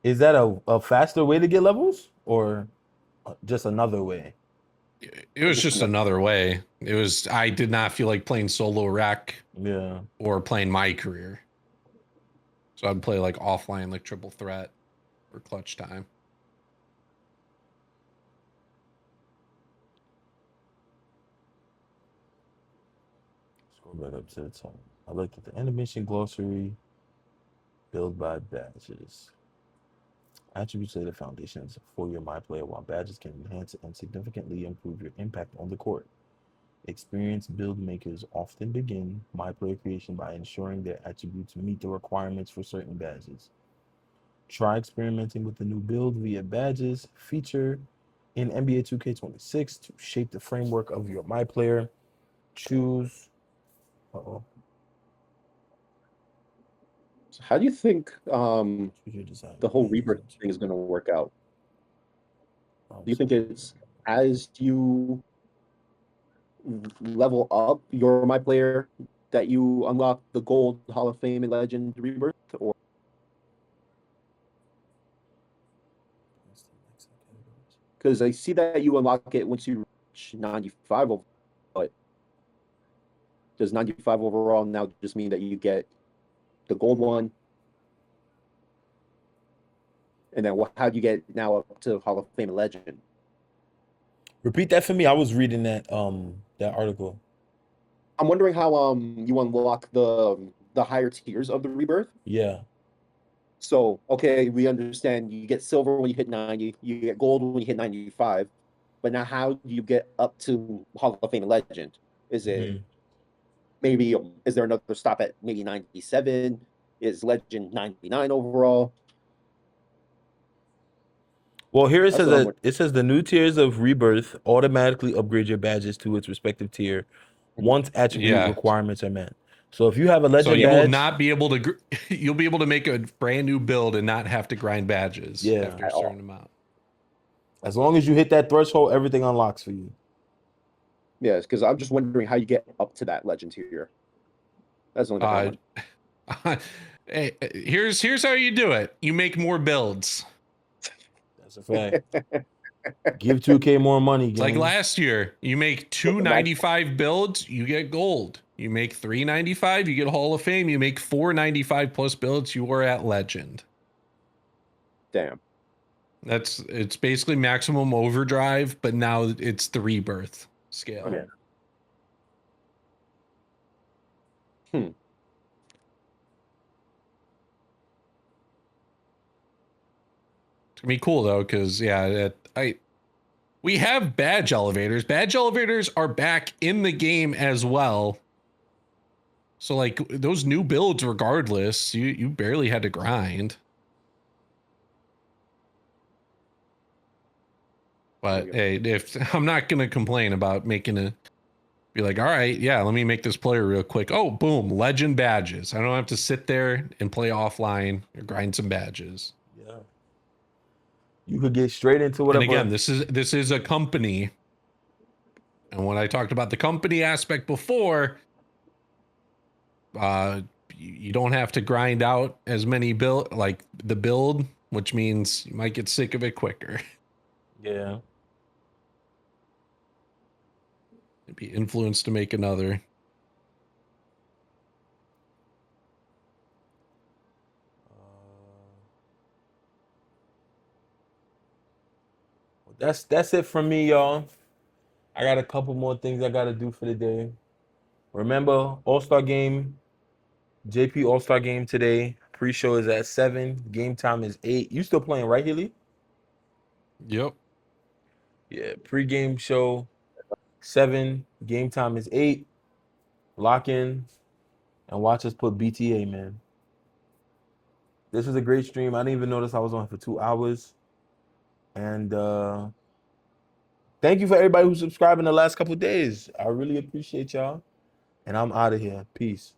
Is that a faster way to get levels or just another way? It was just another way. I did not feel like playing solo rec or playing my career. So I'd play like offline, like triple threat or clutch time. Scroll back up to the top. I looked at the animation glossary, build by badges. Attributes lay the foundations for your Myplayer, while badges can enhance and significantly improve your impact on the court. Experienced build makers often begin MyPlayer creation by ensuring their attributes meet the requirements for certain badges. Try experimenting with the new build via badges feature in NBA 2K26 to shape the framework of your MyPlayer. Choose. Uh-oh. So how do you think Choose your design. the whole rebirth thing is going to work out? Do you think it's as you level up your My Player that you unlock the gold Hall of Fame and Legend rebirth, or because I see that you unlock it once you reach 95 overall, but does 95 overall now just mean that you get the gold one? And then how do you get now up to Hall of Fame and Legend? Repeat that for me. I was reading that article. I'm wondering how you unlock the higher tiers of the rebirth. Yeah. So, okay, we understand you get silver when you hit 90, you get gold when you hit 95, but now how do you get up to Hall of Fame and Legend? Is it maybe, is there another stop at maybe 97? Is Legend 99 overall? Well, here it That's says what I'm that wondering. it says the new tiers of rebirth automatically upgrade your badges to its respective tier once attribute Yeah. requirements are met. So if you have a So legend you will badge, not be able to. You'll be able to make a brand new build and not have to grind badges Yeah. after a At all. certain amount. as long as you hit that threshold, everything unlocks for you. Yes, because I'm just wondering how you get up to that Legend tier. That's the only thing I'm wondering. Hey, here's how you do it. You make more builds. That's a fact. Give 2K more money, It's like gang. last year. You make 295 builds, you get gold. You make 395, you get Hall of Fame. You make 495 plus builds, you are at Legend. Damn. It's basically maximum overdrive, but now it's the rebirth scale. Okay. Hmm. It's gonna be cool though, because we have badge elevators. Badge elevators are back in the game as well. So like those new builds, regardless, you barely had to grind. But hey, if I'm not gonna complain about making a be like, all right, yeah, let me make this player real quick. Oh, boom, legend badges. I don't have to sit there and play offline or grind some badges. Yeah. You could get straight into whatever. And again, this is a company. And when I talked about the company aspect before, you don't have to grind out as many build, which means you might get sick of it quicker. Yeah. Be influenced to make another. That's it from me, y'all. I got a couple more things I gotta do for the day. Remember, All-Star game, JP All-Star game today. Pre-show is at 7. Game time is 8. You still playing, right, Healy? Yep. Yeah, pre-game show 7. Game time is 8. Lock in and watch us put BTA, man. This was a great stream. I didn't even notice I was on for 2 hours. And thank you for everybody who subscribed in the last couple of days. I really appreciate y'all. And I'm out of here. Peace.